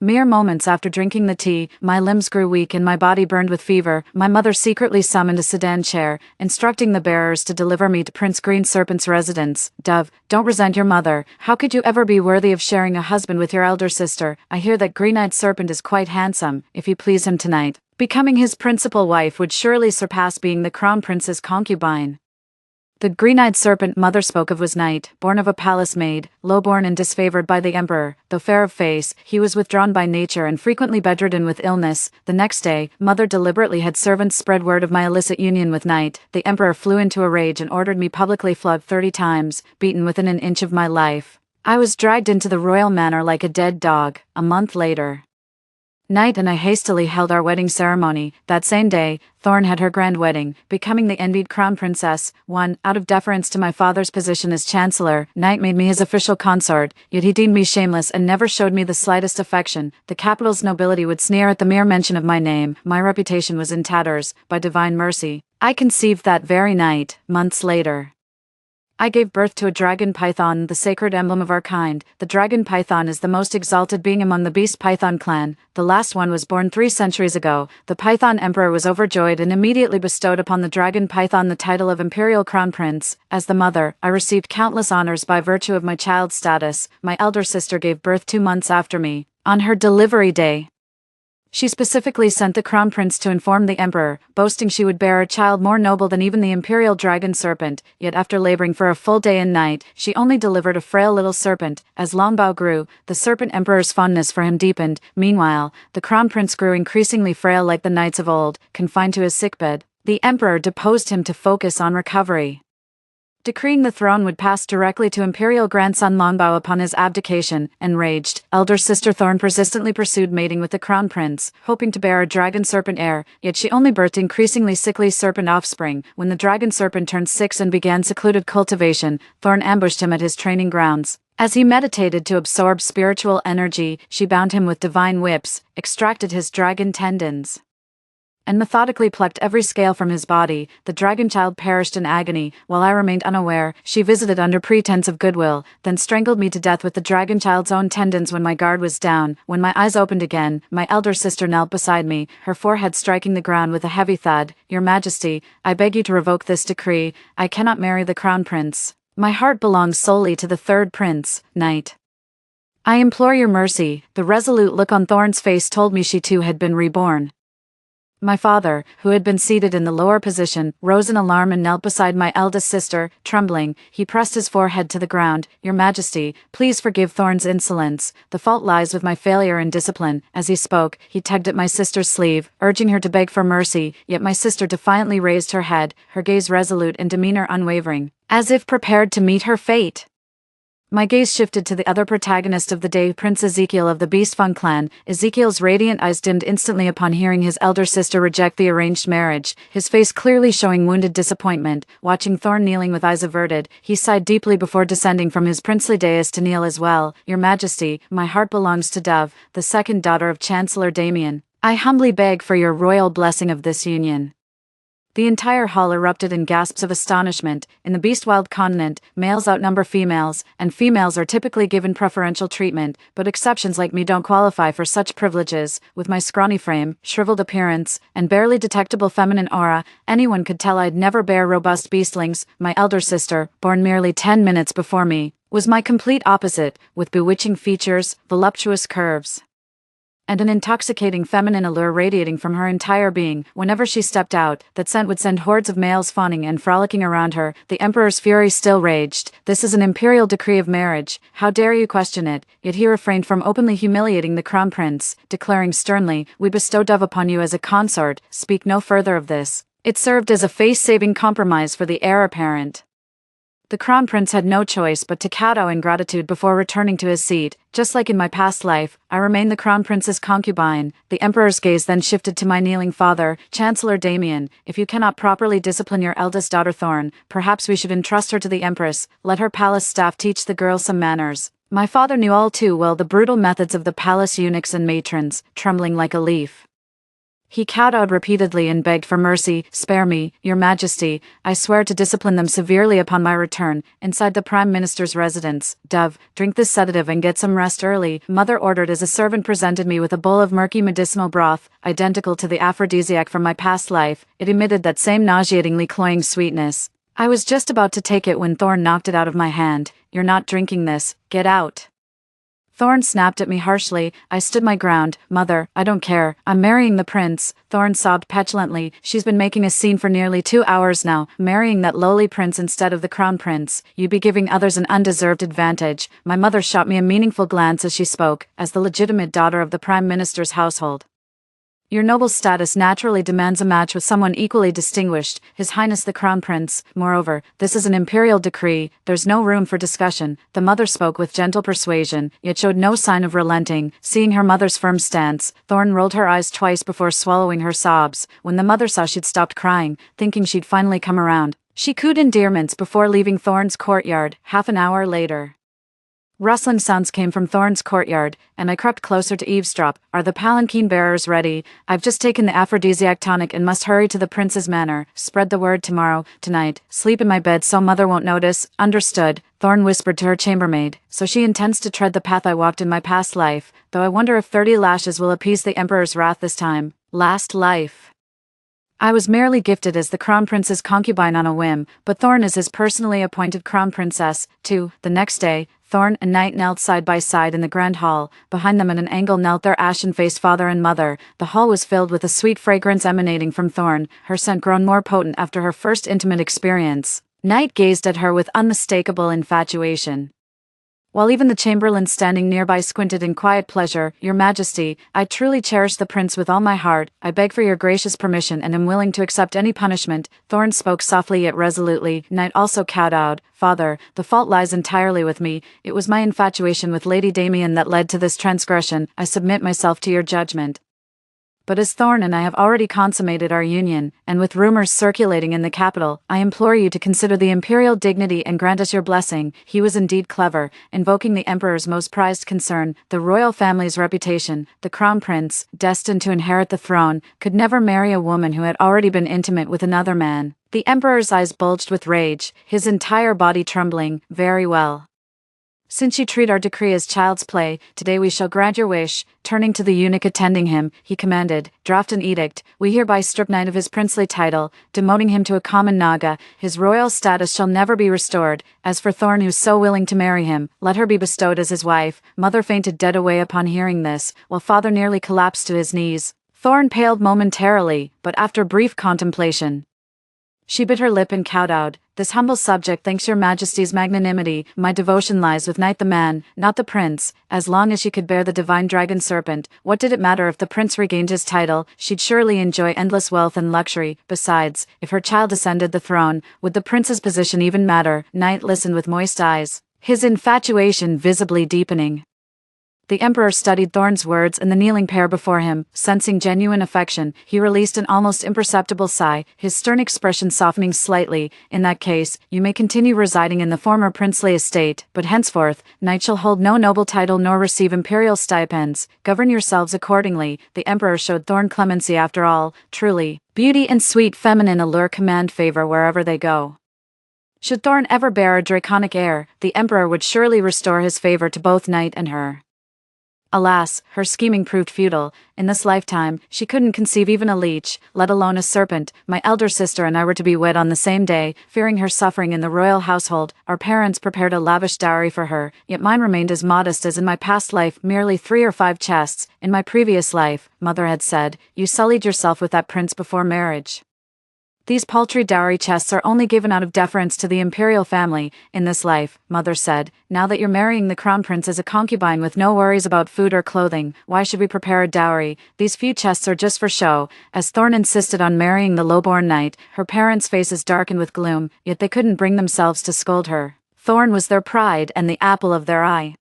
Mere moments after drinking the tea, my limbs grew weak and my body burned with fever. My mother secretly summoned a sedan chair, instructing the bearers to deliver me to Prince Green Serpent's residence. "Dove, don't resent your mother. How could you ever be worthy of sharing a husband with your elder sister? I hear that Green-Eyed Serpent is quite handsome. If you please him tonight, becoming his principal wife would surely surpass being the crown prince's concubine." The green-eyed serpent mother spoke of was Night, born of a palace maid, low-born and disfavored by the emperor. Though fair of face, he was withdrawn by nature and frequently bedridden with illness. The next day, mother deliberately had servants spread word of my illicit union with Night. The emperor flew into a rage and ordered me publicly flogged 30 times, beaten within an inch of my life. I was dragged into the royal manor like a dead dog. A month later, Night and I hastily held our wedding ceremony. That same day, Thorn had her grand wedding, becoming the envied crown princess. Out of deference to my father's position as chancellor, Night made me his official consort, yet he deemed me shameless and never showed me the slightest affection. The capital's nobility would sneer at the mere mention of my name. My reputation was in tatters. By divine mercy, I conceived that very night. Months later, I gave birth to a dragon python, the sacred emblem of our kind. The dragon python is the most exalted being among the beast python clan. The last one was born 3 centuries ago. The python emperor was overjoyed and immediately bestowed upon the dragon python the title of imperial crown prince. As the mother, I received countless honors by virtue of my child's status. My elder sister gave birth 2 months after me. On her delivery day, she specifically sent the crown prince to inform the emperor, boasting she would bear a child more noble than even the imperial dragon serpent. Yet after laboring for a full day and night, she only delivered a frail little serpent. As Longbao grew, the serpent emperor's fondness for him deepened. Meanwhile, the crown prince grew increasingly frail like the knights of old, confined to his sickbed. The emperor deposed him to focus on recovery, decreeing the throne would pass directly to imperial grandson Longbao upon his abdication. Enraged, elder sister Thorn persistently pursued mating with the crown prince, hoping to bear a dragon serpent heir, yet she only birthed increasingly sickly serpent offspring. When the dragon serpent turned 6 and began secluded cultivation, Thorn ambushed him at his training grounds. As he meditated to absorb spiritual energy, she bound him with divine whips, extracted his dragon tendons, and methodically plucked every scale from his body. The dragon child perished in agony, while I remained unaware. She visited under pretense of goodwill, then strangled me to death with the dragon child's own tendons when my guard was down. When my eyes opened again, my elder sister knelt beside me, her forehead striking the ground with a heavy thud. "Your Majesty, I beg you to revoke this decree. I cannot marry the crown prince. My heart belongs solely to the third prince, Night. I implore your mercy." The resolute look on Thorn's face told me she too had been reborn. My father, who had been seated in the lower position, rose in alarm and knelt beside my eldest sister, trembling. He pressed his forehead to the ground. "Your Majesty, please forgive Thorn's insolence. The fault lies with my failure in discipline." As he spoke, he tugged at my sister's sleeve, urging her to beg for mercy, yet my sister defiantly raised her head, her gaze resolute and demeanor unwavering, as if prepared to meet her fate. My gaze shifted to the other protagonist of the day, Prince Ezekiel of the Beast Fang clan. Ezekiel's radiant eyes dimmed instantly upon hearing his elder sister reject the arranged marriage, his face clearly showing wounded disappointment. Watching Thorn kneeling with eyes averted, he sighed deeply before descending from his princely dais to kneel as well. "Your Majesty, my heart belongs to Dove, the second daughter of Chancellor Damien. I humbly beg for your royal blessing of this union." The entire hall erupted in gasps of astonishment. In the Beastwild continent, males outnumber females, and females are typically given preferential treatment, but exceptions like me don't qualify for such privileges. With my scrawny frame, shriveled appearance, and barely detectable feminine aura, anyone could tell I'd never bear robust beastlings. My elder sister, born merely 10 minutes before me, was my complete opposite, with bewitching features, voluptuous curves, and an intoxicating feminine allure radiating from her entire being. Whenever she stepped out, that scent would send hordes of males fawning and frolicking around her. The emperor's fury still raged. "This is an imperial decree of marriage. How dare you question it?" Yet he refrained from openly humiliating the crown prince, declaring sternly, "We bestow Dove upon you as a consort. Speak no further of this." It served as a face-saving compromise for the heir apparent. The crown prince had no choice but to kowtow in gratitude before returning to his seat. Just like in my past life, I remained the crown prince's concubine. The emperor's gaze then shifted to my kneeling father, Chancellor Damien. "If you cannot properly discipline your eldest daughter Thorn, perhaps we should entrust her to the empress. Let her palace staff teach the girl some manners." My father knew all too well the brutal methods of the palace eunuchs and matrons, trembling like a leaf. He kowtowed repeatedly and begged for mercy. "Spare me, Your Majesty. I swear to discipline them severely upon my return." Inside the Prime Minister's residence, "Dove, drink this sedative and get some rest early," Mother ordered as a servant presented me with a bowl of murky medicinal broth, identical to the aphrodisiac from my past life. It emitted that same nauseatingly cloying sweetness. I was just about to take it when Thorn knocked it out of my hand. "You're not drinking this. Get out." Thorn snapped at me harshly. I stood my ground. "Mother, I don't care. I'm marrying the prince." Thorn sobbed petulantly. "She's been making a scene for nearly 2 hours now, marrying that lowly prince instead of the crown prince. You'd be giving others an undeserved advantage." My mother shot me a meaningful glance as she spoke, as the legitimate daughter of the prime minister's household. "Your noble status naturally demands a match with someone equally distinguished, His Highness the Crown Prince. Moreover, this is an imperial decree. There's no room for discussion." The mother spoke with gentle persuasion, yet showed no sign of relenting. Seeing her mother's firm stance, Thorn rolled her eyes twice before swallowing her sobs. When the mother saw she'd stopped crying, thinking she'd finally come around, she cooed endearments before leaving Thorn's courtyard. Half an hour later, rustling sounds came from Thorn's courtyard, and I crept closer to eavesdrop. "Are the palanquin bearers ready? I've just taken the aphrodisiac tonic and must hurry to the prince's manor. Spread the word tonight. Sleep in my bed so mother won't notice." "Understood," Thorn whispered to her chambermaid. "So she intends to tread the path I walked in my past life, though I wonder if 30 lashes will appease the emperor's wrath this time." Last life. I was merely gifted as the crown prince's concubine on a whim, but Thorn is his personally appointed crown princess, too. The next day, Thorn and Knight knelt side by side in the grand hall. Behind them at an angle knelt their ashen-faced father and mother. The hall was filled with a sweet fragrance emanating from Thorn, her scent grown more potent after her first intimate experience. Knight gazed at her with unmistakable infatuation, while even the chamberlain standing nearby squinted in quiet pleasure. "Your Majesty, I truly cherish the prince with all my heart. I beg for your gracious permission and am willing to accept any punishment." Thorn spoke softly yet resolutely. Knight also kowtowed. "Father, the fault lies entirely with me. It was my infatuation with Lady Damien that led to this transgression. I submit myself to your judgment. But as Thorn and I have already consummated our union, and with rumors circulating in the capital, I implore you to consider the imperial dignity and grant us your blessing." He was indeed clever, invoking the emperor's most prized concern, the royal family's reputation. The crown prince, destined to inherit the throne, could never marry a woman who had already been intimate with another man. The emperor's eyes bulged with rage, his entire body trembling. "Very well. Since you treat our decree as child's play, today we shall grant your wish." Turning to the eunuch attending him, he commanded, "Draft an edict. We hereby strip Knight of his princely title, demoting him to a common Naga. His royal status shall never be restored. As for Thorn, who's so willing to marry him, let her be bestowed as his wife." Mother fainted dead away upon hearing this, while father nearly collapsed to his knees. Thorn paled momentarily, but after brief contemplation, she bit her lip and kowtowed. "This humble subject thanks your majesty's magnanimity. My devotion lies with Knight the man, not the prince. As long as she could bear the divine dragon serpent, what did it matter if the prince regained his title? She'd surely enjoy endless wealth and luxury. Besides, if her child ascended the throne, would the prince's position even matter?" Knight listened with moist eyes, his infatuation visibly deepening. The Emperor studied Thorn's words and the kneeling pair before him. Sensing genuine affection, he released an almost imperceptible sigh, his stern expression softening slightly. "In that case, you may continue residing in the former princely estate, but henceforth, Knight shall hold no noble title nor receive imperial stipends. Govern yourselves accordingly." The Emperor showed Thorn clemency after all. Truly, beauty and sweet feminine allure command favor wherever they go. Should Thorn ever bear a draconic heir, the Emperor would surely restore his favor to both Knight and her. Alas, her scheming proved futile. In this lifetime, she couldn't conceive even a leech, let alone a serpent. My elder sister and I were to be wed on the same day. Fearing her suffering in the royal household, our parents prepared a lavish dowry for her, yet mine remained as modest as in my past life, merely 3 or 5 chests. "In my previous life," Mother had said, "you sullied yourself with that prince before marriage. These paltry dowry chests are only given out of deference to the imperial family. In this life," Mother said, "now that you're marrying the crown prince as a concubine with no worries about food or clothing, why should we prepare a dowry? These few chests are just for show." As Thorn insisted on marrying the lowborn knight, her parents' faces darkened with gloom, yet they couldn't bring themselves to scold her. Thorn was their pride and the apple of their eye.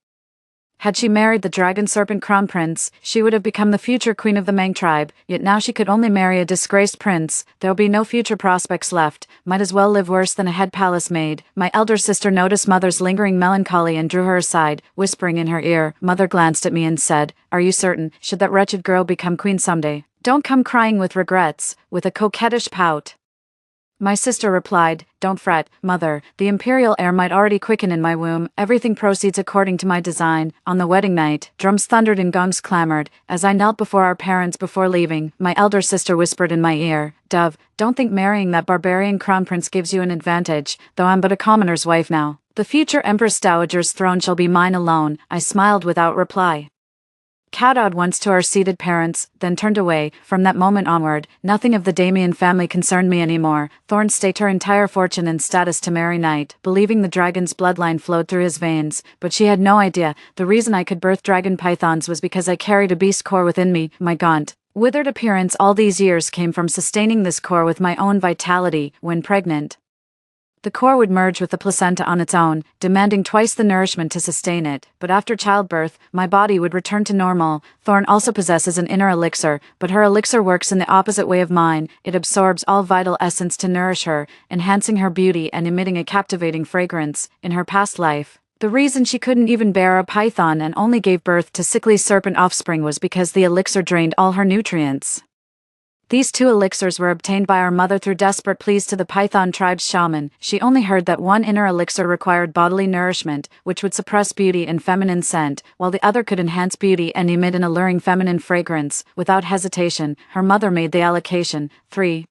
Had she married the dragon serpent crown prince, she would have become the future queen of the Mang tribe, yet now she could only marry a disgraced prince. There'll be no future prospects left, might as well live worse than a head palace maid. My elder sister noticed Mother's lingering melancholy and drew her aside, whispering in her ear. Mother glanced at me and said, "Are you certain? Should that wretched girl become queen someday, don't come crying with regrets," with a coquettish pout. My sister replied, "Don't fret, Mother, the imperial heir might already quicken in my womb. Everything proceeds according to my design." On the wedding night, drums thundered and gongs clamored. As I knelt before our parents before leaving, my elder sister whispered in my ear, "Dove, don't think marrying that barbarian crown prince gives you an advantage, though I'm but a commoner's wife now. The future Empress Dowager's throne shall be mine alone." I smiled without reply, kowtowed once to our seated parents, then turned away. From that moment onward, nothing of the Damien family concerned me anymore. Thorn staked her entire fortune and status to marry Knight, believing the dragon's bloodline flowed through his veins, but she had no idea. The reason I could birth dragon pythons was because I carried a beast core within me. My gaunt, withered appearance all these years came from sustaining this core with my own vitality. When pregnant, the core would merge with the placenta on its own, demanding twice the nourishment to sustain it, but after childbirth, my body would return to normal. Thorn also possesses an inner elixir, but her elixir works in the opposite way of mine. It absorbs all vital essence to nourish her, enhancing her beauty and emitting a captivating fragrance. In her past life, the reason she couldn't even bear a python and only gave birth to sickly serpent offspring was because the elixir drained all her nutrients. These 2 elixirs were obtained by our mother through desperate pleas to the Python tribe's shaman. She only heard that one inner elixir required bodily nourishment, which would suppress beauty and feminine scent, while the other could enhance beauty and emit an alluring feminine fragrance. Without hesitation, her mother made the allocation. 3.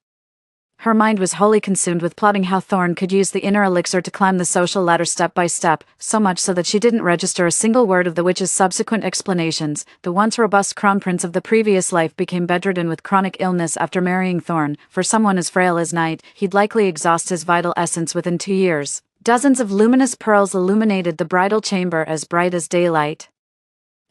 Her mind was wholly consumed with plotting how Thorn could use the inner elixir to climb the social ladder step by step, so much so that she didn't register a single word of the witch's subsequent explanations. The once robust crown prince of the previous life became bedridden with chronic illness after marrying Thorn. For someone as frail as Knight, he'd likely exhaust his vital essence within 2 years. Dozens of luminous pearls illuminated the bridal chamber as bright as daylight.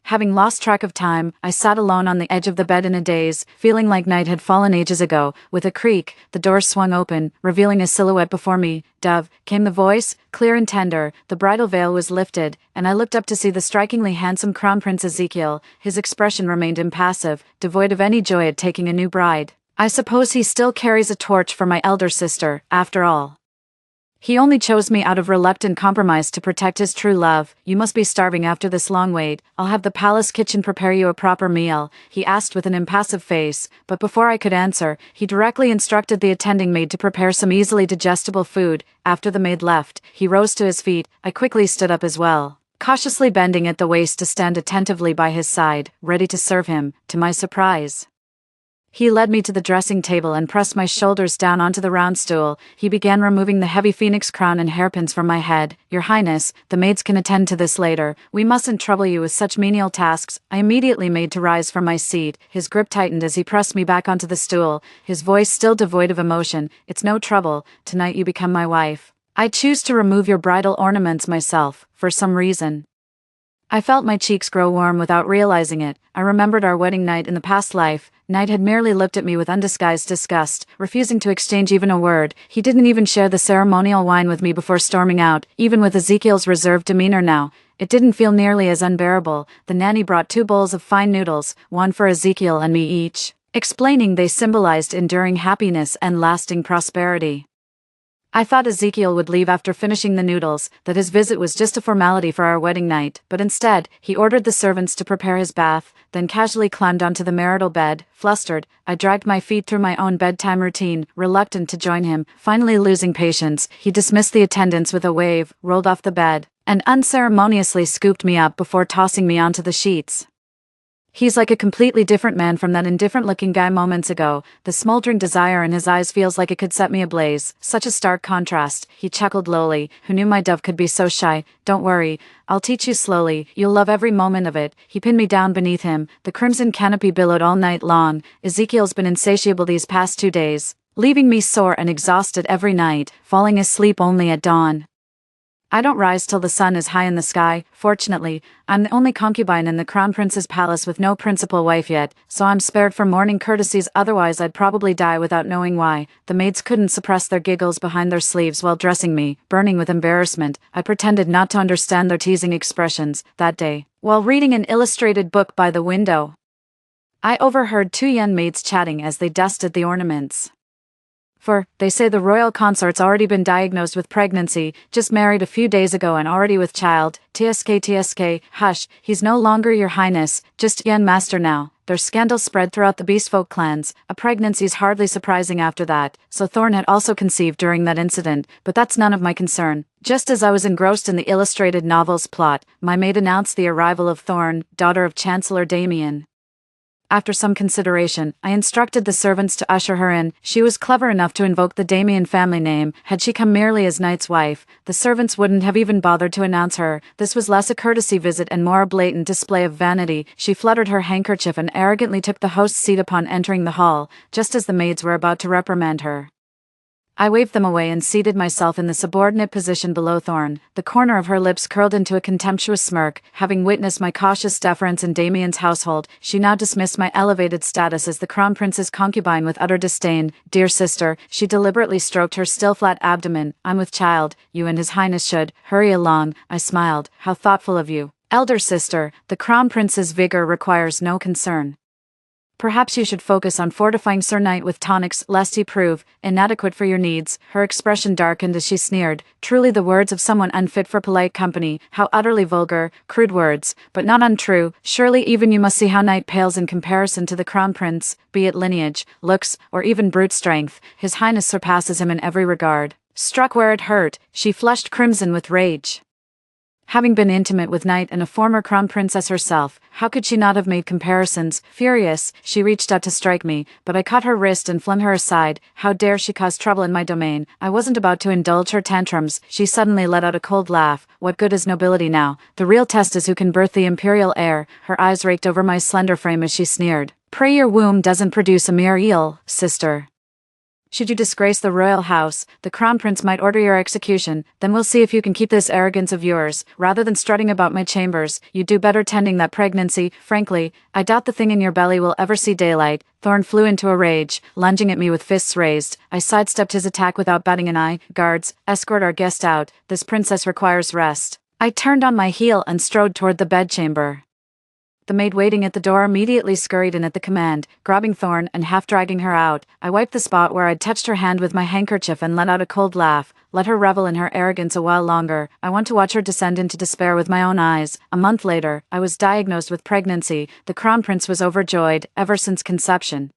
Having lost track of time, I sat alone on the edge of the bed in a daze, feeling like Knight had fallen ages ago. With a creak, the door swung open, revealing a silhouette before me. "Dove," came the voice, clear and tender. The bridal veil was lifted, and I looked up to see the strikingly handsome Crown Prince Ezekiel. His expression remained impassive, devoid of any joy at taking a new bride. I suppose he still carries a torch for my elder sister, after all. He only chose me out of reluctant compromise to protect his true love. "You must be starving after this long wait. I'll have the palace kitchen prepare you a proper meal," he asked with an impassive face, but before I could answer, he directly instructed the attending maid to prepare some easily digestible food. After the maid left, he rose to his feet. I quickly stood up as well, cautiously bending at the waist to stand attentively by his side, ready to serve him. To my surprise, He led me to the dressing table and pressed my shoulders down onto the round stool. He began removing the heavy phoenix crown and hairpins from my head. "Your Highness, the maids can attend to this later. We mustn't trouble you with such menial tasks." I immediately made to rise from my seat. His grip tightened as he pressed me back onto the stool, his voice still devoid of emotion. "It's no trouble. Tonight you become my wife. I choose to remove your bridal ornaments myself, for some reason." I felt my cheeks grow warm without realizing it. I remembered our wedding night in the past life. Knight had merely looked at me with undisguised disgust, refusing to exchange even a word. He didn't even share the ceremonial wine with me before storming out, even with Ezekiel's reserved demeanor now. It didn't feel nearly as unbearable. The nanny brought 2 bowls of fine noodles, one for Ezekiel and me each, explaining they symbolized enduring happiness and lasting prosperity. I thought Ezekiel would leave after finishing the noodles, that his visit was just a formality for our wedding night, but instead, he ordered the servants to prepare his bath, then casually climbed onto the marital bed. Flustered, I dragged my feet through my own bedtime routine, reluctant to join him. Finally losing patience, he dismissed the attendants with a wave, rolled off the bed, and unceremoniously scooped me up before tossing me onto the sheets. He's like a completely different man from that indifferent-looking guy moments ago. The smoldering desire in his eyes feels like it could set me ablaze. Such a stark contrast. He chuckled lowly. Who knew my dove could be so shy? Don't worry. I'll teach you slowly. You'll love every moment of it. He pinned me down beneath him. The crimson canopy billowed all night long. Ezekiel's been insatiable these past 2 days, leaving me sore and exhausted every night, falling asleep only at dawn. I don't rise till the sun is high in the sky. Fortunately, I'm the only concubine in the crown prince's palace with no principal wife yet, so I'm spared from morning courtesies, otherwise I'd probably die without knowing why. The maids couldn't suppress their giggles behind their sleeves while dressing me, burning with embarrassment. I pretended not to understand their teasing expressions. That day, while reading an illustrated book by the window, I overheard 2 young maids chatting as they dusted the ornaments. For, they say the royal consort's already been diagnosed with pregnancy, just married a few days ago and already with child. TSK, hush, he's no longer your highness, just young master now. Their scandal spread throughout the beastfolk clans. A pregnancy's hardly surprising after that, so Thorn had also conceived during that incident, but that's none of my concern. Just as I was engrossed in the illustrated novel's plot, my maid announced the arrival of Thorn, daughter of Chancellor Damien. After some consideration, I instructed the servants to usher her in. She was clever enough to invoke the Damien family name. Had she come merely as Knight's wife, the servants wouldn't have even bothered to announce her. This was less a courtesy visit and more a blatant display of vanity. She fluttered her handkerchief and arrogantly took the host's seat upon entering the hall, just as the maids were about to reprimand her. I waved them away and seated myself in the subordinate position below Thorn. The corner of her lips curled into a contemptuous smirk. Having witnessed my cautious deference in Damien's household, she now dismissed my elevated status as the crown prince's concubine with utter disdain. Dear sister, she deliberately stroked her still flat abdomen. I'm with child. You and his highness should hurry along. I smiled. How thoughtful of you. Elder sister, the crown prince's vigor requires no concern. Perhaps you should focus on fortifying Sir Knight with tonics, lest he prove inadequate for your needs. Her expression darkened as she sneered. Truly the words of someone unfit for polite company. How utterly vulgar, crude words, but not untrue. Surely even you must see how Knight pales in comparison to the crown prince, be it lineage, looks, or even brute strength. His highness surpasses him in every regard. Struck where it hurt, she flushed crimson with rage. Having been intimate with Knight and a former crown princess herself, how could she not have made comparisons? Furious, she reached out to strike me, but I caught her wrist and flung her aside. How dare she cause trouble in my domain? I wasn't about to indulge her tantrums. She suddenly let out a cold laugh. What good is nobility now? The real test is who can birth the imperial heir. Her eyes raked over my slender frame as she sneered. Pray your womb doesn't produce a mere eel, sister. Should you disgrace the royal house, the crown prince might order your execution. Then we'll see if you can keep this arrogance of yours. Rather than strutting about my chambers, you'd do better tending that pregnancy. Frankly, I doubt the thing in your belly will ever see daylight. Thorn flew into a rage, lunging at me with fists raised. I sidestepped his attack without batting an eye. Guards, escort our guest out. This princess requires rest. I turned on my heel and strode toward the bedchamber. The maid waiting at the door immediately scurried in at the command, grabbing Thorn and half-dragging her out. I wiped the spot where I'd touched her hand with my handkerchief and let out a cold laugh. Let her revel in her arrogance a while longer. I want to watch her descend into despair with my own eyes. A month later, I was diagnosed with pregnancy. The crown prince was overjoyed, ever since conception.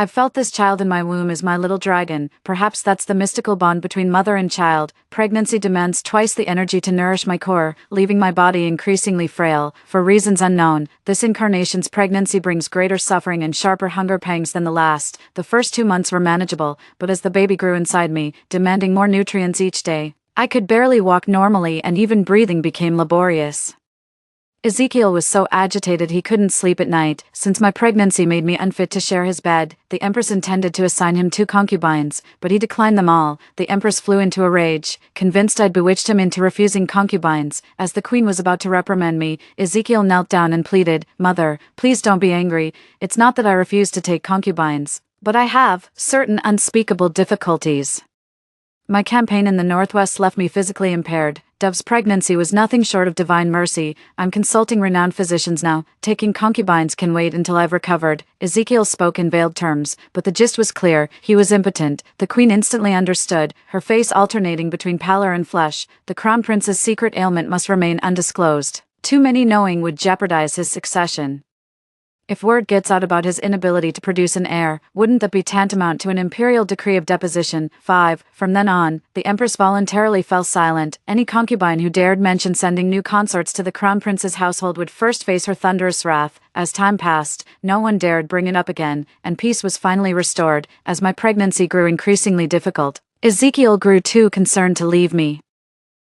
I've felt this child in my womb is my little dragon. Perhaps that's the mystical bond between mother and child. Pregnancy demands twice the energy to nourish my core, leaving my body increasingly frail. For reasons unknown, this incarnation's pregnancy brings greater suffering and sharper hunger pangs than the last. The first 2 months were manageable, but as the baby grew inside me, demanding more nutrients each day, I could barely walk normally and even breathing became laborious. Ezekiel was so agitated he couldn't sleep at night. Since my pregnancy made me unfit to share his bed, the Empress intended to assign him 2 concubines, but he declined them all. The Empress flew into a rage, convinced I'd bewitched him into refusing concubines. As the Queen was about to reprimand me, Ezekiel knelt down and pleaded, "Mother, please don't be angry. It's not that I refuse to take concubines, but I have certain unspeakable difficulties. My campaign in the Northwest left me physically impaired. Dove's pregnancy was nothing short of divine mercy. I'm consulting renowned physicians now. Taking concubines can wait until I've recovered." Ezekiel spoke in veiled terms, but the gist was clear. He was impotent. The Queen instantly understood, her face alternating between pallor and flush. The Crown Prince's secret ailment must remain undisclosed. Too many knowing would jeopardize his succession. If word gets out about his inability to produce an heir, wouldn't that be tantamount to an imperial decree of deposition? 5. From then on, the Empress voluntarily fell silent. Any concubine who dared mention sending new consorts to the Crown Prince's household would first face her thunderous wrath. As time passed, no one dared bring it up again, and peace was finally restored. As my pregnancy grew increasingly difficult, Ezekiel grew too concerned to leave me.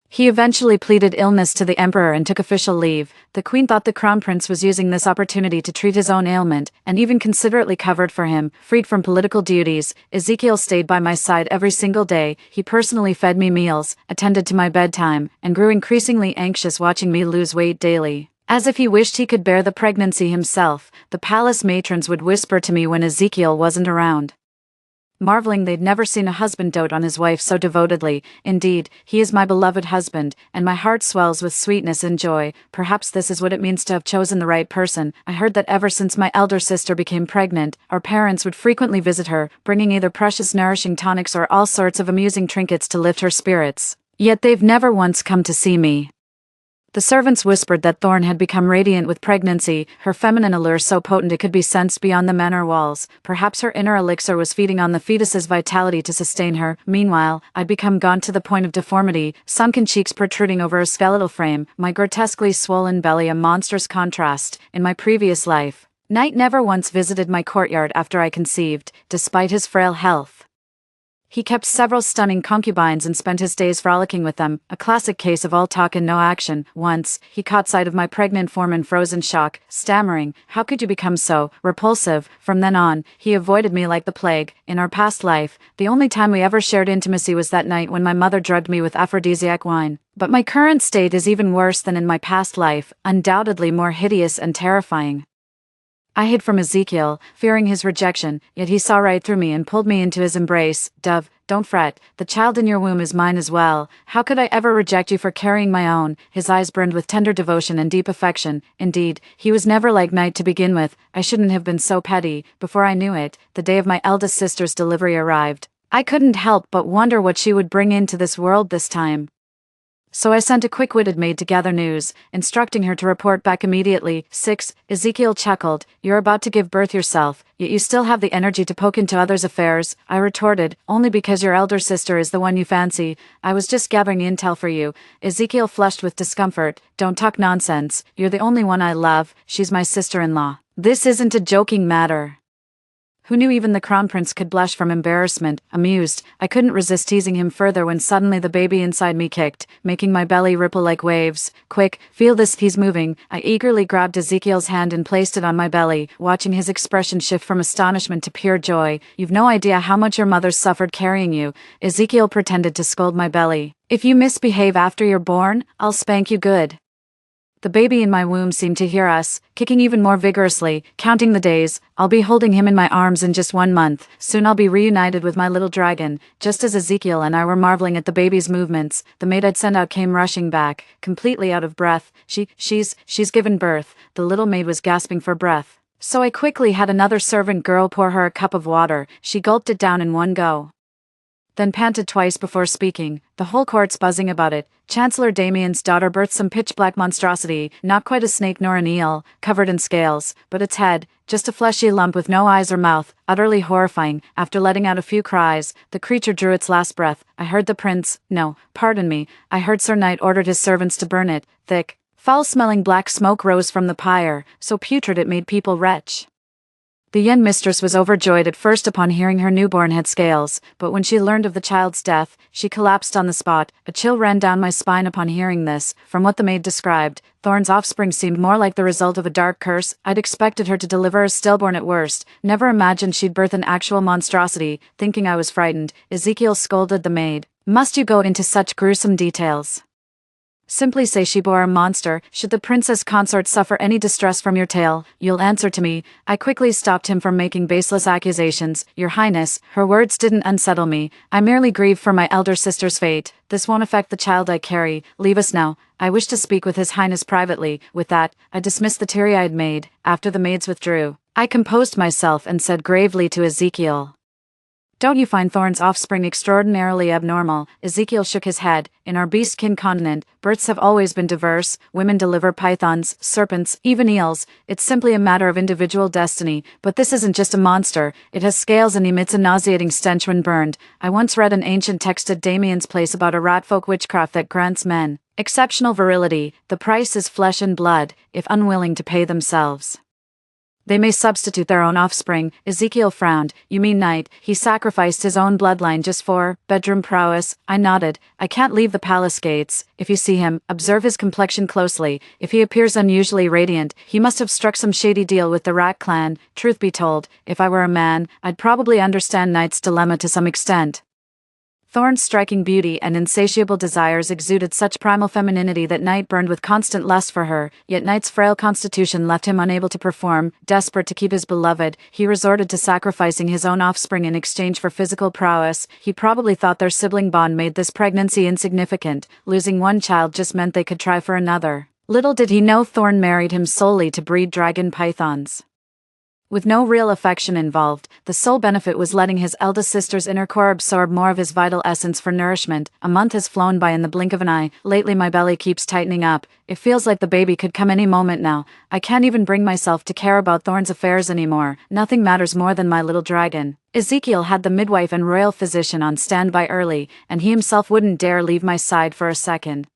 He eventually pleaded illness to the Emperor and took official leave. The Queen thought the Crown Prince was using this opportunity to treat his own ailment, and even considerately covered for him. Freed from political duties, Ezekiel stayed by my side every single day. He personally fed me meals, attended to my bedtime, and grew increasingly anxious watching me lose weight daily. As if he wished he could bear the pregnancy himself, the palace matrons would whisper to me when Ezekiel wasn't around, marveling they'd never seen a husband dote on his wife so devotedly. Indeed, he is my beloved husband, and my heart swells with sweetness and joy. Perhaps this is what it means to have chosen the right person. I heard that ever since my elder sister became pregnant, our parents would frequently visit her, bringing either precious nourishing tonics or all sorts of amusing trinkets to lift her spirits. Yet they've never once come to see me. The servants whispered that Thorn had become radiant with pregnancy, her feminine allure so potent it could be sensed beyond the manor walls. Perhaps her inner elixir was feeding on the fetus's vitality to sustain her. Meanwhile, I'd become gaunt to the point of deformity, sunken cheeks protruding over a skeletal frame, my grotesquely swollen belly a monstrous contrast. In my previous life, Night never once visited my courtyard after I conceived, despite his frail health. He kept several stunning concubines and spent his days frolicking with them, a classic case of all talk and no action. Once, he caught sight of my pregnant form in frozen shock, stammering, "How could you become so repulsive?" From then on, he avoided me like the plague. In our past life, the only time we ever shared intimacy was that night when my mother drugged me with aphrodisiac wine. But my current state is even worse than in my past life, undoubtedly more hideous and terrifying. I hid from Ezekiel, fearing his rejection, yet he saw right through me and pulled me into his embrace. "Dove, don't fret, the child in your womb is mine as well. How could I ever reject you for carrying my own?" His eyes burned with tender devotion and deep affection. Indeed, he was never like Night to begin with. I shouldn't have been so petty. Before I knew it, the day of my eldest sister's delivery arrived. I couldn't help but wonder what she would bring into this world this time. So I sent a quick-witted maid to gather news, instructing her to report back immediately. 6. Ezekiel chuckled, "You're about to give birth yourself, yet you still have the energy to poke into others' affairs." I retorted, "Only because your elder sister is the one you fancy. I was just gathering intel for you." Ezekiel flushed with discomfort. "Don't talk nonsense. You're the only one I love. She's my sister-in-law. This isn't a joking matter." Who knew even the Crown Prince could blush from embarrassment? Amused, I couldn't resist teasing him further when suddenly the baby inside me kicked, making my belly ripple like waves. "Quick, feel this, he's moving." I eagerly grabbed Ezekiel's hand and placed it on my belly, watching his expression shift from astonishment to pure joy. "You've no idea how much your mother's suffered carrying you." Ezekiel pretended to scold my belly. "If you misbehave after you're born, I'll spank you good." The baby in my womb seemed to hear us, kicking even more vigorously, counting the days. "I'll be holding him in my arms in just 1 month. Soon I'll be reunited with my little dragon." Just as Ezekiel and I were marveling at the baby's movements, the maid I'd sent out came rushing back, completely out of breath. She's given birth." The little maid was gasping for breath, so I quickly had another servant girl pour her a cup of water. She gulped it down in one go. then panted twice before speaking. The whole court's buzzing about it. Chancellor Damien's daughter birthed some pitch-black monstrosity, not quite a snake nor an eel, covered in scales, but its head, just a fleshy lump with no eyes or mouth, utterly horrifying. After letting out a few cries, the creature drew its last breath. I heard the prince, no, pardon me, I heard Sir Knight ordered his servants to burn it. Thick, foul-smelling black smoke rose from the pyre, so putrid it made people retch. The young mistress was overjoyed at first upon hearing her newborn had scales, but when she learned of the child's death, she collapsed on the spot. A chill ran down my spine upon hearing this. From what the maid described, Thorn's offspring seemed more like the result of a dark curse. I'd expected her to deliver a stillborn at worst, never imagined she'd birth an actual monstrosity. Thinking I was frightened, Ezekiel scolded the maid. Must you go into such gruesome details? Simply say she bore a monster. Should the princess consort suffer any distress from your tale, you'll answer to me. I quickly stopped him from making baseless accusations. Your Highness, her words didn't unsettle me. I merely grieve for my elder sister's fate. This won't affect the child I carry. Leave us now. I wish to speak with His Highness privately. With that, I dismissed the teary-eyed maid. After the maids withdrew, I composed myself and said gravely to Ezekiel, "Don't you find Thorn's offspring extraordinarily abnormal?" Ezekiel shook his head. In our beastkin continent, births have always been diverse. Women deliver pythons, serpents, even eels. It's simply a matter of individual destiny. But this isn't just a monster. It has scales and emits a nauseating stench when burned. I once read an ancient text at Damien's place about a ratfolk witchcraft that grants men exceptional virility. The price is flesh and blood, if unwilling to pay themselves. They may substitute their own offspring. Ezekiel frowned. You mean Knight? He sacrificed his own bloodline just for bedroom prowess? I nodded. I can't leave the palace gates. If you see him, observe his complexion closely. If he appears unusually radiant, he must have struck some shady deal with the Rat clan. Truth be told, if I were a man, I'd probably understand Knight's dilemma to some extent. Thorn's striking beauty and insatiable desires exuded such primal femininity that Knight burned with constant lust for her, yet Knight's frail constitution left him unable to perform. Desperate to keep his beloved, he resorted to sacrificing his own offspring in exchange for physical prowess. He probably thought their sibling bond made this pregnancy insignificant. Losing one child just meant they could try for another. Little did he know Thorn married him solely to breed dragon pythons. With no real affection involved, the sole benefit was letting his eldest sister's inner core absorb more of his vital essence for nourishment. A month has flown by in the blink of an eye. Lately my belly keeps tightening up. It feels like the baby could come any moment now. I can't even bring myself to care about Thorn's affairs anymore. Nothing matters more than my little dragon. Ezekiel had the midwife and royal physician on standby early, and he himself wouldn't dare leave my side for a second.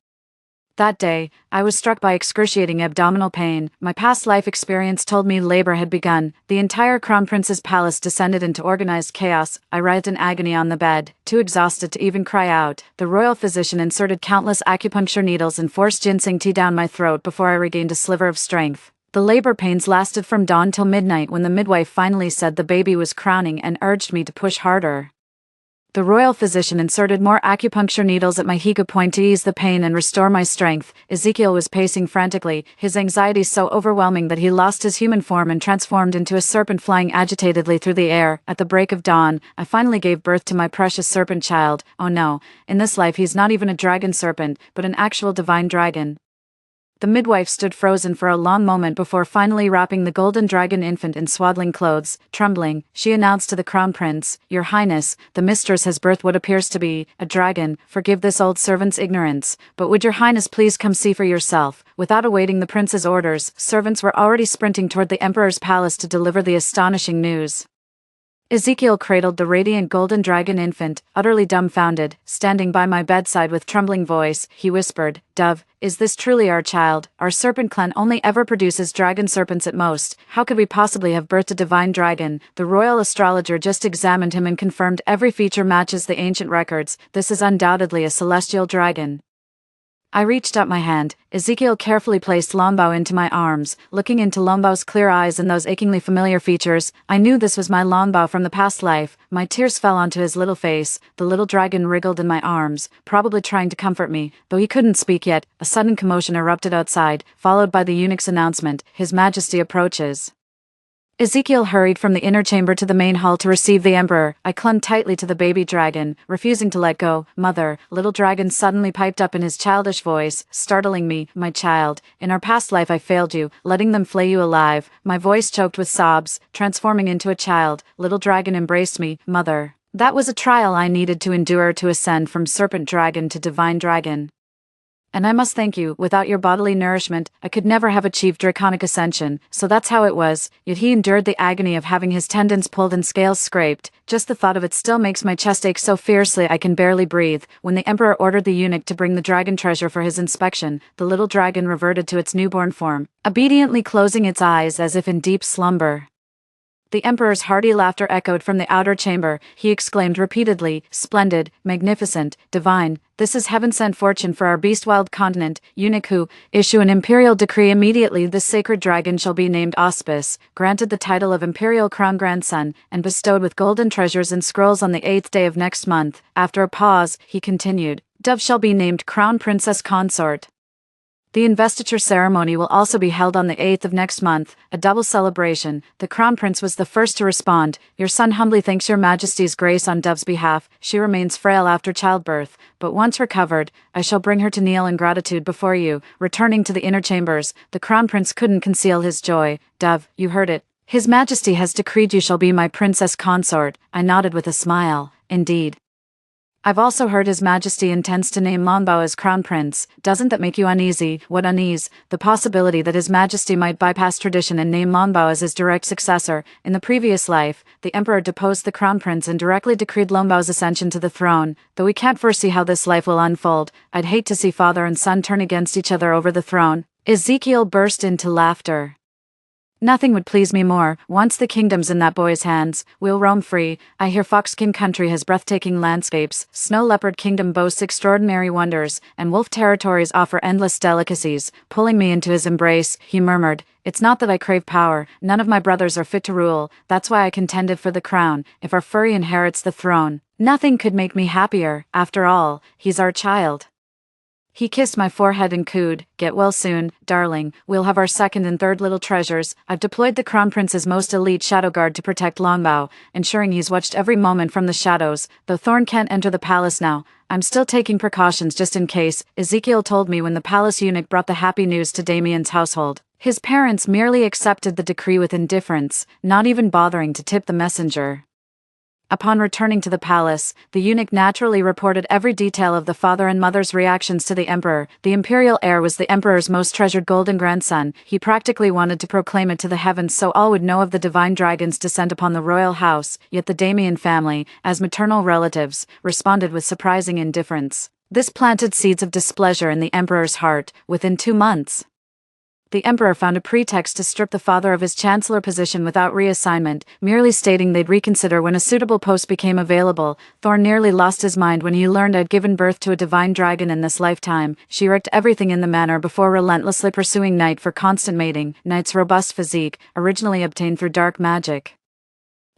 That day, I was struck by excruciating abdominal pain. My past life experience told me labor had begun. The entire Crown Prince's palace descended into organized chaos. I writhed in agony on the bed, too exhausted to even cry out. The royal physician inserted countless acupuncture needles and forced ginseng tea down my throat before I regained a sliver of strength. The labor pains lasted from dawn till midnight when the midwife finally said the baby was crowning and urged me to push harder. The royal physician inserted more acupuncture needles at my higa point to ease the pain and restore my strength. Ezekiel was pacing frantically, his anxiety so overwhelming that he lost his human form and transformed into a serpent flying agitatedly through the air. At the break of dawn, I finally gave birth to my precious serpent child. Oh no, in this life he's not even a dragon serpent, but an actual divine dragon. The midwife stood frozen for a long moment before finally wrapping the golden dragon infant in swaddling clothes. Trembling, she announced to the crown prince, "Your Highness, the mistress has birthed what appears to be a dragon. Forgive this old servant's ignorance, but would your Highness please come see for yourself?" Without awaiting the prince's orders, servants were already sprinting toward the emperor's palace to deliver the astonishing news. Ezekiel cradled the radiant golden dragon infant, utterly dumbfounded. Standing by my bedside with trembling voice, he whispered, "Dove, is this truly our child? Our serpent clan only ever produces dragon serpents at most. How could we possibly have birthed a divine dragon?" The royal astrologer just examined him and confirmed every feature matches the ancient records. This is undoubtedly a celestial dragon. I reached up my hand. Ezekiel carefully placed Lombao into my arms. Looking into Lombao's clear eyes and those achingly familiar features, I knew this was my Lombao from the past life. My tears fell onto his little face. The little dragon wriggled in my arms, probably trying to comfort me. Though he couldn't speak yet, a sudden commotion erupted outside, followed by the eunuch's announcement, "His Majesty approaches." Ezekiel hurried from the inner chamber to the main hall to receive the emperor. I clung tightly to the baby dragon, refusing to let go. "Mother," little dragon suddenly piped up in his childish voice, startling me. "My child, in our past life I failed you, letting them flay you alive." My voice choked with sobs, transforming into a child. Little dragon embraced me. "Mother." That was a trial I needed to endure to ascend from serpent dragon to divine dragon. And I must thank you, without your bodily nourishment, I could never have achieved draconic ascension, so that's how it was, yet he endured the agony of having his tendons pulled and scales scraped. Just the thought of it still makes my chest ache so fiercely I can barely breathe. When the emperor ordered the eunuch to bring the dragon treasure for his inspection, the little dragon reverted to its newborn form, obediently closing its eyes as if in deep slumber. The emperor's hearty laughter echoed from the outer chamber. He exclaimed repeatedly, "Splendid, magnificent, divine, this is heaven-sent fortune for our beast-wild continent. Eunuch who, issue an imperial decree immediately. This sacred dragon shall be named Auspis, granted the title of imperial crown grandson, and bestowed with golden treasures and scrolls on the 8th day of next month." After a pause, he continued, "Dove shall be named crown princess consort. The investiture ceremony will also be held on the 8th of next month, a double celebration." The crown prince was the first to respond. "Your son humbly thanks your majesty's grace on Dove's behalf. She remains frail after childbirth, but once recovered, I shall bring her to kneel in gratitude before you." Returning to the inner chambers, the crown prince couldn't conceal his joy. "Dove, you heard it. His majesty has decreed you shall be my princess consort." I nodded with a smile. "Indeed. I've also heard His Majesty intends to name Longbao as crown prince. Doesn't that make you uneasy?" "What unease?" "The possibility that His Majesty might bypass tradition and name Longbao as his direct successor. In the previous life, the emperor deposed the crown prince and directly decreed Longbao's ascension to the throne. Though we can't foresee how this life will unfold, I'd hate to see father and son turn against each other over the throne." Ezekiel burst into laughter. "Nothing would please me more. Once the kingdom's in that boy's hands, we'll roam free. I hear Foxkin country has breathtaking landscapes, Snow Leopard Kingdom boasts extraordinary wonders, and Wolf territories offer endless delicacies." Pulling me into his embrace, he murmured, "It's not that I crave power, none of my brothers are fit to rule, that's why I contended for the crown. If our furry inherits the throne, nothing could make me happier. After all, he's our child." He kissed my forehead and cooed, "Get well soon, darling. We'll have our second and third little treasures." I've deployed the crown prince's most elite shadow guard to protect Longbao, ensuring he's watched every moment from the shadows. Though Thorn can't enter the palace now, I'm still taking precautions just in case. Ezekiel told me when the palace eunuch brought the happy news to Damien's household. His parents merely accepted the decree with indifference, not even bothering to tip the messenger. Upon returning to the palace, the eunuch naturally reported every detail of the father and mother's reactions to the emperor. The imperial heir was the emperor's most treasured golden grandson. He practically wanted to proclaim it to the heavens so all would know of the divine dragon's descent upon the royal house, yet the Damien family, as maternal relatives, responded with surprising indifference. This planted seeds of displeasure in the emperor's heart. Within 2 months, the emperor found a pretext to strip the father of his chancellor position without reassignment, merely stating they'd reconsider when a suitable post became available. Thorn nearly lost his mind when he learned I'd given birth to a divine dragon in this lifetime. She wrecked everything in the manor before relentlessly pursuing Night for constant mating. Night's robust physique, originally obtained through dark magic,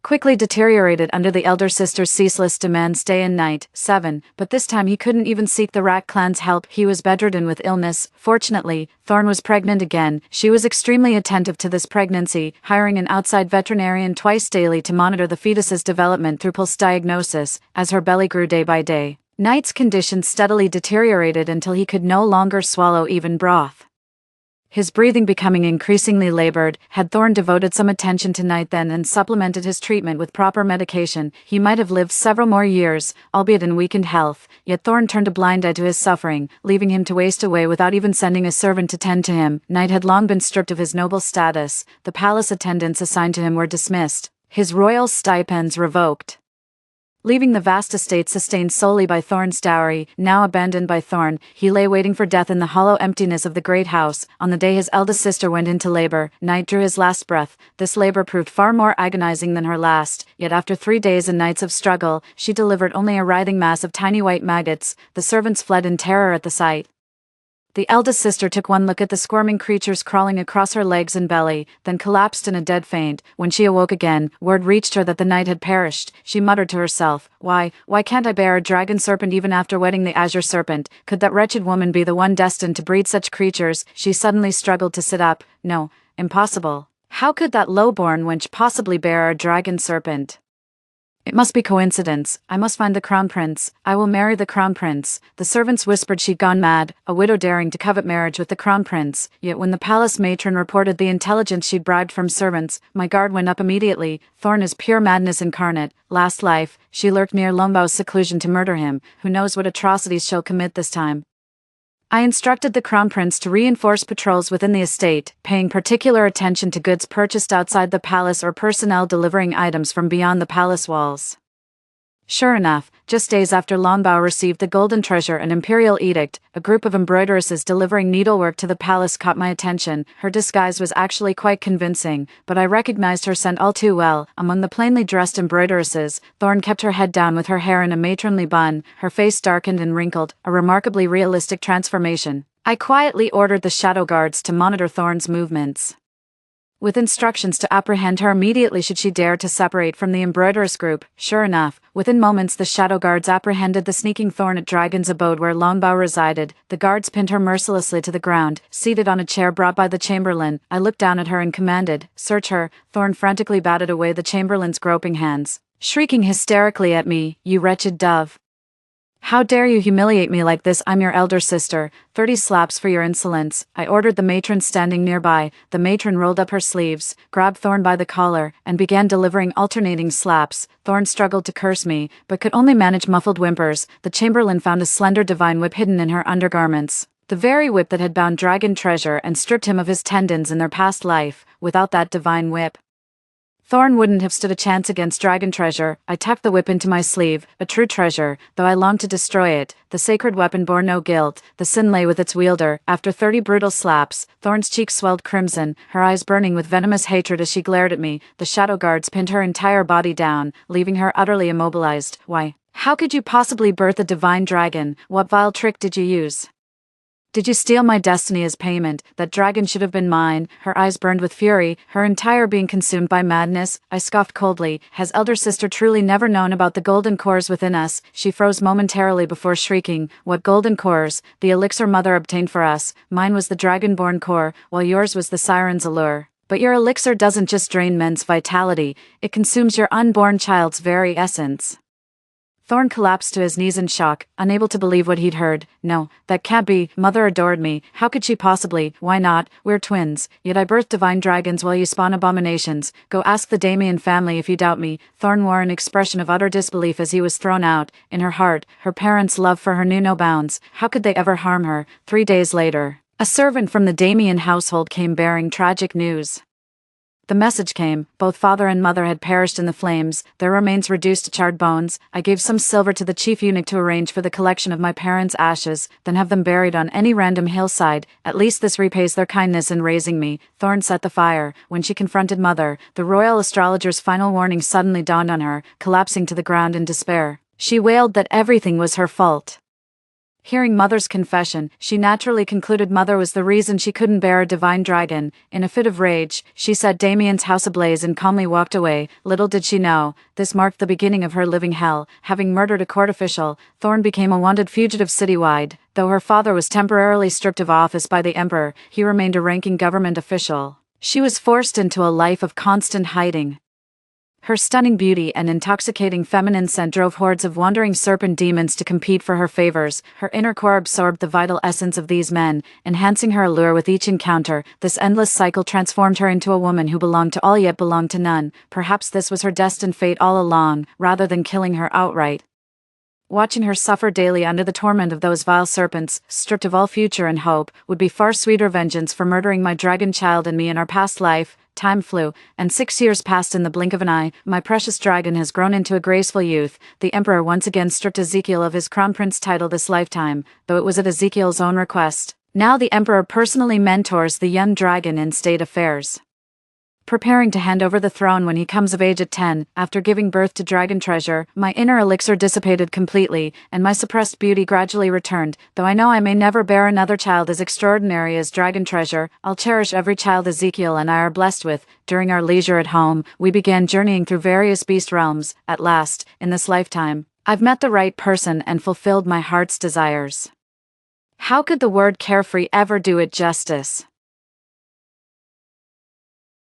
quickly deteriorated under the elder sister's ceaseless demands day and night. 7. But this time he couldn't even seek the Rat clan's help. He was bedridden with illness. Fortunately, Thorn was pregnant again. She was extremely attentive to this pregnancy, hiring an outside veterinarian twice daily to monitor the fetus's development through pulse diagnosis. As her belly grew day by day, Knight's condition steadily deteriorated until he could no longer swallow even broth. His breathing becoming increasingly labored. Had Thorn devoted some attention to Night then and supplemented his treatment with proper medication, he might have lived several more years, albeit in weakened health. Yet Thorn turned a blind eye to his suffering, leaving him to waste away without even sending a servant to tend to him. Night had long been stripped of his noble status. The palace attendants assigned to him were dismissed, his royal stipends revoked, leaving the vast estate sustained solely by Thorn's dowry. Now abandoned by Thorn, he lay waiting for death in the hollow emptiness of the great house. On the day his eldest sister went into labor, Night drew his last breath. This labor proved far more agonizing than her last, yet after 3 days and nights of struggle, she delivered only a writhing mass of tiny white maggots. The servants fled in terror at the sight. The eldest sister took one look at the squirming creatures crawling across her legs and belly, then collapsed in a dead faint. When she awoke again, word reached her that the Knight had perished. She muttered to herself, why can't I bear a dragon serpent even after wedding the azure serpent? Could that wretched woman be the one destined to breed such creatures?" She suddenly struggled to sit up. No, impossible. How could that low-born wench possibly bear a dragon serpent? It must be coincidence. I must find the crown prince. I will marry the crown prince. The servants whispered she'd gone mad, a widow daring to covet marriage with the crown prince. Yet when the palace matron reported the intelligence she'd bribed from servants, my guard went up immediately. Thorn is pure madness incarnate. Last life, she lurked near Lombao's seclusion to murder him. Who knows what atrocities she'll commit this time. I instructed the crown prince to reinforce patrols within the estate, paying particular attention to goods purchased outside the palace or personnel delivering items from beyond the palace walls. Sure enough, just days after Lombao received the golden treasure and imperial edict, a group of embroideresses delivering needlework to the palace caught my attention. Her disguise was actually quite convincing, but I recognized her scent all too well. Among the plainly dressed embroideresses, Thorn kept her head down with her hair in a matronly bun, her face darkened and wrinkled, a remarkably realistic transformation. I quietly ordered the shadow guards to monitor Thorn's movements, with instructions to apprehend her immediately should she dare to separate from the embroideress group. Sure enough, within moments the shadow guards apprehended the sneaking Thorn at Dragon's abode where Longbao resided. The guards pinned her mercilessly to the ground, seated on a chair brought by the chamberlain. I looked down at her and commanded, "Search her." Thorn frantically batted away the chamberlain's groping hands, shrieking hysterically at me, "You wretched dove! How dare you humiliate me like this? I'm your elder sister. 30 slaps for your insolence," I ordered the matron standing nearby. The matron rolled up her sleeves, grabbed Thorn by the collar, and began delivering alternating slaps. Thorn struggled to curse me, but could only manage muffled whimpers. The chamberlain found a slender divine whip hidden in her undergarments, the very whip that had bound Dragon Treasure and stripped him of his tendons in their past life. Without that divine whip, Thorn wouldn't have stood a chance against Dragon Treasure. I tucked the whip into my sleeve, a true treasure, though I longed to destroy it. The sacred weapon bore no guilt. The sin lay with its wielder. After 30 brutal slaps, Thorn's cheeks swelled crimson, her eyes burning with venomous hatred as she glared at me. The shadow guards pinned her entire body down, leaving her utterly immobilized. "Why, how could you possibly birth a divine dragon? What vile trick did you use? Did you steal my destiny as payment? That dragon should have been mine." Her eyes burned with fury, her entire being consumed by madness. I scoffed coldly. Has elder sister truly never known about the golden cores within us? She froze momentarily before shrieking, "What golden cores?" "The elixir mother obtained for us. Mine was the dragonborn core, while yours was the siren's allure. But your elixir doesn't just drain men's vitality, it consumes your unborn child's very essence." Thorn collapsed to his knees in shock, unable to believe what he'd heard. "No, that can't be. Mother adored me. How could she possibly? Why not? We're twins. Yet I birthed divine dragons while you spawn abominations. Go ask the Damien family if you doubt me." Thorn wore an expression of utter disbelief as he was thrown out. In her heart, her parents' love for her knew no bounds. How could they ever harm her? 3 days later, a servant from the Damien household came bearing tragic news. The message came, both father and mother had perished in the flames, their remains reduced to charred bones. I gave some silver to the chief eunuch to arrange for the collection of my parents' ashes, then have them buried on any random hillside. At least this repays their kindness in raising me. Thorn set the fire. When she confronted mother, the royal astrologer's final warning suddenly dawned on her, collapsing to the ground in despair. She wailed that everything was her fault. Hearing mother's confession, she naturally concluded mother was the reason she couldn't bear a divine dragon. In a fit of rage, she set Damien's house ablaze and calmly walked away. Little did she know, this marked the beginning of her living hell. Having murdered a court official, Thorn became a wanted fugitive citywide. Though her father was temporarily stripped of office by the emperor, he remained a ranking government official. She was forced into a life of constant hiding. Her stunning beauty and intoxicating feminine scent drove hordes of wandering serpent demons to compete for her favors. Her inner core absorbed the vital essence of these men, enhancing her allure with each encounter. This endless cycle transformed her into a woman who belonged to all yet belonged to none. Perhaps this was her destined fate all along, rather than killing her outright. Watching her suffer daily under the torment of those vile serpents, stripped of all future and hope, would be far sweeter vengeance for murdering my dragon child and me in our past life. Time flew, and 6 years passed in the blink of an eye. My precious dragon has grown into a graceful youth. The emperor once again stripped Ezekiel of his crown prince title this lifetime, though it was at Ezekiel's own request. Now the emperor personally mentors the young dragon in state affairs, preparing to hand over the throne when he comes of age at 10. After giving birth to Dragon Treasure, my inner elixir dissipated completely, and my suppressed beauty gradually returned. Though I know I may never bear another child as extraordinary as Dragon Treasure, I'll cherish every child Ezekiel and I are blessed with. During our leisure at home, we began journeying through various beast realms. At last, in this lifetime, I've met the right person and fulfilled my heart's desires. How could the word carefree ever do it justice?